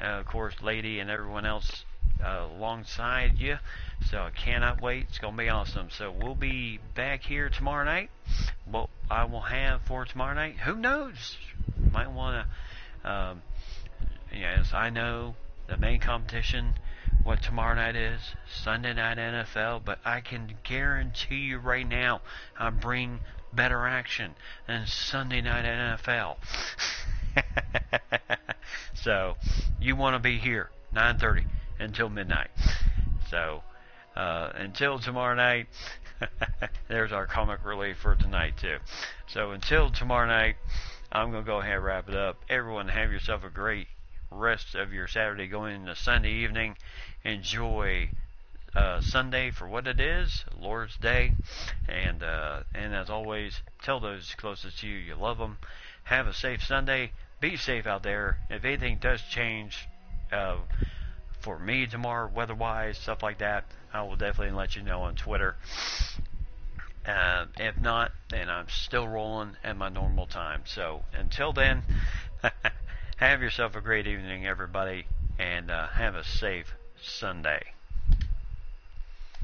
Of course, Lady and everyone else alongside you. So I cannot wait. It's going to be awesome. So we'll be back here tomorrow night. What I will have for tomorrow night, who knows? Might want to, yes, I know the main competition, what tomorrow night is, Sunday night NFL, but I can guarantee you right now, I bring better action than Sunday night NFL. So you want to be here 9:30 until midnight. So until tomorrow night, there's our comic relief for tonight too. So until tomorrow night, I'm going to go ahead and wrap it up. Everyone have yourself a great rest of your Saturday going into Sunday evening. Enjoy Sunday for what it is, Lord's Day, and as always, tell those closest to you you love them. Have a safe Sunday. Be safe out there. If anything does change for me tomorrow, weather-wise, stuff like that, I will definitely let you know on Twitter. If not, then I'm still rolling at my normal time. So until then, have yourself a great evening, everybody, and have a safe Sunday.